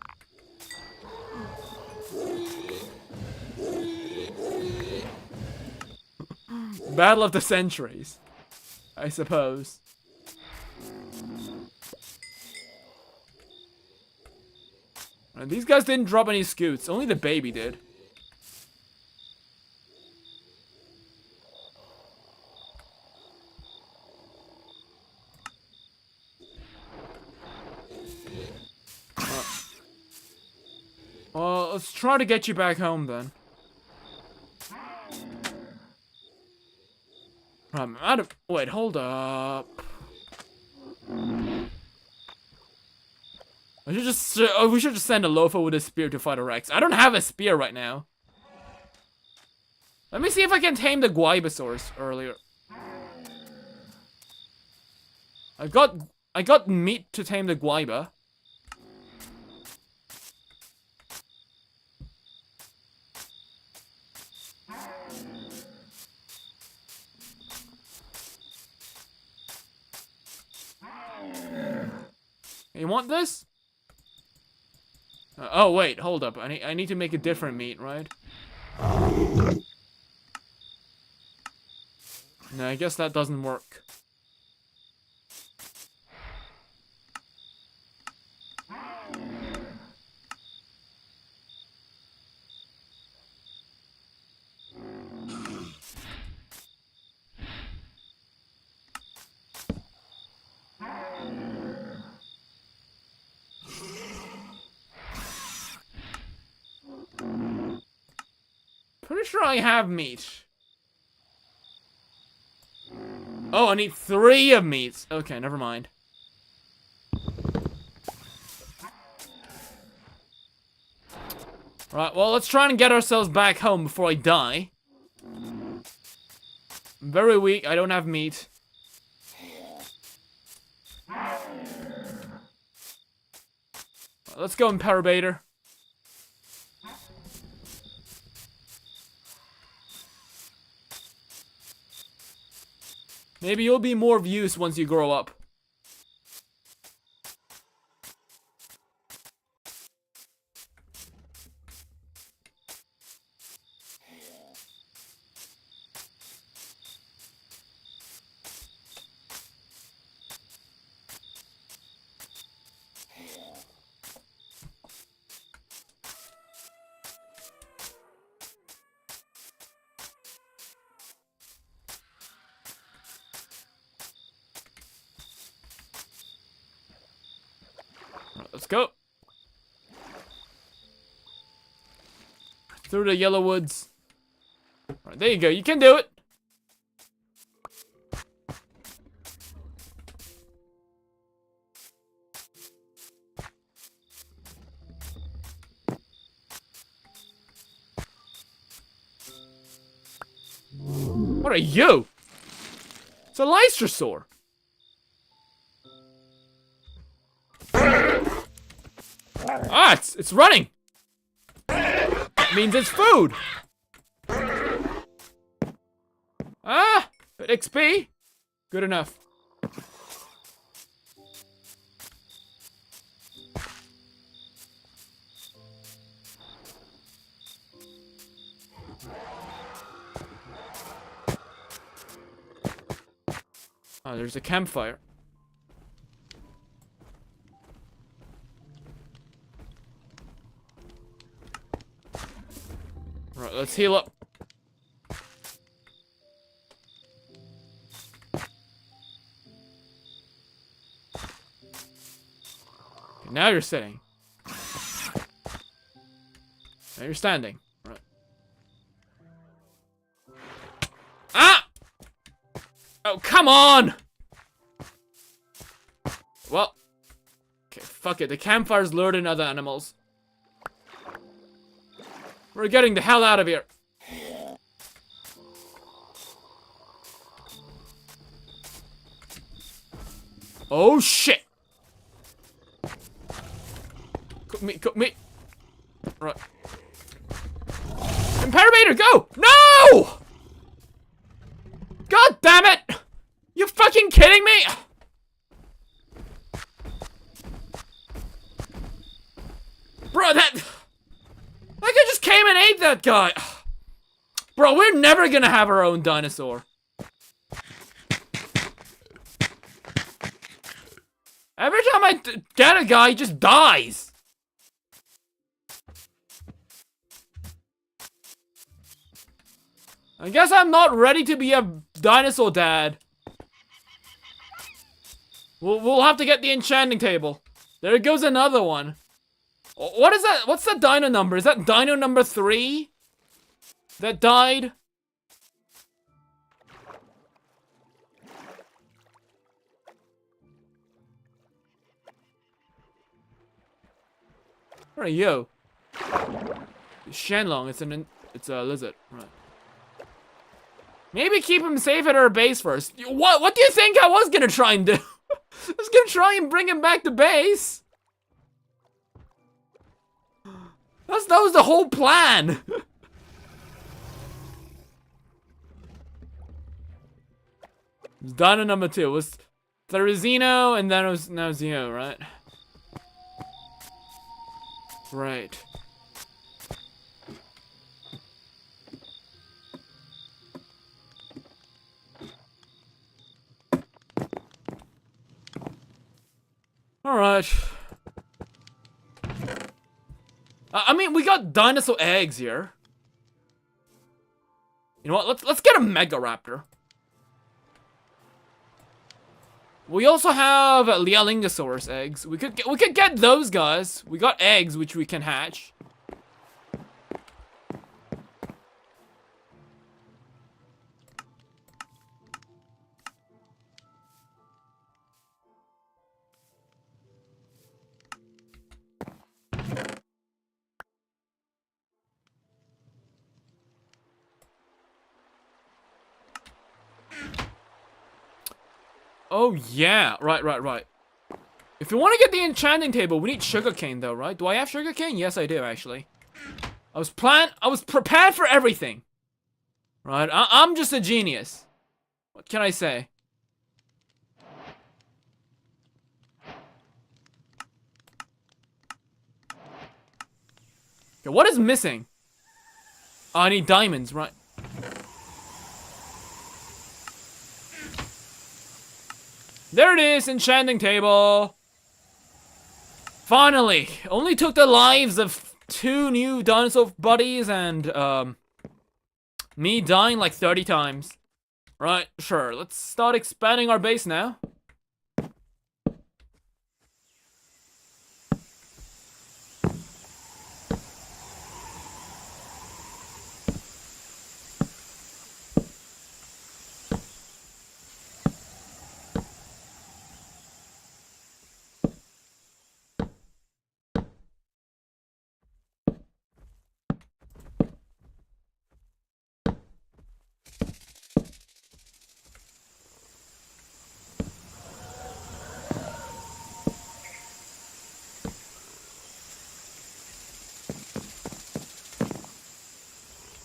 S1: Battle of the centuries, I suppose. And these guys didn't drop any scoots. Only the baby did. Well, let's try to get you back home then. I'm out of. Wait, hold up. We should just send a Lopho with a spear to fight a Rex. I don't have a spear right now. Let me see if I can tame the Guibosaurs earlier. I got meat to tame the Guiba. You want this? Oh wait, hold up. I need to make a different meat, right? No, I guess that doesn't work. Pretty sure I have meat. Oh, I need 3 of meats. Okay, never mind. Right, well, let's try and get ourselves back home before I die. I'm very weak. I don't have meat. Let's go, Imperabator. Maybe you'll be more of use once you grow up. Let's go. Through the yellow woods. Right, there you go. You can do it. What are you? It's a Lystrasaur. Ah, it's running. That means it's food. Ah, but XP. Good enough. Oh, there's a campfire. Right, let's heal up. Okay, now you're sitting. Now you're standing. Right. Ah! Oh, come on! Well. Okay, fuck it. The campfire's lured in other animals. We're getting the hell out of here. Oh shit! Cook me. Right. Imperator, go! No! God damn it! You fucking kidding me? Bro, that guy just came and ate that guy. Bro, we're never gonna have our own dinosaur. Every time I get a guy, he just dies. I guess I'm not ready to be a dinosaur dad. We'll have to get the enchanting table. There goes another one. What is that? What's the dino number? Is that dino number 3 that died? Where are you? Shenlong, it's a lizard, right? Maybe keep him safe at our base first. What do you think I was gonna try and do? I was gonna try and bring him back to base. That was the whole plan. Dino number 2 was Therizino, and then it was now Zeno, right? Right. All right. I mean, we got dinosaur eggs here. You know what? Let's get a Mega Raptor. We also have Lealingosaurus eggs. We could get those guys. We got eggs which we can hatch. Oh yeah, right. If you want to get the enchanting table, we need sugarcane though, right? Do I have sugarcane? Yes, I do actually. I was prepared for everything. Right, I'm just a genius. What can I say? Okay, what is missing? Oh, I need diamonds, right? There it is, enchanting table. Finally, only took the lives of 2 new dinosaur buddies and me dying like 30 times. Right, sure. Let's start expanding our base now.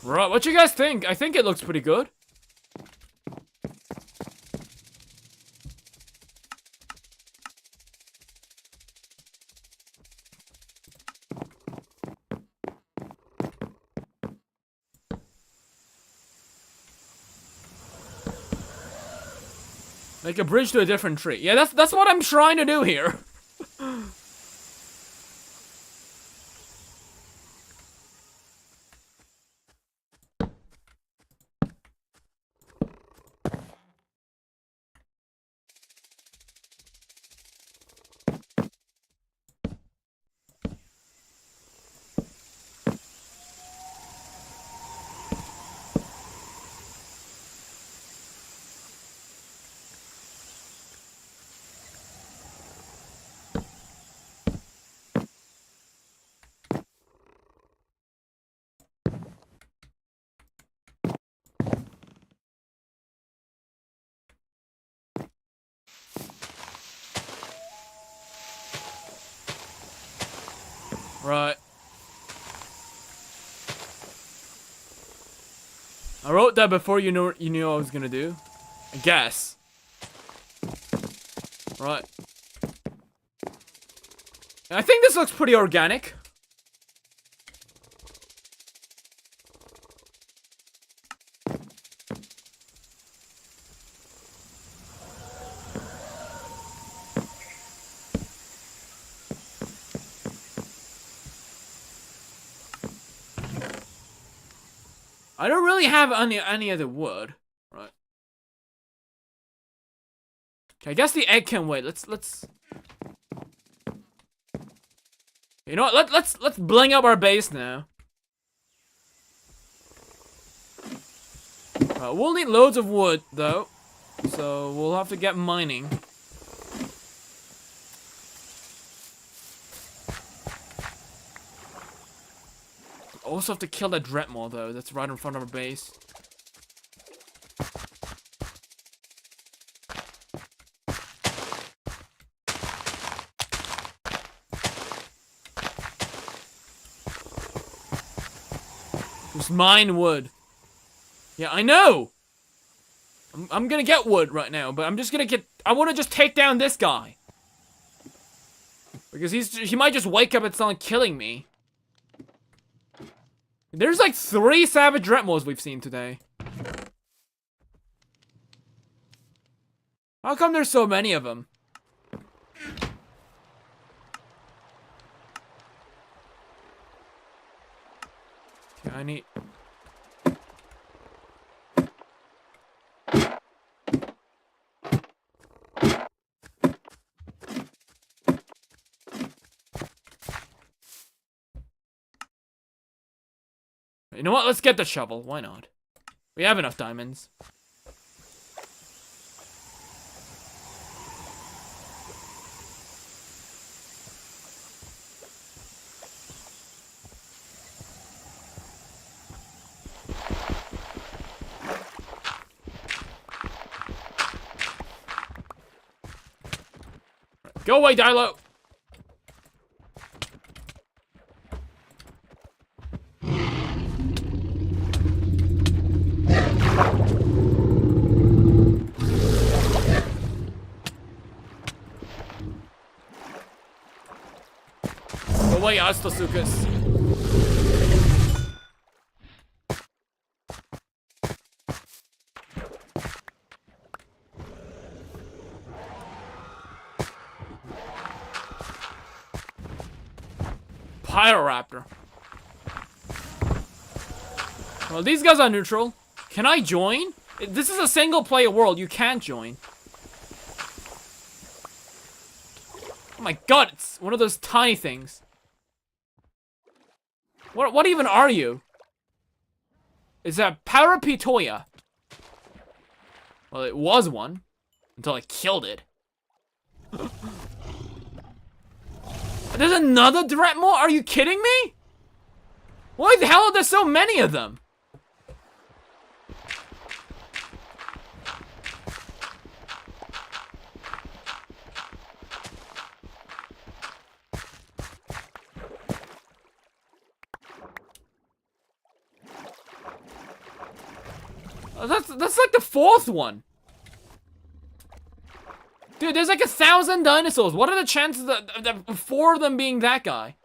S1: Right, what you guys think? I think it looks pretty good. Like a bridge to a different tree. Yeah, that's what I'm trying to do here. Right. I wrote that before you knew what I was gonna do. I guess. Right. I think this looks pretty organic. I don't really have any other wood, right? Okay, I guess the egg can wait. Let's. You know what? Let's bling up our base now. We'll need loads of wood though, so we'll have to get mining. Also have to kill that Dreadmore though, that's right in front of our base. Just mine wood. Yeah, I know! I'm gonna get wood right now, but I'm just gonna I wanna just take down this guy. Because he might just wake up and start killing me. There's like 3 savage Dreadmores we've seen today. How come there's so many of them? Okay, I need... You know what? Let's get the shovel. Why not? We have enough diamonds. Go away, Dilo! Away, Astosuchus. Pyroraptor. Well, these guys are neutral. Can I join? This is a single player world. You can't join. Oh my god, it's one of those tiny things. What even are you? Is that Parapetoia? Well, it was one. Until I killed it. There's another Dreadmore? Are you kidding me? Why the hell are there so many of them? That's like the 4th one. Dude, there's like 1,000 dinosaurs. What are the chances that 4 of them being that guy?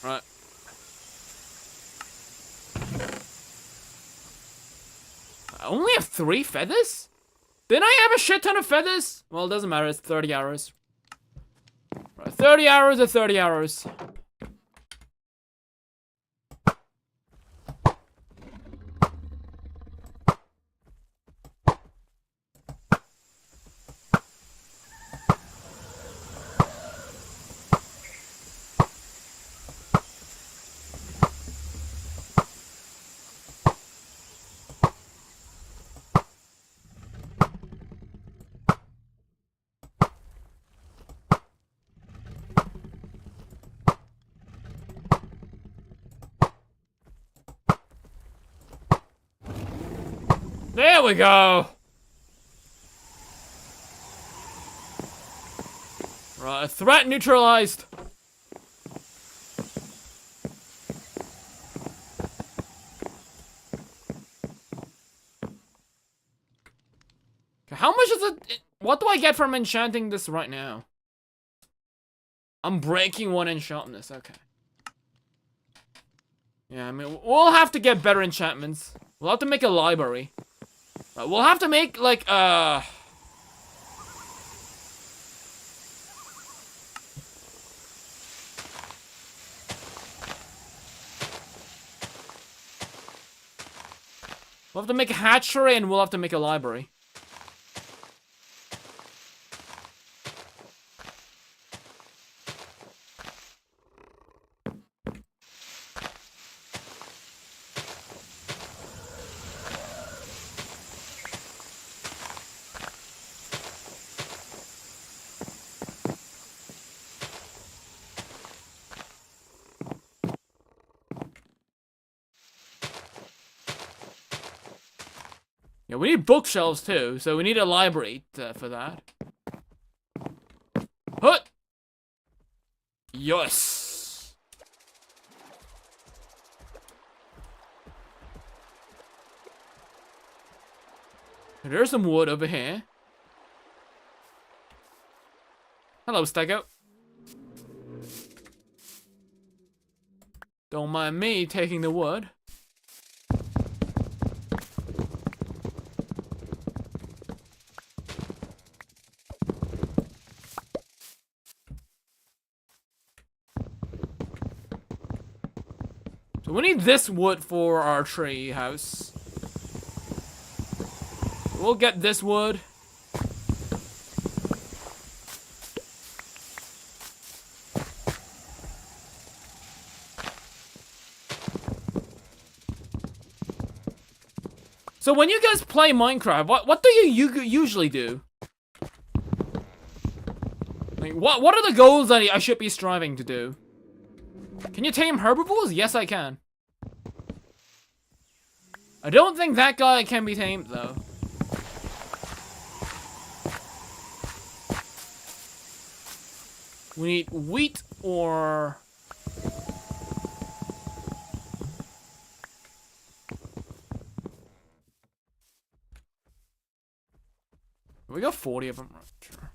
S1: Right. I only have 3 feathers? Didn't I have a shit ton of feathers? Well, it doesn't matter. It's 30 arrows. Right, 30 arrows are 30 arrows. There we go. Right, threat neutralized. Okay, how much is it? What do I get from enchanting this right now? I'm breaking 1 enchantment. Okay. Yeah, I mean, we'll have to get better enchantments. We'll have to make a library. Right, we'll have to make, like, We'll have to make a hatchery and we'll have to make a library. Yeah, we need bookshelves too, so we need a library for that. Hut! Yes! There's some wood over here. Hello, Stego. Don't mind me taking the wood. So we need this wood for our tree house. We'll get this wood. So when you guys play Minecraft, what do you usually do? Like, what are the goals that I should be striving to do? Can you tame herbivores? Yes, I can. I don't think that guy can be tamed, though. We need wheat or... We got 40 of them. Right, sure.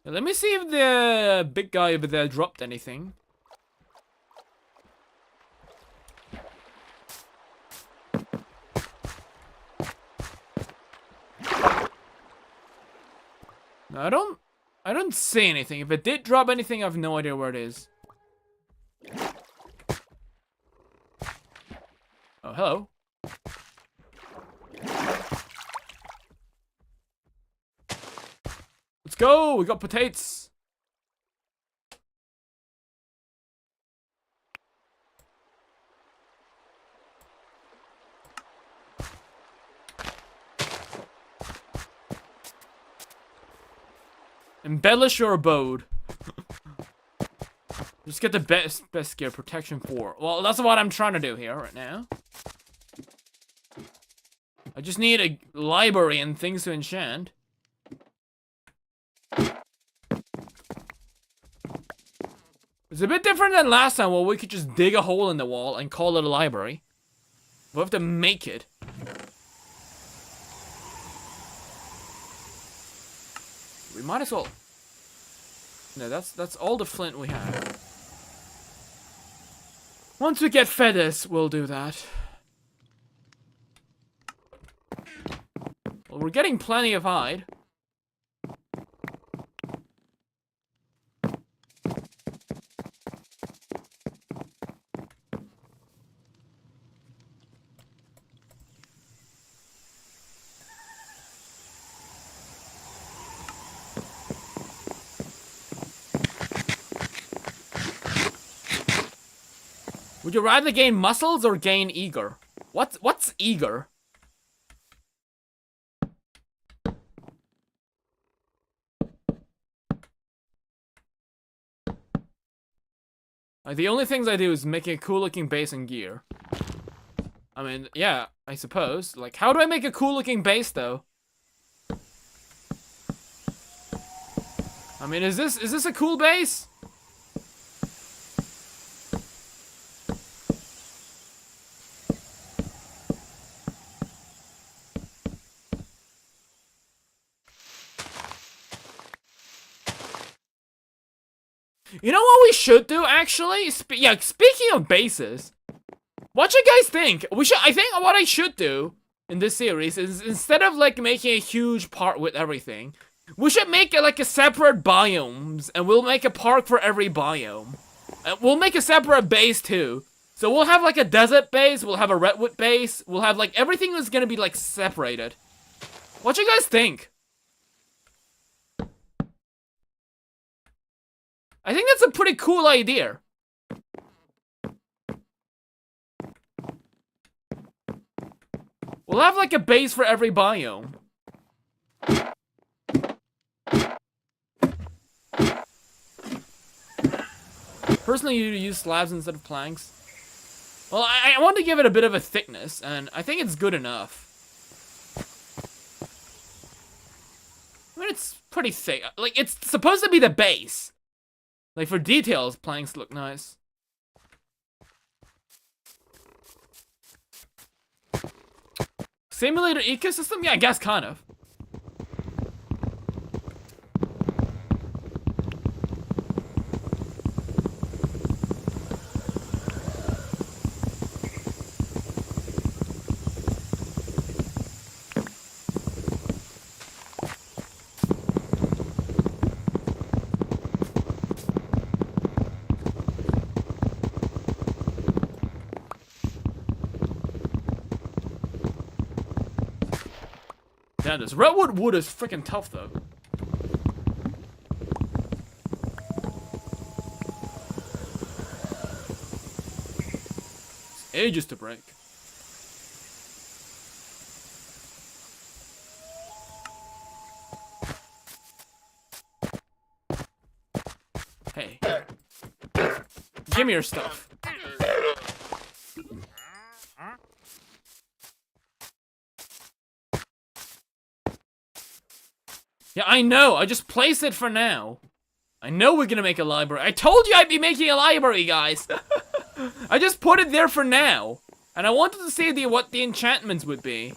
S1: Let me see if the big guy over there dropped anything. No, I don't see anything. If it did drop anything, I have no idea where it is. Oh, hello. Let's go! We got potatoes! Embellish your abode. Just get the best gear, protection 4. Well, that's what I'm trying to do here right now. I just need a library and things to enchant. It's a bit different than last time where we could just dig a hole in the wall and call it a library. We have to make it. We might as well. No, that's all the flint we have. Once we get feathers, we'll do that. Well, we're getting plenty of hide. Would you rather gain muscles or gain eager? What's eager? Like, the only things I do is making a cool looking base and gear. I mean, yeah, I suppose. Like, how do I make a cool looking base though? I mean, is this a cool base? You know what we should do, actually? Yeah, speaking of bases, what you guys think? I think what I should do in this series is, instead of like making a huge part with everything, we should make it like a separate biomes, and we'll make a park for every biome. And we'll make a separate base too. So we'll have like a desert base, we'll have a redwood base, we'll have like everything is gonna be like separated. What you guys think? I think that's a pretty cool idea. We'll have like a base for every biome. Personally, you use slabs instead of planks. Well, I want to give it a bit of a thickness, and I think it's good enough. I mean, it's pretty thick. Like, it's supposed to be the base. Like, for details, planks look nice. Simulator ecosystem? Yeah, I guess kind of. Damn, this redwood wood is freaking tough, though. It's ages to break. Hey. Give me your stuff. Yeah, I know. I just place it for now. I know we're gonna make a library. I told you I'd be making a library, guys. I just put it there for now. And I wanted to see what the enchantments would be.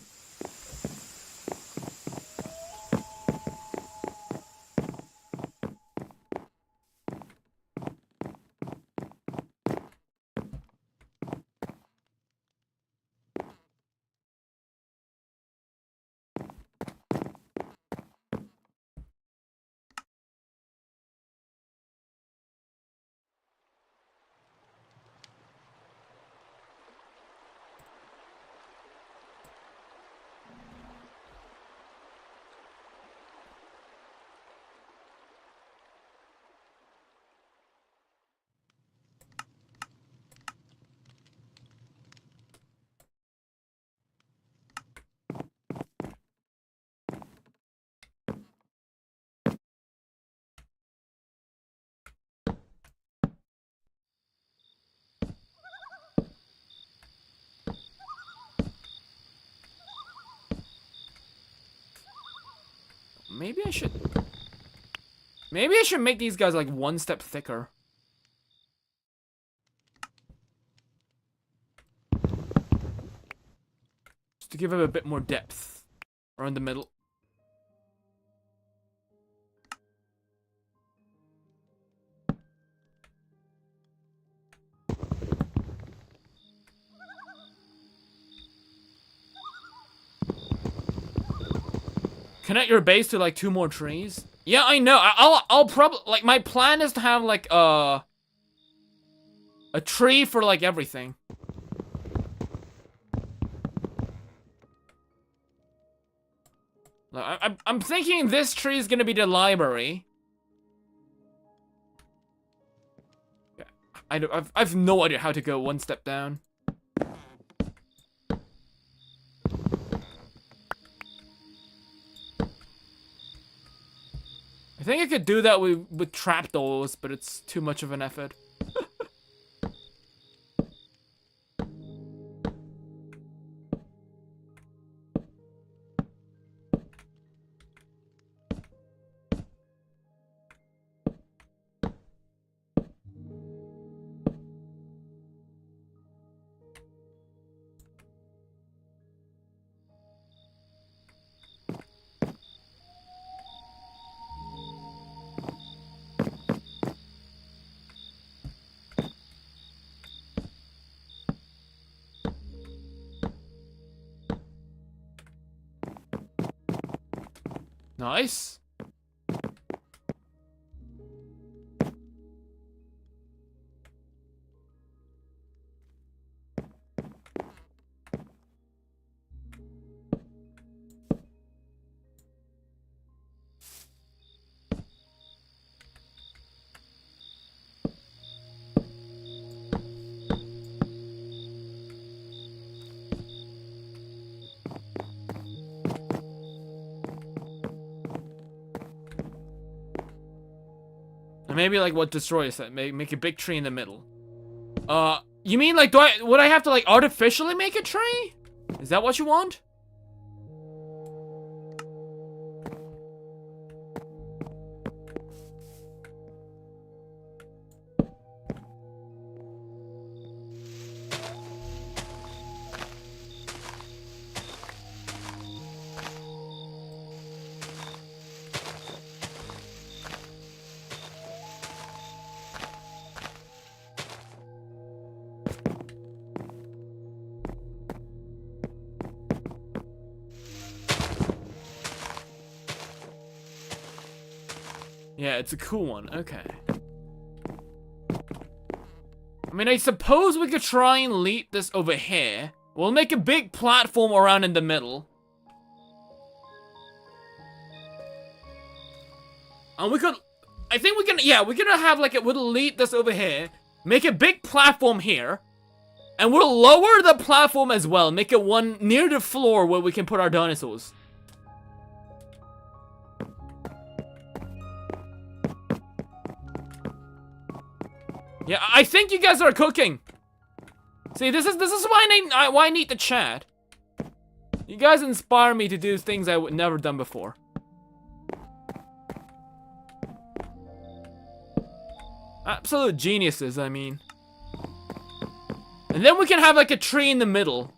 S1: maybe I should... Maybe I should make these guys like one step thicker. Just to give them a bit more depth. Around the middle. Connect your base to like 2 more trees. Yeah, I know. I'll probably like my plan is to have like a tree for like everything. I'm thinking this tree is gonna be the library. Yeah, I've no idea how to go one step down. I think I could do that with trapdoors, but it's too much of an effort. Nice. Maybe like what Destroyer said, make a big tree in the middle. You mean like would I have to like artificially make a tree? Is that what you want? Yeah, it's a cool one. Okay. I mean, I suppose we could try and lead this over here. We'll make a big platform around in the middle. And we could... I think we can... Yeah, we're gonna have like we'll lead this over here. Make a big platform here. And we'll lower the platform as well. Make it one near the floor where we can put our dinosaurs. Yeah, I think you guys are cooking. See, this is why I need the chat. You guys inspire me to do things I would never done before. Absolute geniuses, I mean. And then we can have like a tree in the middle.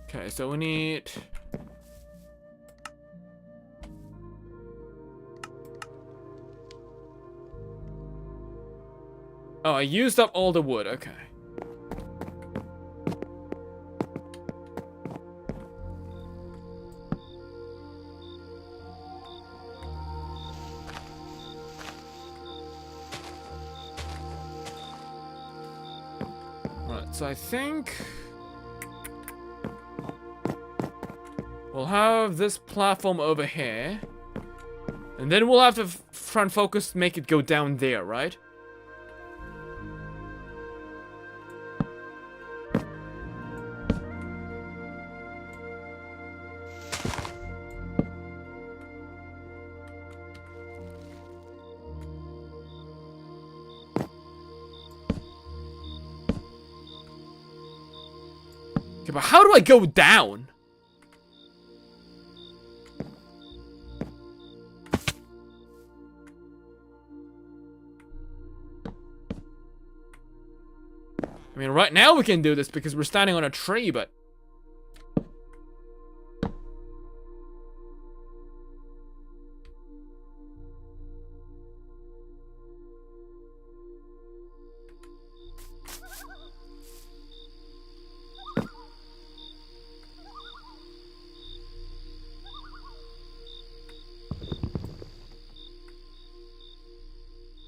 S1: Okay, so we need... Oh, I used up all the wood, okay. Right, so I think... we'll have this platform over here. And then we'll have to front focus, make it go down there, right? Okay, but how do I go down? I mean, right now we can do this because we're standing on a tree, but...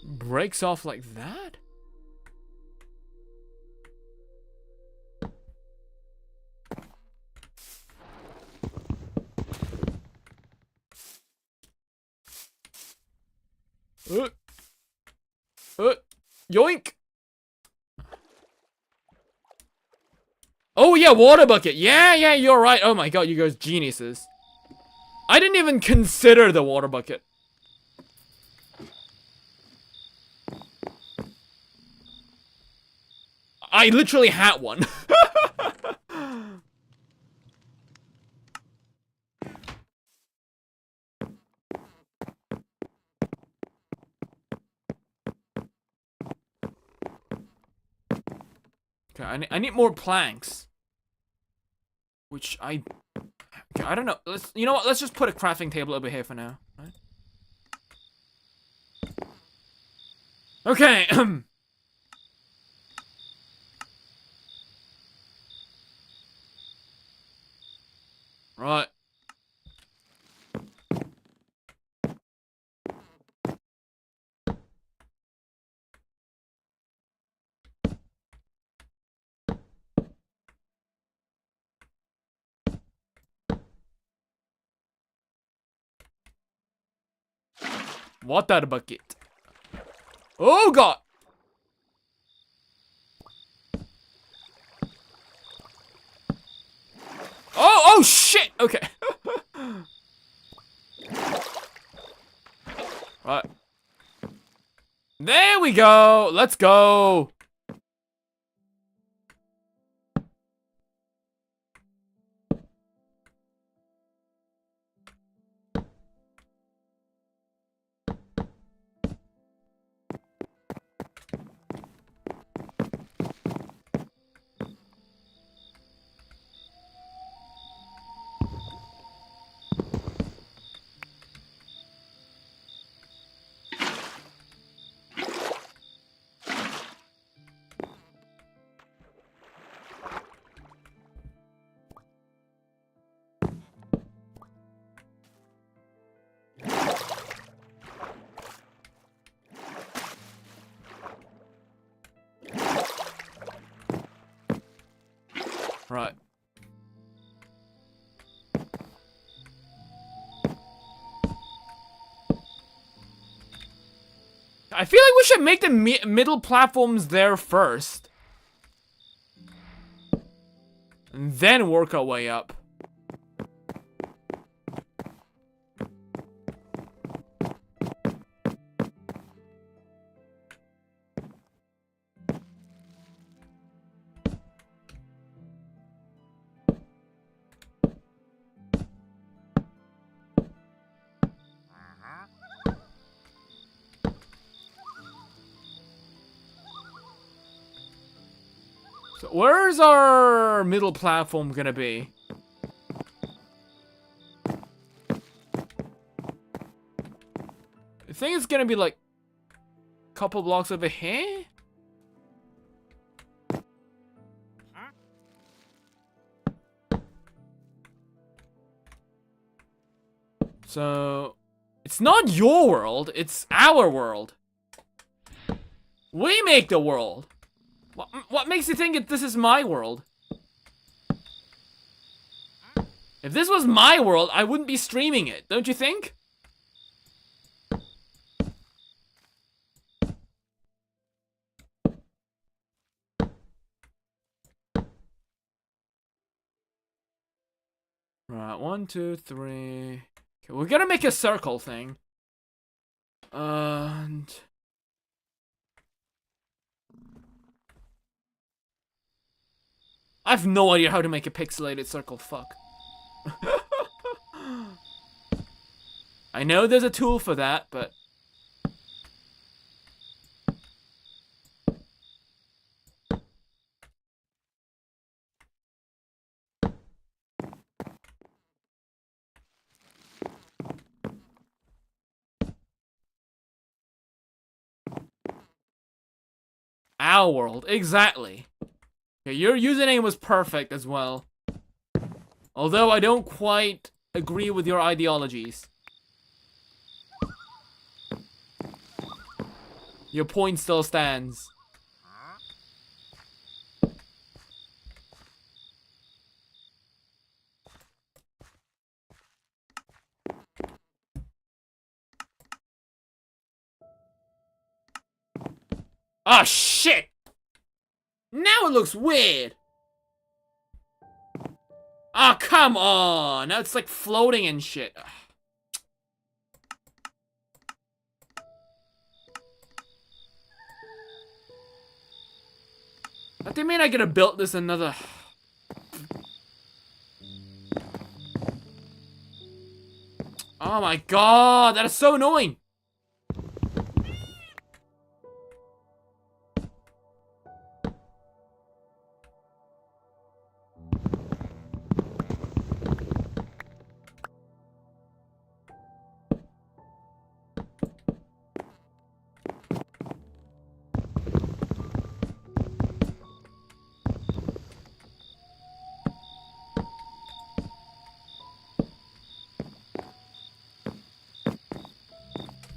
S1: Breaks off like that? Yoink! Oh yeah, water bucket. Yeah, you're right. Oh my god, you guys geniuses. I didn't even consider the water bucket. I literally had one. Okay, I need more planks. Which okay, I don't know. You know what? Let's just put a crafting table over here for now. Right? Okay. Right. Water bucket. Oh god. Oh shit. Okay. Right. There we go. Let's go. Right. I feel like we should make the middle platforms there first. And then work our way up. So where's our middle platform gonna be? I think it's gonna be like a couple blocks over here. So it's not your world, it's our world. We make the world. What makes you think that this is my world? If this was my world, I wouldn't be streaming it, don't you think? Right, 1, 2, 3. Okay, we're gonna make a circle thing. And... I have no idea how to make a pixelated circle, fuck. I know there's a tool for that, but... Our world, exactly. Okay, your username was perfect as well. Although I don't quite agree with your ideologies. Your point still stands. Ah, shit! Now it looks weird! Ah, come on! Now it's like floating and shit. What do you mean I could have built this another... Oh my god, that is so annoying!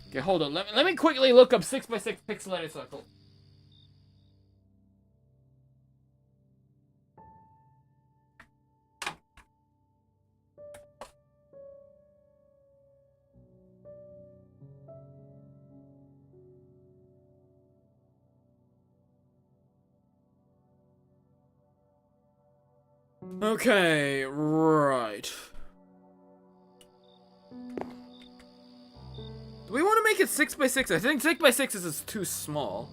S1: Okay, hold on. Let me quickly look up 6x6 pixelated circle. Okay, right. Do we want to make it 6x6? I think 6x6 is too small.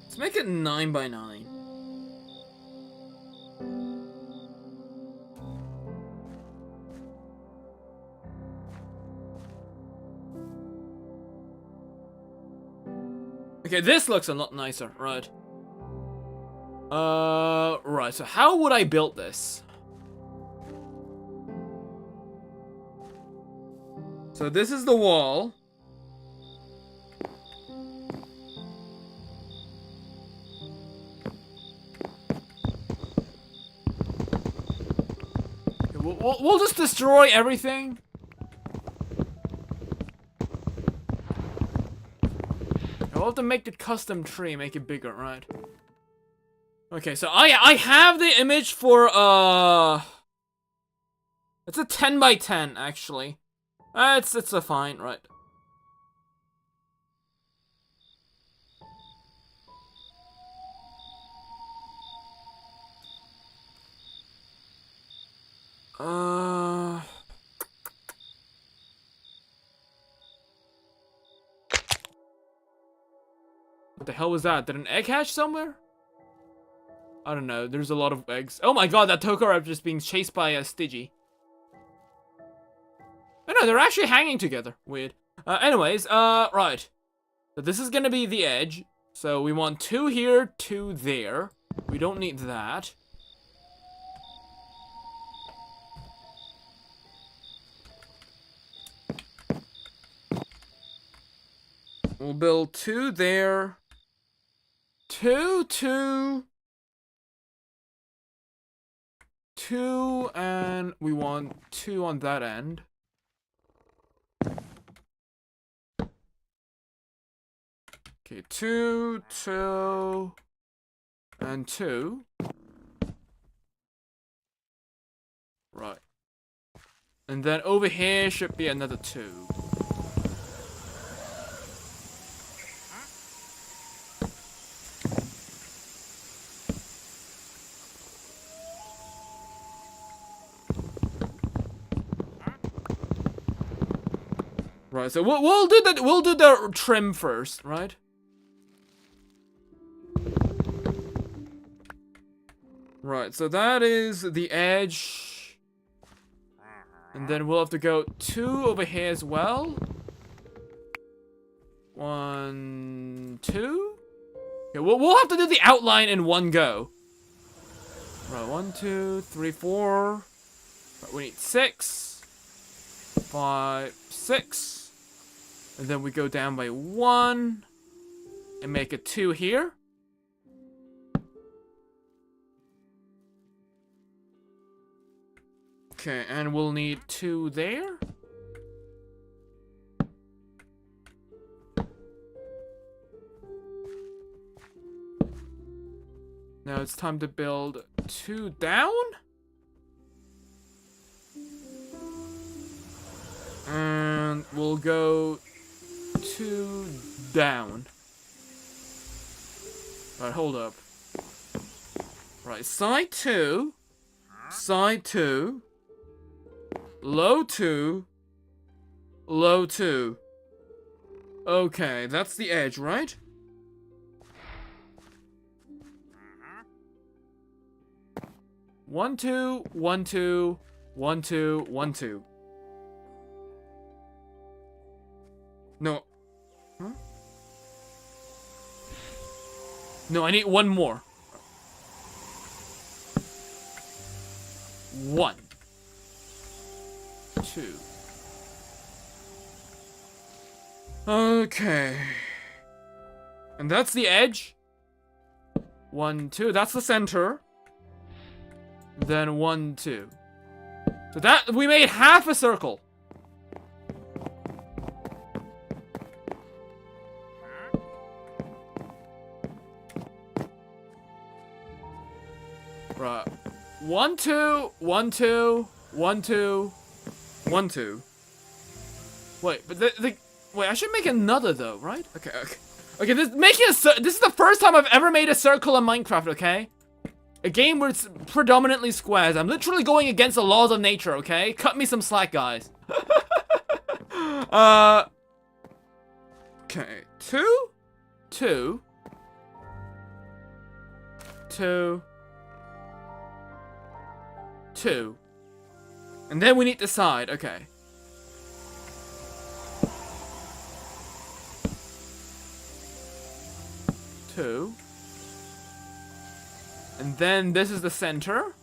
S1: Let's make it 9x9. Okay, this looks a lot nicer, right? Right, so how would I build this? So this is the wall. Okay, we'll just destroy everything. I'll have to make the custom tree, make it bigger, right? Okay, so I have the image for, it's a 10x10, actually. It's a fine, right? What the hell was that? Did an egg hatch somewhere? I don't know. There's a lot of eggs. Oh my god, that Tokarap just being chased by a Stygie. Oh no, they're actually hanging together. Weird. Anyways, right. So this is gonna be the edge. So we want 2 here, 2 there. We don't need that. We'll build 2 there. 2, 2. 2, and we want 2 on that end. Okay, 2, 2, and 2. Right. And then over here should be another 2. Right, so we'll do that. We'll do the trim first, right? Right, so that is the edge. And then we'll have to go 2 over here as well. 1, 2. Okay, we'll have to do the outline in one go. Right, 1, 2, 3, 4. Right, we need 6, 5, 6. And then we go down by 1 and make a 2 here. Okay, and we'll need 2 there. Now it's time to build 2 down. And we'll go 2 down. Right, hold up. Right, side 2. Side 2. Low 2. Low 2. Okay, that's the edge, right? One, 2, 1, 2, 1, 2, 1, 2. No. Huh? No, I need one more. 1, 2. Okay. And that's the edge. 1, 2. That's the center. Then 1, 2. So that we made half a circle. Right. 1, 2, 1, 2, 1, 2, 1, 2. Wait, but wait, I should make another though, right? Okay, okay. Okay, this is the first time I've ever made a circle in Minecraft, okay? A game where it's predominantly squares. I'm literally going against the laws of nature, okay? Cut me some slack, guys. Okay. 2, 2, 2, 2. And then we need the side, okay. Two. And then this is the center.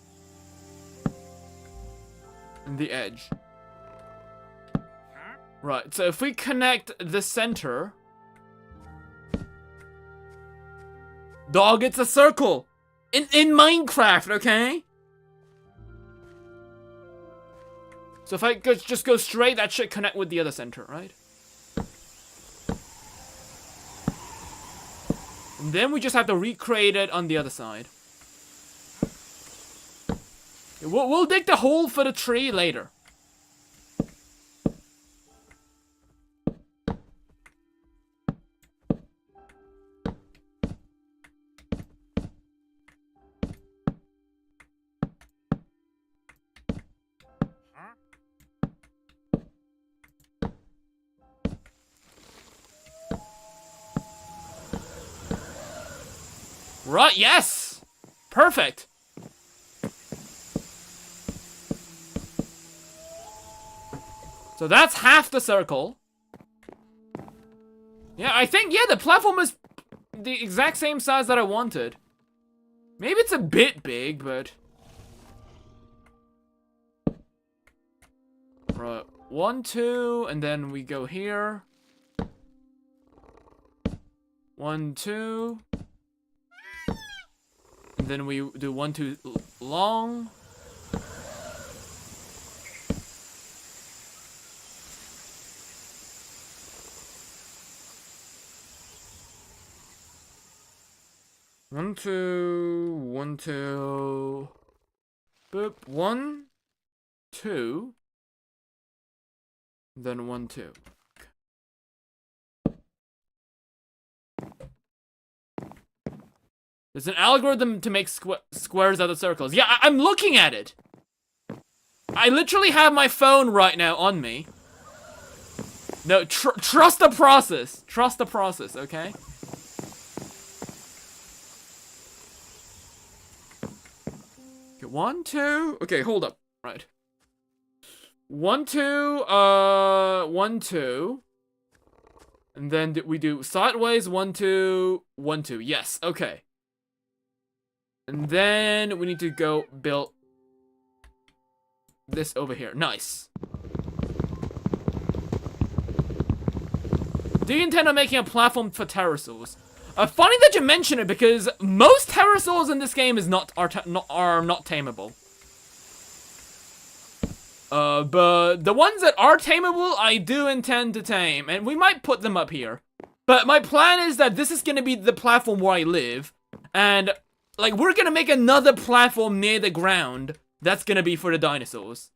S1: And the edge. Right, so if we connect the center... Dog, it's a circle! In Minecraft, okay? So if I just go straight, that should connect with the other center, right? And then we just have to recreate it on the other side. We'll dig the hole for the tree later. Right, yes! Perfect! So that's half the circle. Yeah, I think, yeah, the platform is the exact same size that I wanted. Maybe it's a bit big, but... Right, 1, 2, and then we go here. 1, 2... And then we do 1, 2 long. One, 2, 1, 2. Boop. 1, 2. Then 1, 2. There's an algorithm to make squares out of circles. Yeah, I'm looking at it. I literally have my phone right now on me. No, trust the process. Trust the process, okay? Okay, 1, 2. Okay, hold up. Right. 1, 2, 1, 2. And then we do sideways, 1, 2, 1, 2. Yes, okay. And then we need to go build this over here. Nice. Do you intend on making a platform for pterosaurs? Funny that you mention it, because most pterosaurs in this game are not tameable. But the ones that are tameable, I do intend to tame, and we might put them up here. But my plan is that this is gonna be the platform where I live, and like we're gonna make another platform near the ground that's gonna be for the dinosaurs.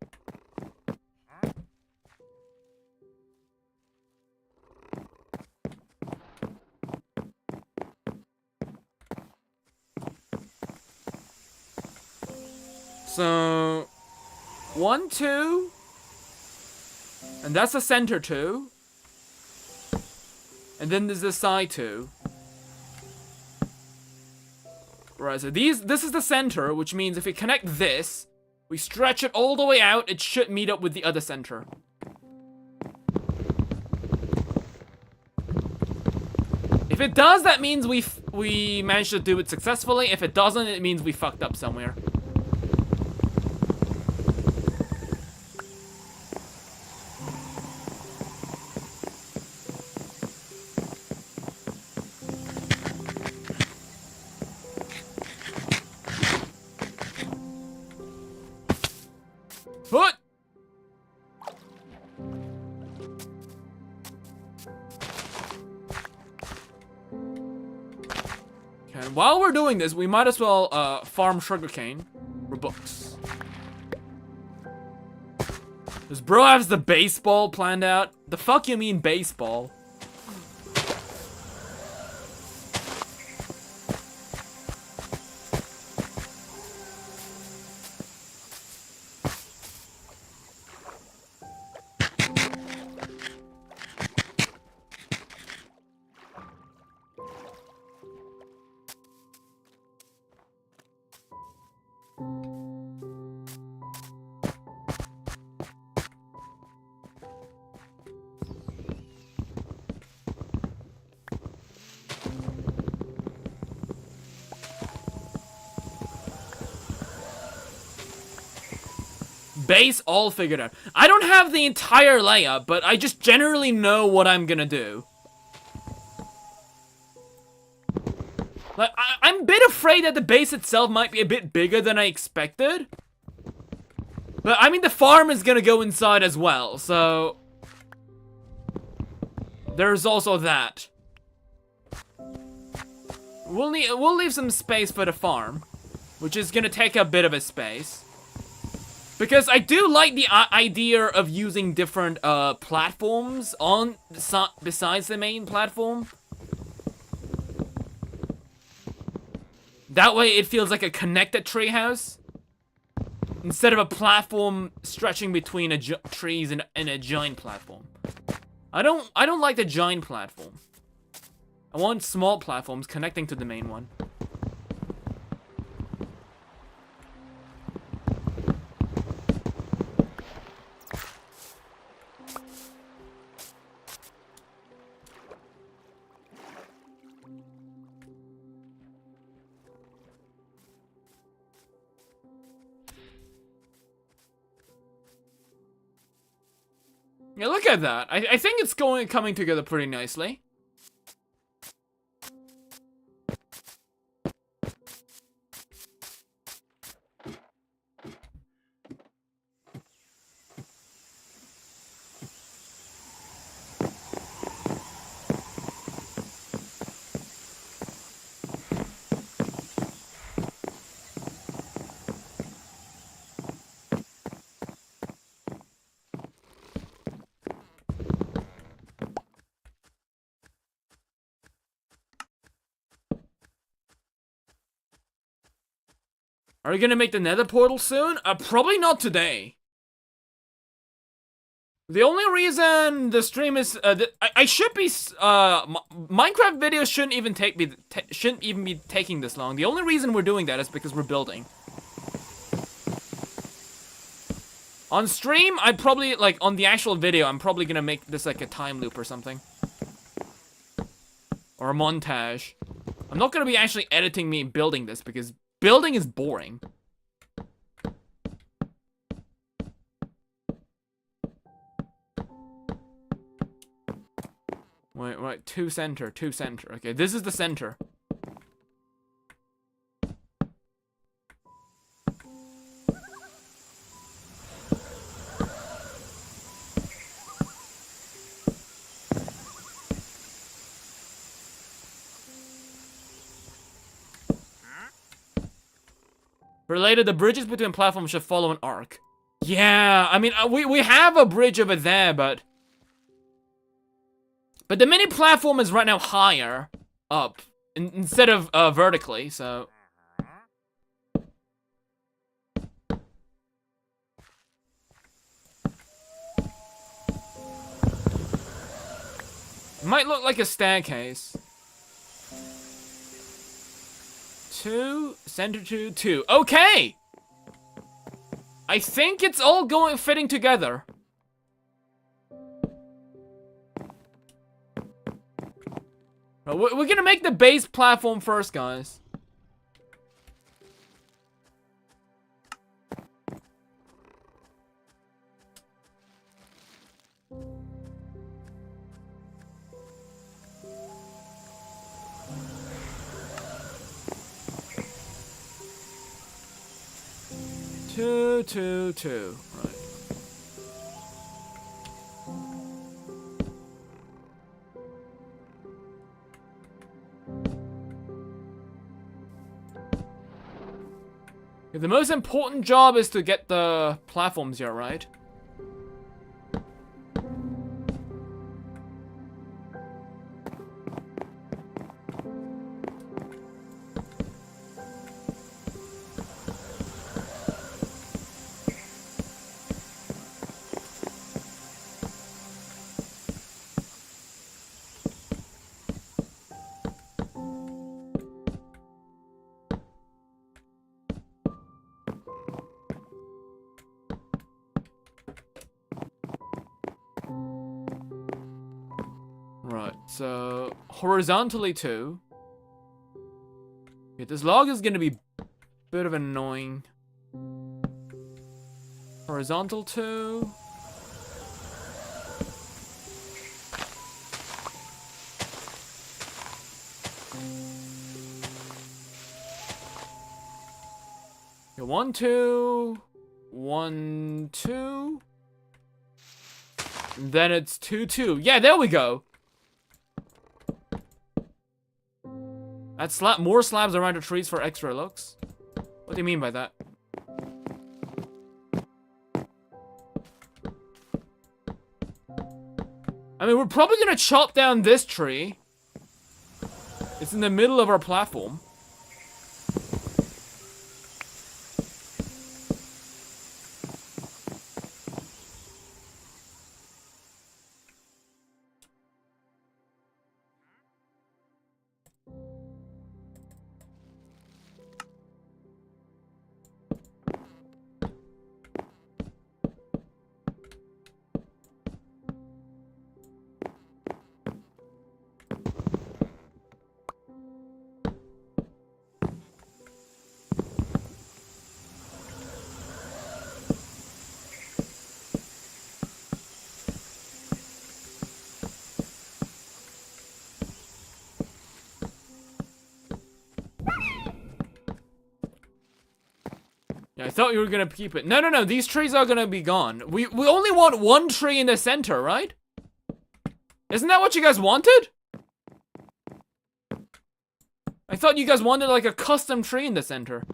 S1: So 1, 2, and that's the center 2, and then there's the side 2. Right, so this is the center, which means if we connect this, we stretch it all the way out, it should meet up with the other center. If it does, that means we managed to do it successfully. If it doesn't, it means we fucked up somewhere. Put! Okay, and while we're doing this, we might as well farm sugarcane for books. Does bro have the baseball planned out? The fuck you mean baseball? Base all figured out. I don't have the entire layout, but I just generally know what I'm gonna do. Like, I'm a bit afraid that the base itself might be a bit bigger than I expected. But, I mean, the farm is gonna go inside as well, so... there's also that. We'll leave some space for the farm, which is gonna take a bit of a space. Because I do like the idea of using different platforms on besides the main platform. That way it feels like a connected treehouse instead of a platform stretching between trees and a giant platform. I don't like the giant platform. I want small platforms connecting to the main one. Yeah, look at that. I think it's coming together pretty nicely. Are we gonna make the nether portal soon? Probably not today. The only reason the stream is, I should be, Minecraft videos shouldn't even be taking this long. The only reason we're doing that is because we're building. On stream, I'd probably, like, on the actual video, I'm probably gonna make this like a time loop or something. Or a montage. I'm not gonna be actually editing me building this because building is boring. Wait, two center. Okay, this is the center. Related, the bridges between platforms should follow an arc. Yeah, I mean, we have a bridge over there, but the mini platform is right now higher up instead of vertically, so. It might look like a staircase. 2, center 2, 2. Okay! I think it's all fitting together. We're gonna make the base platform first, guys. Two. Right. The most important job is to get the platforms here, right? Right, so horizontally 2. Okay, this log is gonna be a bit of annoying. Horizontal 2. Okay, 1, 2. 1, 2. And then it's 2, 2. Yeah, there we go. That's more slabs around the trees for extra looks. What do you mean by that? I mean, we're probably gonna chop down this tree. It's in the middle of our platform. Yeah, I thought you were gonna keep it. No, these trees are gonna be gone. We only want one tree in the center, right? Isn't that what you guys wanted? I thought you guys wanted like a custom tree in the center.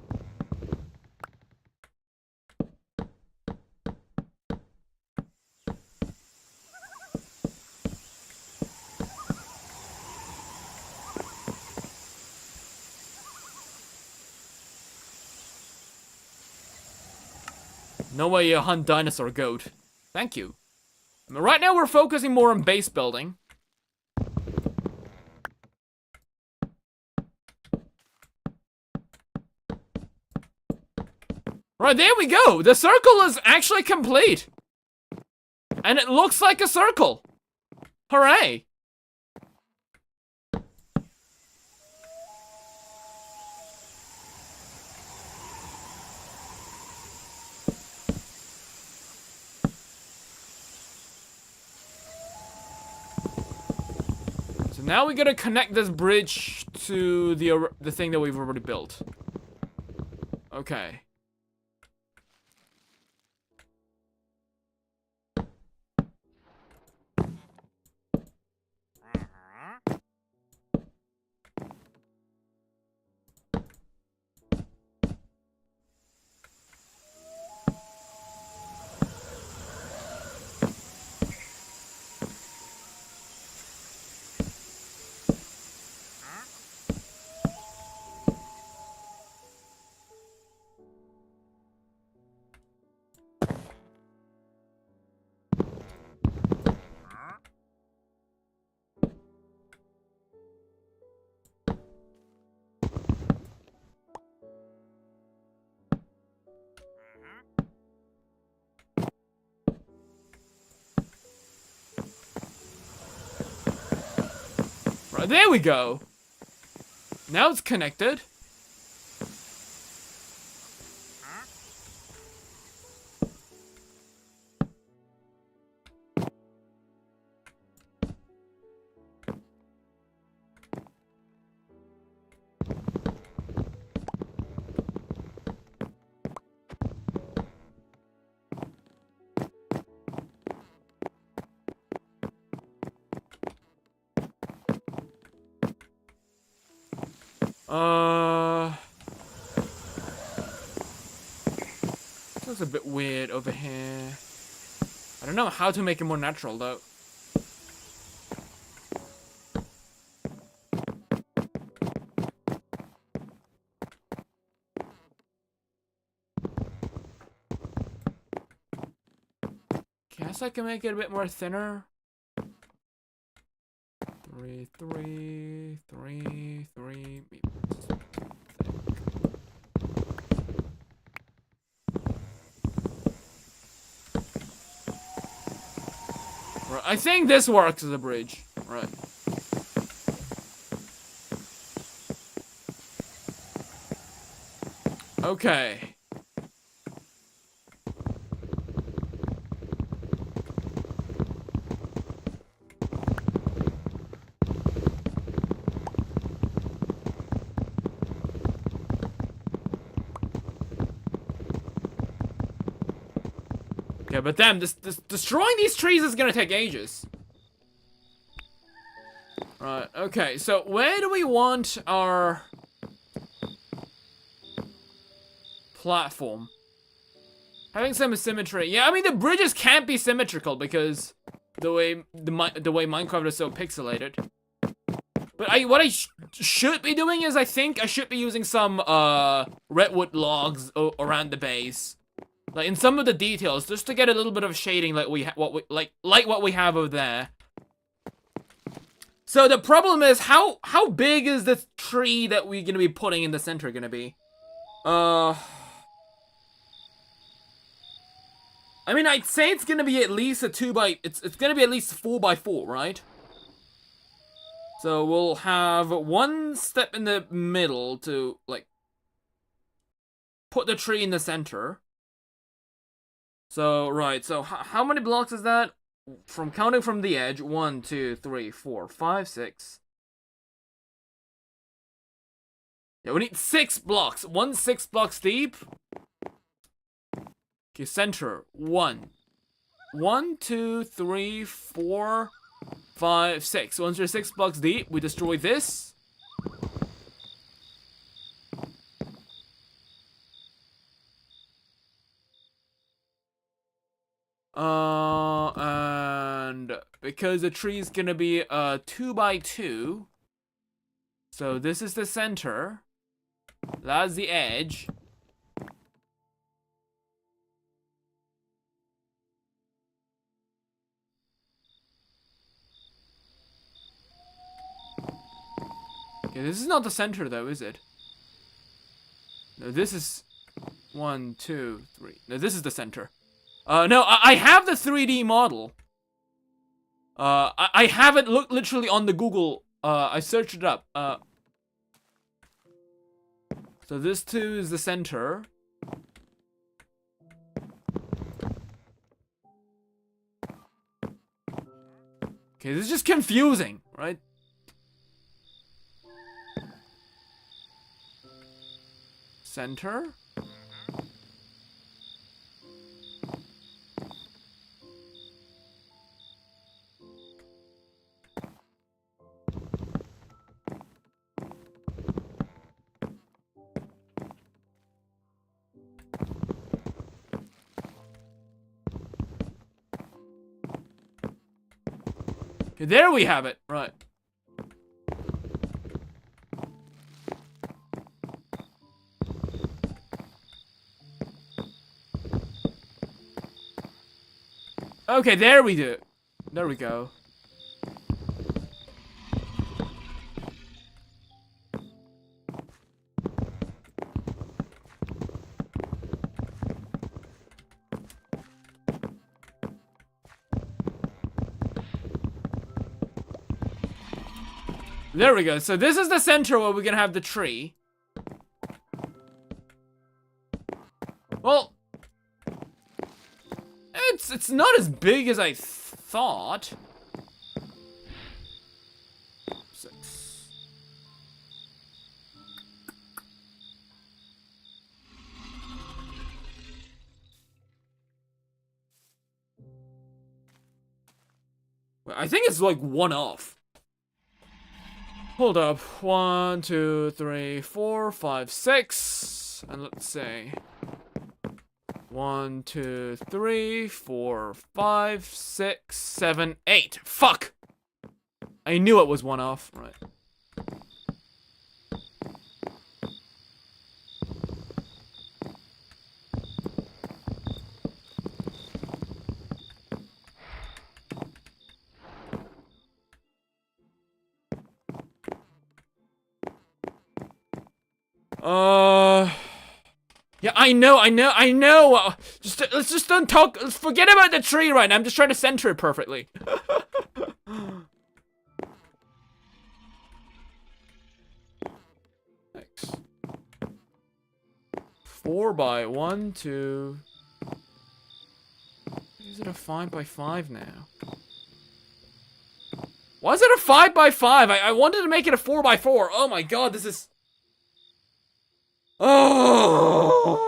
S1: No way you hunt dinosaur goat. Thank you. I mean, right now we're focusing more on base building. Right, there we go. The circle is actually complete. And it looks like a circle. Hooray. So now we gotta connect this bridge to the thing that we've already built. Okay. Right, there we go. Now it's connected. Looks a bit weird over here. I don't know how to make it more natural though. Guess I can make it a bit more thinner. 3, 3, 3, 3. Maybe it's thick. Right, I think this works as a bridge. Right. Okay. Yeah, but damn, destroying these trees is gonna take ages. Right, okay, so where do we want our platform? Having some symmetry. Yeah, I mean the bridges can't be symmetrical because the way Minecraft is so pixelated. But what I should be doing is I think I should be using some redwood logs around the base. Like in some of the details, just to get a little bit of shading, like what we have over there. So the problem is how big is this tree that we're gonna be putting in the center gonna be? I mean, I'd say it's gonna be at least a 2 by. It's gonna be at least 4 by 4, right? So we'll have one step in the middle to like put the tree in the center. So, right, so how many blocks is that? From counting from the edge, 1, 2, 3, 4, 5, 6. Yeah, we need 6 blocks. 6 blocks deep. Okay, center. 1. 1, 2, 3, 4, 5, 6. Once you're 6 blocks deep, we destroy this. And because the tree is gonna be 2 by 2, so this is the center, that's the edge. Okay, this is not the center though, is it? No, this is 1, 2, 3. No, this is the center. No, I have the 3D model. I have it literally on the Google. I searched it up. So this too is the center. Okay, this is just confusing, right? Center. Okay, there we have it. Right. Okay, there we do. There we go. There we go. So this is the center where we're gonna have the tree. Well, it's not as big as I thought. 6. Well, I think it's like 1 off. Hold up. 1, 2, 3, 4, 5, 6. And let's say 1, 2, 3, 4, 5, 6, 7, 8. Fuck! I knew it was 1 off. Right. Yeah, I know. Let's just don't talk. Let's forget about the tree right now. I'm just trying to center it perfectly. Thanks. 4 by 1, 2. Is it a 5 by 5 now? Why is it a 5 by 5? I wanted to make it a 4 by 4. Oh my god, this is... Oh!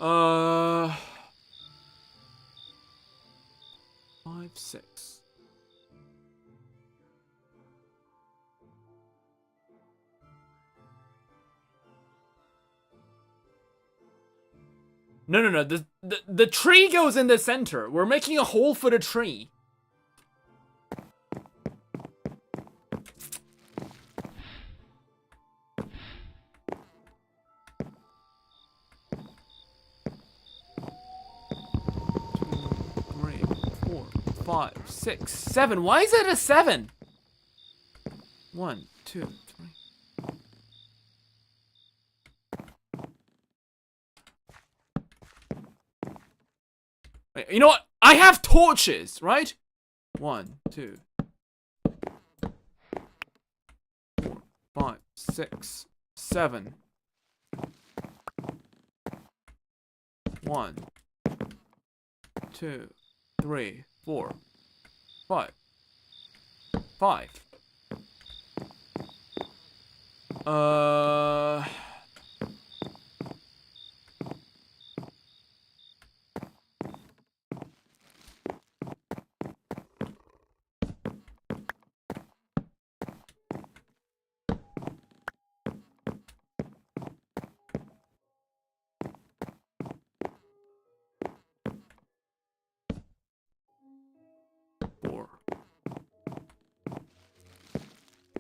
S1: Uh... 5, 6. No. The tree goes in the center. We're making a hole for the tree. Five, 6, 7. Why is it a 7? 1, 2, 3. Wait, you know what? I have torches, right? 1, 2, 4, 5, 6, 7. 1, 2, 3, 4, 5. 5.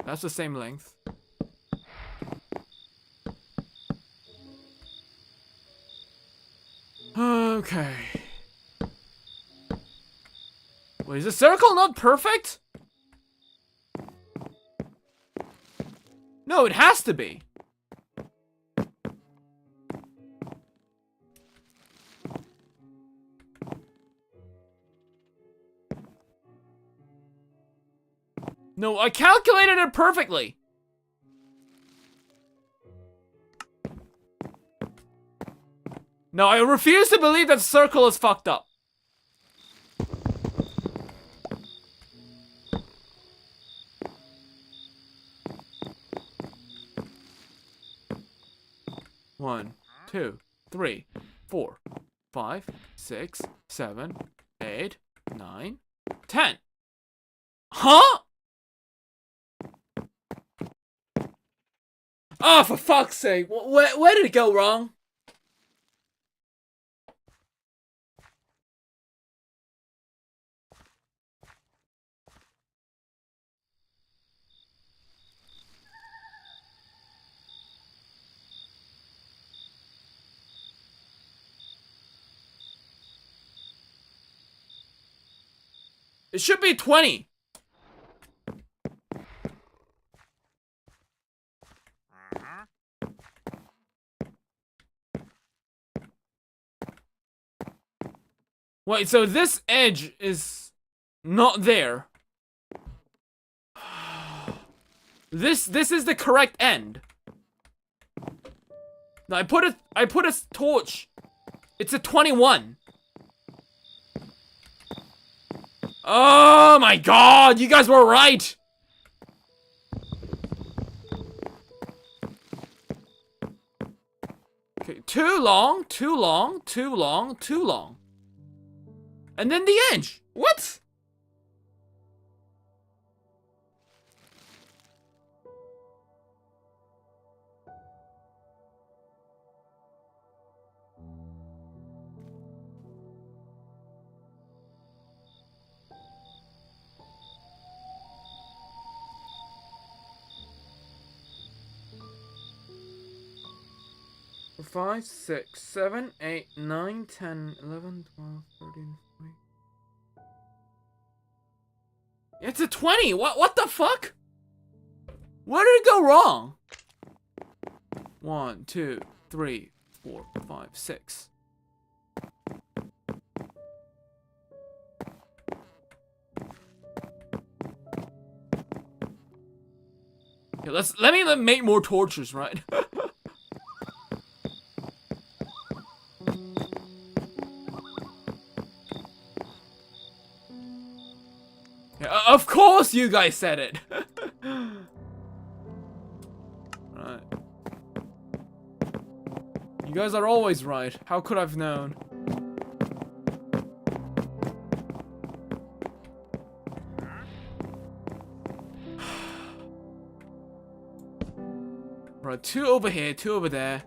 S1: That's the same length. Okay. Wait, is the circle not perfect? No, it has to be. No, I calculated it perfectly. No, I refuse to believe that circle is fucked up. One, 2, 3, 4, 5, 6, 7, 8, 9, 10. Huh? Oh, for fuck's sake. Where did it go wrong? It should be 20. Wait, so this edge is not there. This is the correct end. No, I put a torch. It's a 21. Oh my god, you guys were right. Okay, too long. And then the edge. What? Five, 6, 7, 8, 9, 10, 11, 12, 13, 14. It's a 20. What the fuck? Where did it go wrong? 1, 2, 3, 4, 5, 6. Okay, let me make more torches, right? Of course you guys said it! Right. You guys are always right. How could I've known? Right, 2 over here, 2 over there.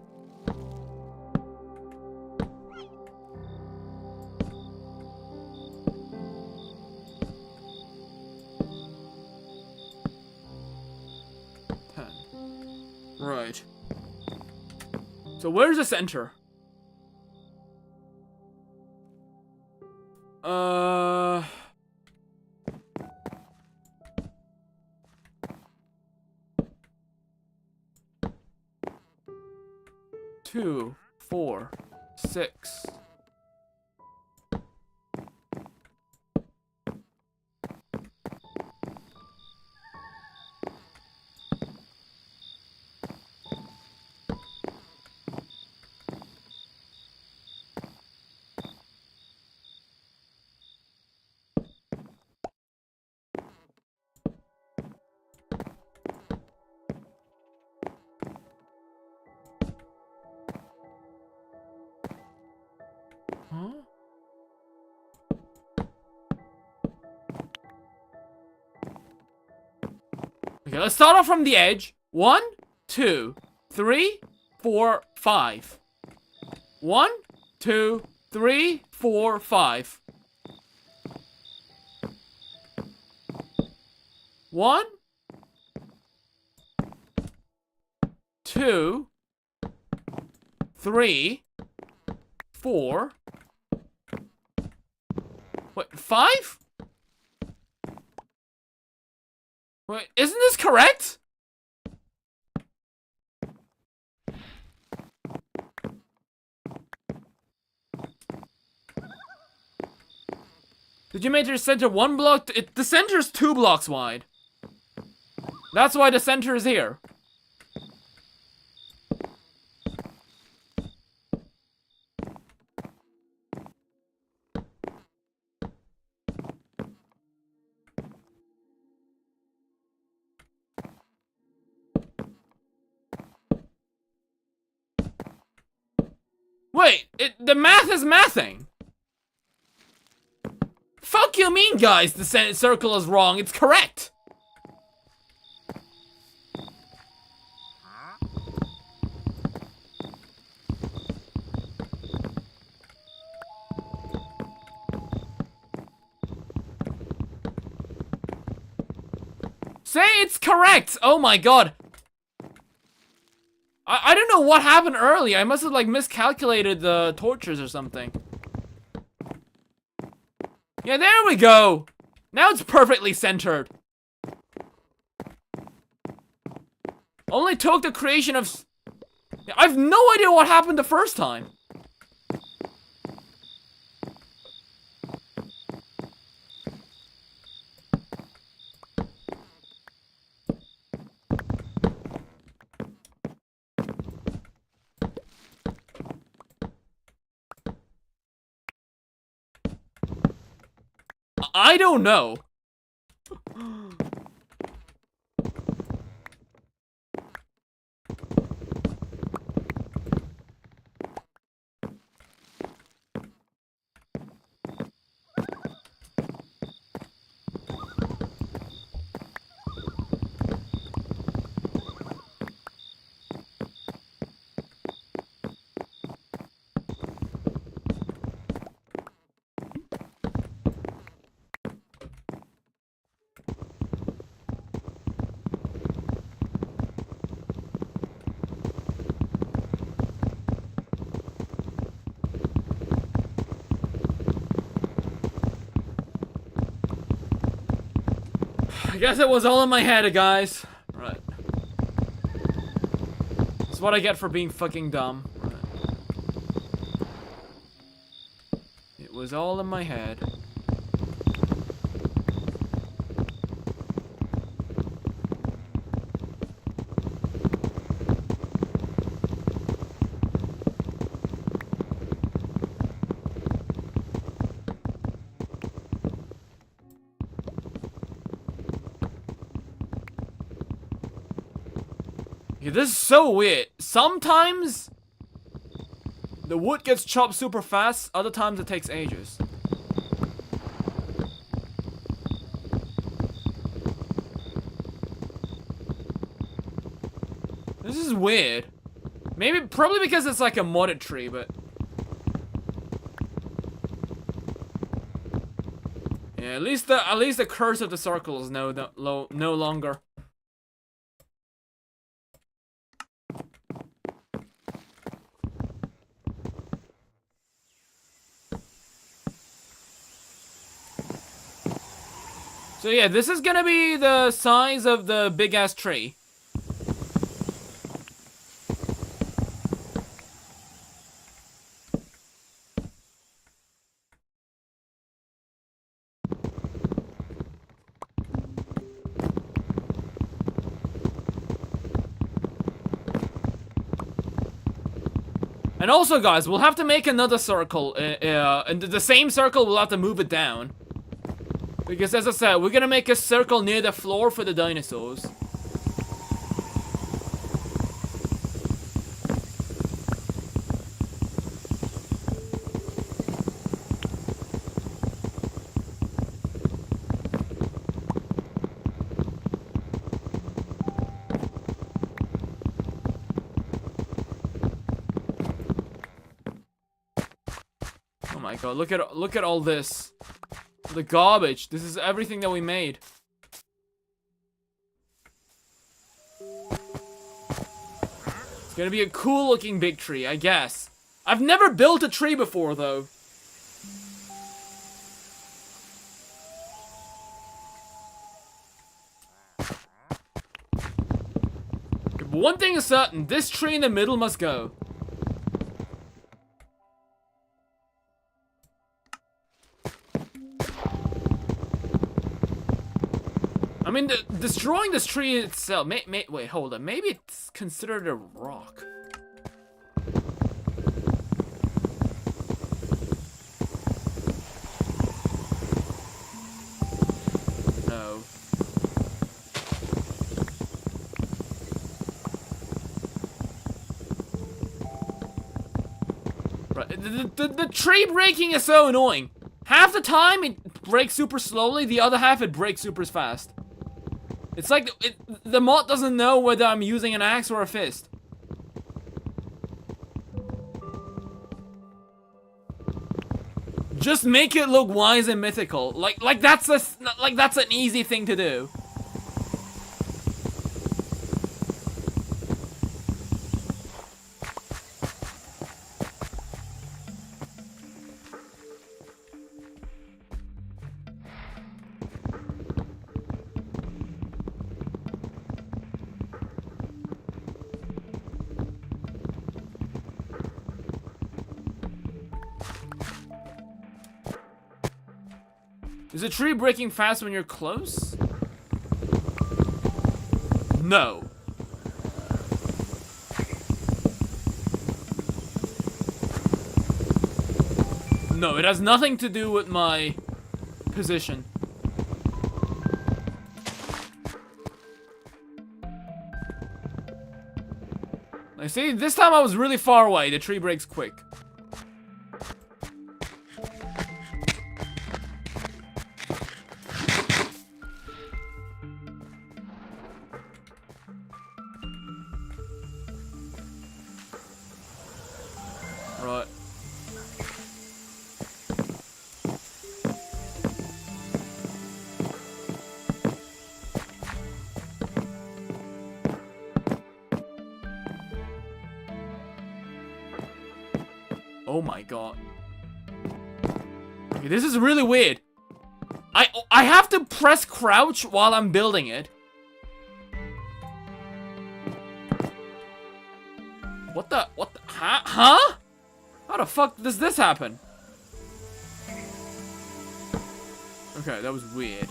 S1: Right. So where's the center? 2, 4, 6. Huh? Okay, let's start off from the edge. 1, 2, 3, 4, 5. 1, 2, 3, 4, 5. 1, 2, 3, 4. What, 5? Wait, isn't this correct? Did you make your center 1 block? The center is 2 blocks wide. That's why the center is here. Wait, the math is mathing. Fuck you mean, guys, the circle is wrong. It's correct. Say it's correct. Oh my god. I don't know what happened earlier. I must have like miscalculated the torches or something. Yeah, there we go. Now it's perfectly centered. Only took the creation of... I have no idea what happened the first time. I don't know. I guess it was all in my head, guys. Right. That's what I get for being fucking dumb. Right. It was all in my head. Yeah, this is so weird. Sometimes the wood gets chopped super fast, other times it takes ages. This is weird. Probably because it's like a modded tree, but... Yeah, at least the curse of the circle is no longer. So yeah, this is gonna be the size of the big ass tree. And also, guys, we'll have to make another circle, and the same circle, we'll have to move it down. Because, as I said, we're gonna make a circle near the floor for the dinosaurs. Oh my god, look at all this. The garbage. This is everything that we made. It's gonna be a cool looking big tree, I guess. I've never built a tree before, though. But one thing is certain, this tree in the middle must go. I mean, destroying this tree itself, wait, hold on, maybe it's considered a rock. No. Right, the tree breaking is so annoying. Half the time it breaks super slowly, the other half it breaks super fast. It's like the mod doesn't know whether I'm using an axe or a fist. Just make it look wise and mythical. Like that's an easy thing to do. Is a tree breaking fast when you're close? No. No, it has nothing to do with my position. I see, this time I was really far away. The tree breaks quick. Right. Oh my god. Okay, this is really weird. I have to press crouch while I'm building it. What the huh? How the fuck does this happen? Okay, that was weird.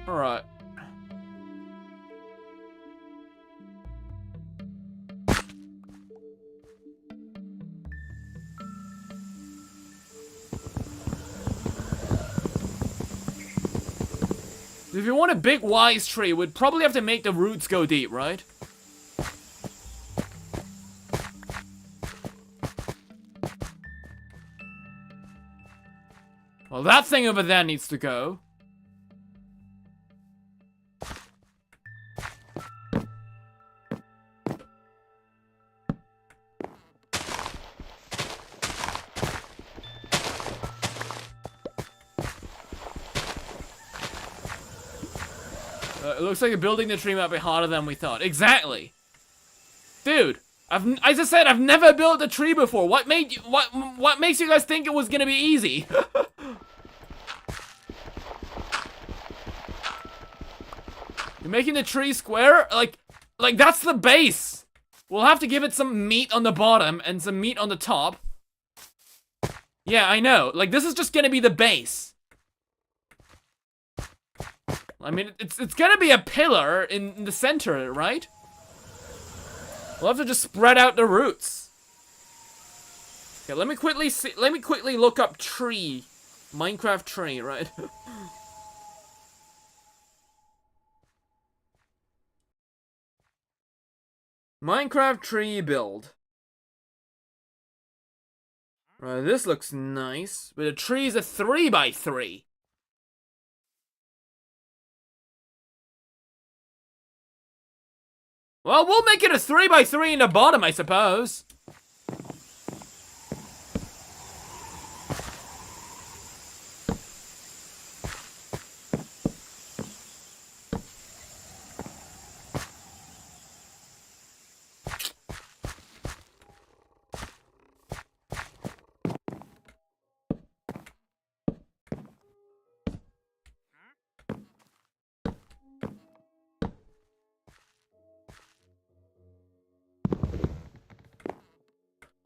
S1: All right. If you want a big wise tree, we'd probably have to make the roots go deep, right? Well, that thing over there needs to go. It looks like building the tree might be harder than we thought. Exactly. Dude, as I said, I've never built a tree before. What makes you guys think it was gonna be easy? You're making the tree square? Like that's the base. We'll have to give it some meat on the bottom and some meat on the top. Yeah, I know. Like, this is just gonna be the base. I mean, it's gonna be a pillar in the center, right? We'll have to just spread out the roots. Okay, let me quickly look up tree. Minecraft tree, right? Minecraft tree build. Right, this looks nice. But the tree is a 3x3. Well, we'll make it a 3x3 in the bottom, I suppose.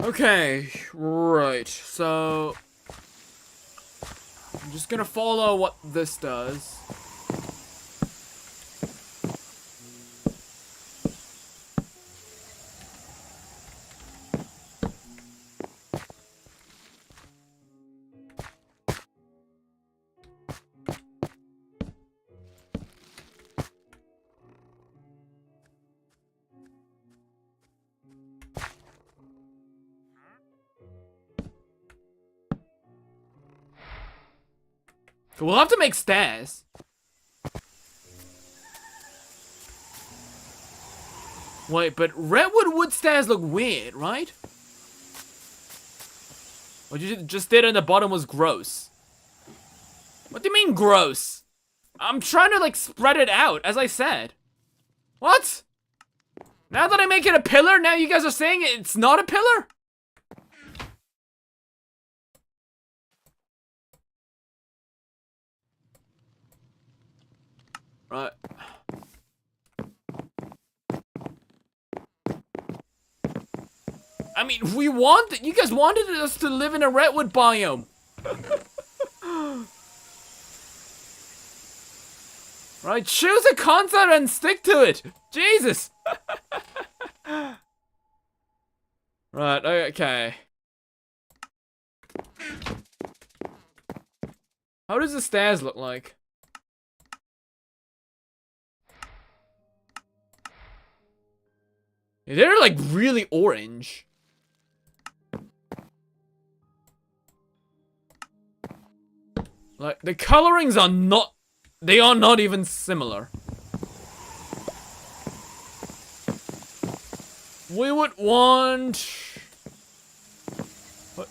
S1: Okay, right, so I'm just gonna follow what this does. We'll have to make stairs. Wait, but redwood wood stairs look weird, right? What you just did on the bottom was gross. What do you mean gross? I'm trying to like spread it out, as I said. What? Now that I make it a pillar, now you guys are saying it's not a pillar? Right. I mean, you guys wanted us to live in a redwood biome. Right, choose a concept and stick to it. Jesus. Right, okay. How does the stairs look like? They're like really orange. Like the colorings are not, they are not even similar. We would want, what?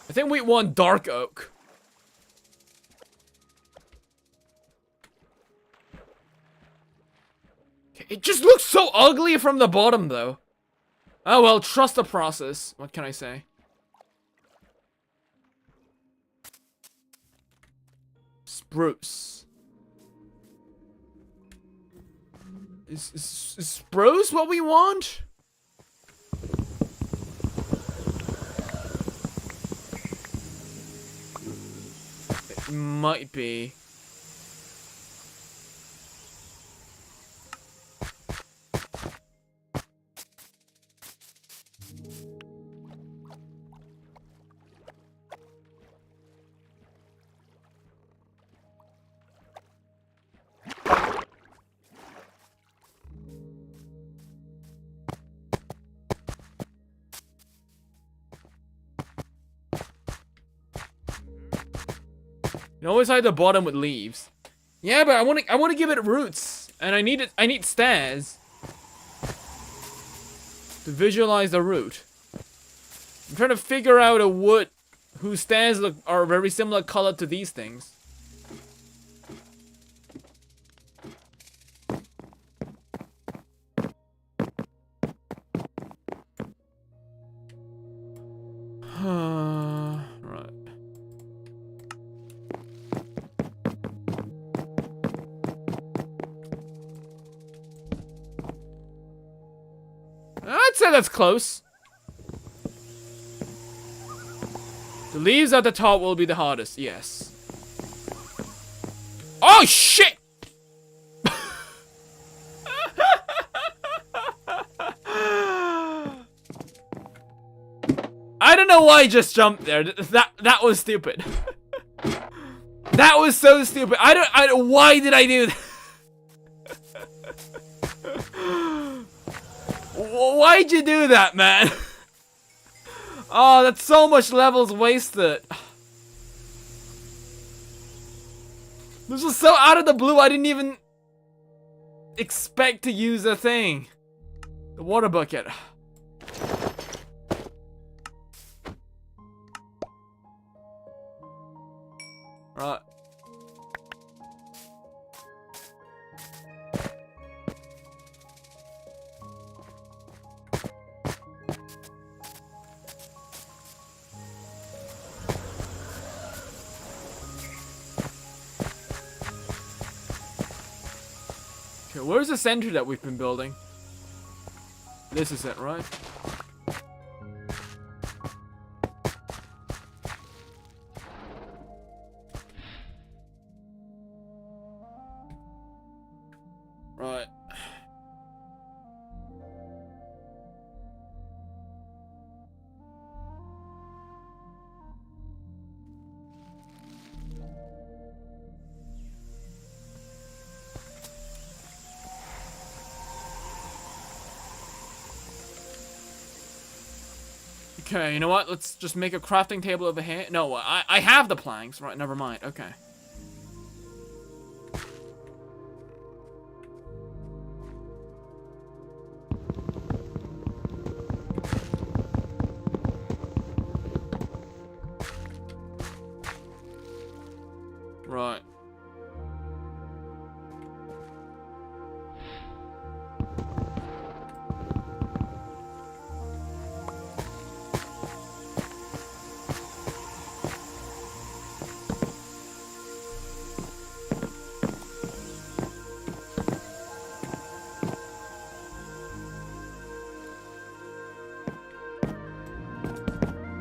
S1: I think we want dark oak. It just looks so ugly from the bottom, though. Oh well, trust the process. What can I say? Spruce. Is spruce what we want? It might be. You always hide the bottom with leaves. Yeah, but I want to give it roots, and I need stairs to visualize the root. I'm trying to figure out a wood whose stairs are very similar color to these things. Right. I'd say that's close. The leaves at the top will be the hardest, yes. Oh shit! I don't know why I just jumped there. That was stupid. That was so stupid. Why did I do that? Why'd you do that, man? Oh, that's so much levels wasted. This was so out of the blue, I didn't even expect to use a thing. The water bucket. Right. Okay, where's the center that we've been building? This is it, right? Right. Okay, you know what? Let's just make a crafting table over here. No, I have the planks. Right, never mind. Okay. Right.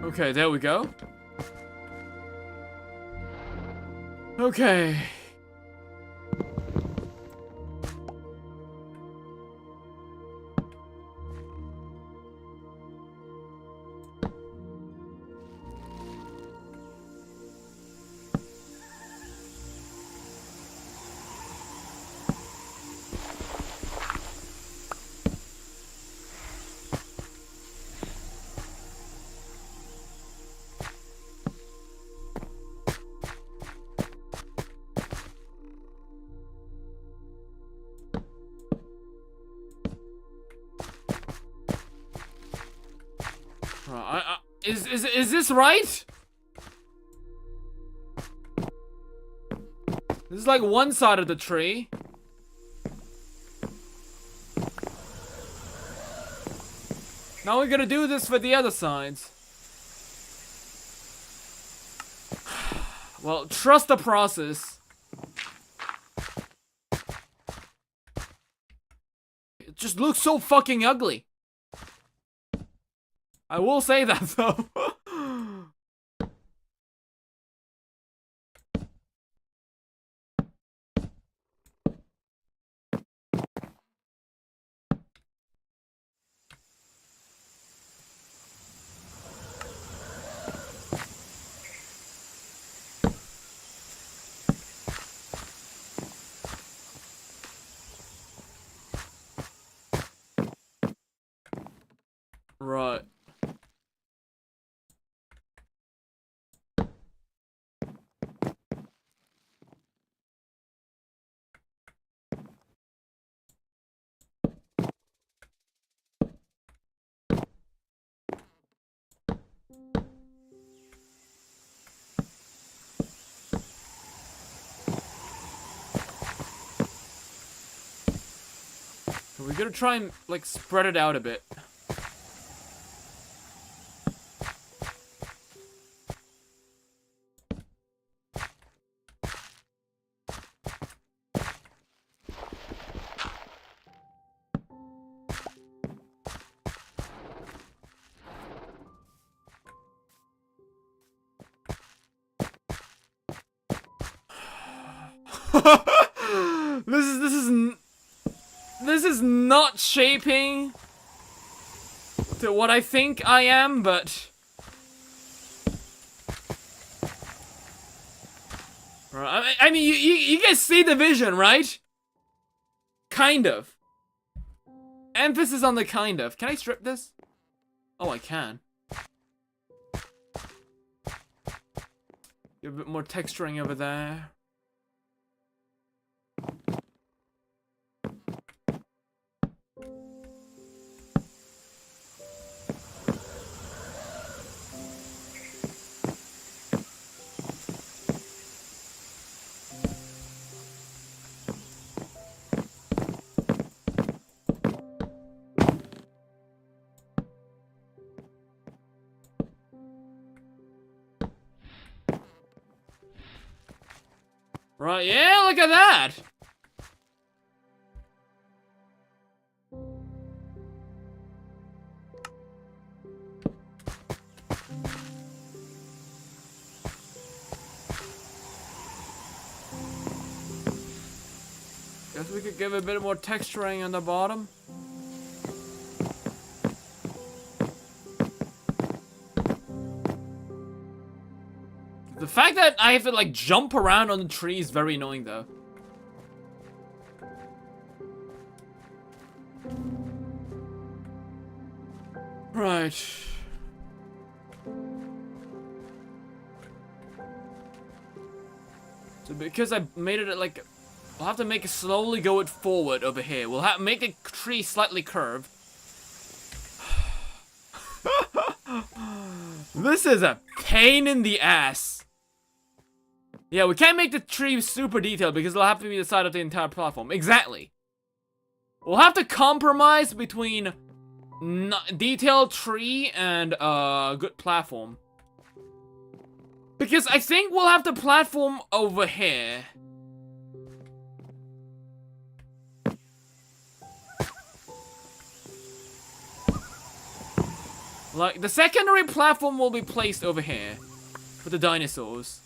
S1: Okay, there we go. Okay. Is this right? This is like one side of the tree. Now we're gonna do this for the other sides. Well, trust the process. It just looks so fucking ugly. I will say that though. Right. So we're gonna try and like spread it out a bit. This is not shaping to what I think I am, but I mean, you guys see the vision, right? Kind of. Emphasis on the kind of. Can I strip this? Oh, I can. Get a bit more texturing over there. Right, yeah, look at that! Guess we could give a bit more texturing on the bottom. The fact that I have to like jump around on the tree is very annoying though. Right. So because I made it like, I'll have to make it slowly go it forward over here. We'll have make the tree slightly curved. This is a pain in the ass. Yeah, we can't make the tree super detailed because it'll have to be the side of the entire platform. Exactly. We'll have to compromise between detailed tree and good platform. Because I think we'll have the platform over here. Like, the secondary platform will be placed over here for the dinosaurs.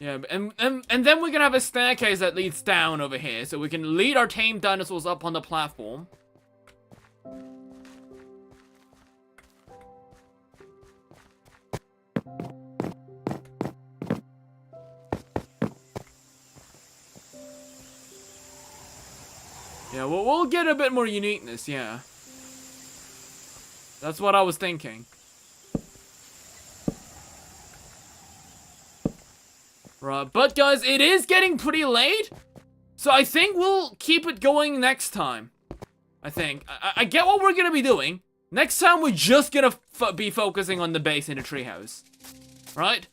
S1: Yeah, and then we're gonna have a staircase that leads down over here, so we can lead our tamed dinosaurs up on the platform. Yeah, we'll get a bit more uniqueness, yeah. That's what I was thinking. Right, but guys, it is getting pretty late, so I think we'll keep it going next time. I think. I get what we're gonna be doing. Next time, we're just gonna be focusing on the base in the treehouse. Right?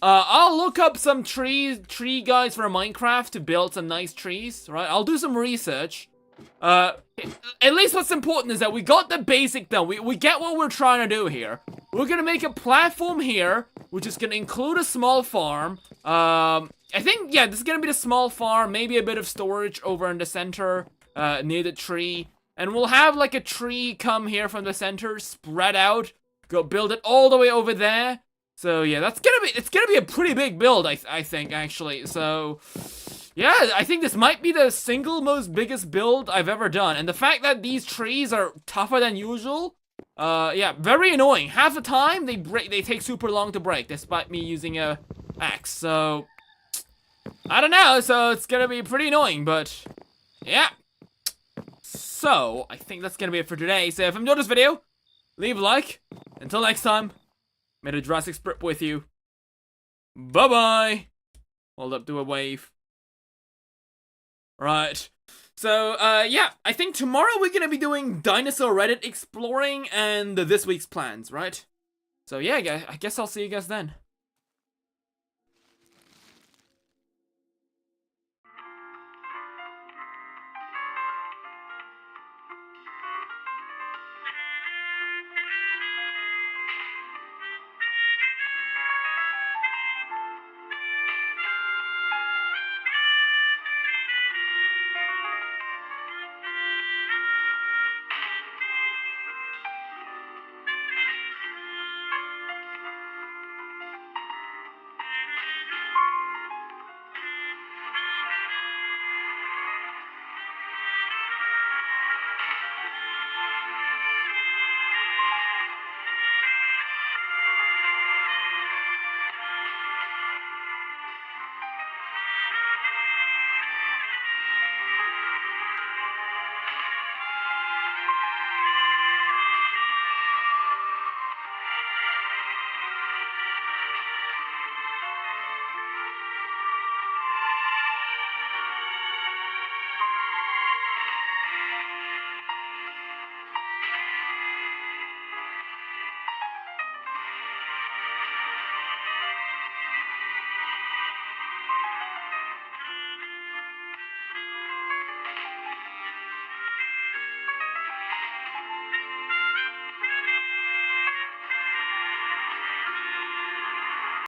S1: I'll look up some tree guides for Minecraft to build some nice trees, right? I'll do some research. At least what's important is that we got the basic done. We get what we're trying to do here. We're gonna make a platform here, which is gonna include a small farm. I think, yeah, this is gonna be the small farm, maybe a bit of storage over in the center, near the tree. And we'll have like a tree come here from the center, spread out, go build it all the way over there. So yeah, it's gonna be a pretty big build, I think, actually. So yeah, I think this might be the single most biggest build I've ever done. And the fact that these trees are tougher than usual, yeah, very annoying. Half the time, they take super long to break, despite me using a axe. So, I don't know, so it's gonna be pretty annoying, but yeah. So, I think that's gonna be it for today. So, if you enjoyed this video, leave a like. Until next time, may the Jurassic Sprint with you. Bye-bye. Hold up, do a wave. Right. So, yeah, I think tomorrow we're gonna be doing Dinosaur Reddit exploring and this week's plans, right? So, yeah, I guess I'll see you guys then.